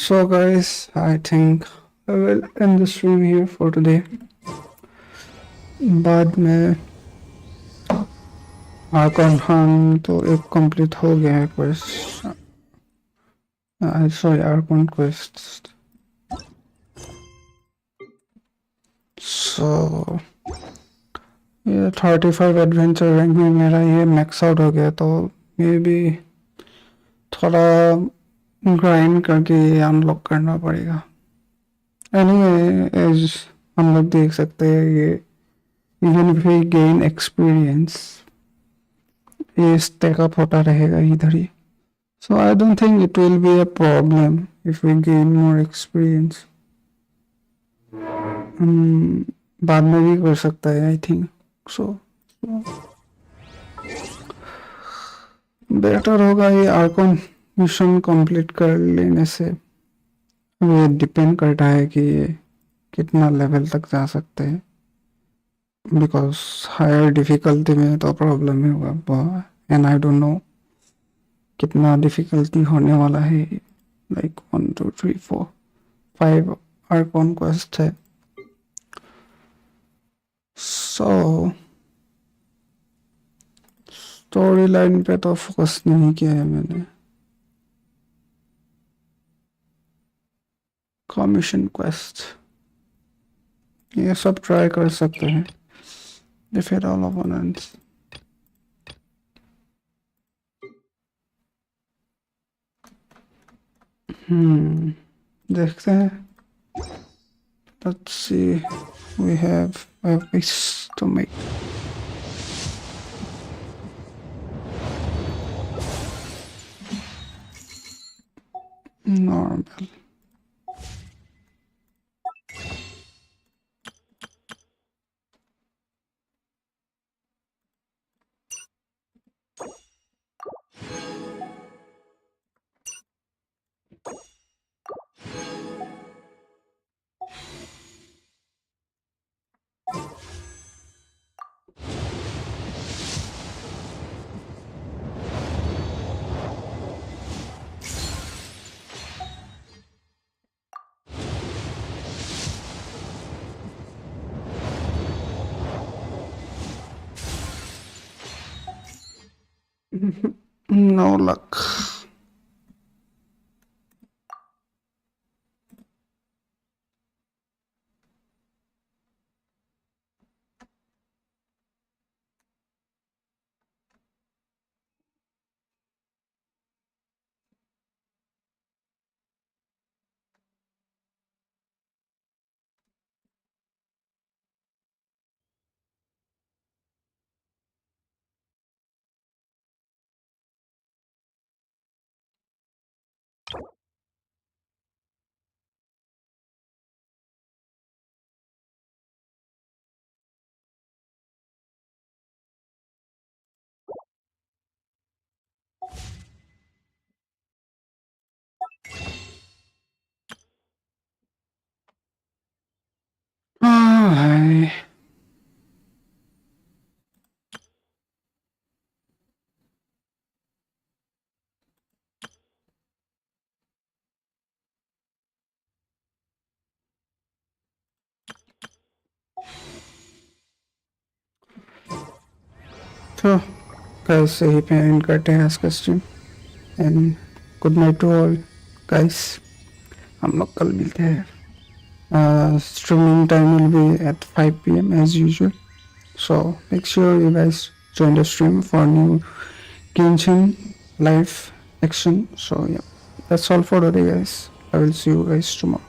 So guys, I think I will end the stream here for today. बाद में Arcon Khan तो एक complete हो गया है क्वेस्ट, सॉरी आर्कॉन क्वेस्ट. सो ये 35 एडवेंचर रैंक में मेरा ये मैक्स आउट हो गया, तो मे बी थोड़ा ग्राइंड करके ये अनलॉक करना पड़ेगा. एनीवे एज हम लोग देख सकते हैं ये even if we gain experience ये स्टैक अप होता रहेगा इधर ही. So I don't think it will be a problem if we gain more experience. बाद में भी कर सकता है आई थिंक. सो बेटर होगा ये आर्कॉन मिशन कंप्लीट कर लेने से. ये डिपेंड करता है कि ये कितना लेवल तक जा सकते हैं, बिकॉज हायर डिफिकल्टी में तो प्रॉब्लम ही होगा. एंड आई डोंट नो कितना डिफिकल्टी होने वाला है. लाइक 1 2 3 4 5 आर्कॉन क्वेस्ट है. सो स्टोरी लाइन पे तो फोकस नहीं किया है मैंने. कमीशन क्वेस्ट ये सब ट्राई कर सकते हैं. Defeat all opponents. देखते हैं. Let's see. We have a wish to make. Normal. No luck. Hi. तो कैसे ही पे एंड करते हैं आज का stream. And good night to all guys. हम लोग कल मिलते हैं. Streaming time will be at 5 PM as usual. So make sure you guys join the stream for new Genshin live action. So yeah, that's all for today guys. I will see you guys tomorrow.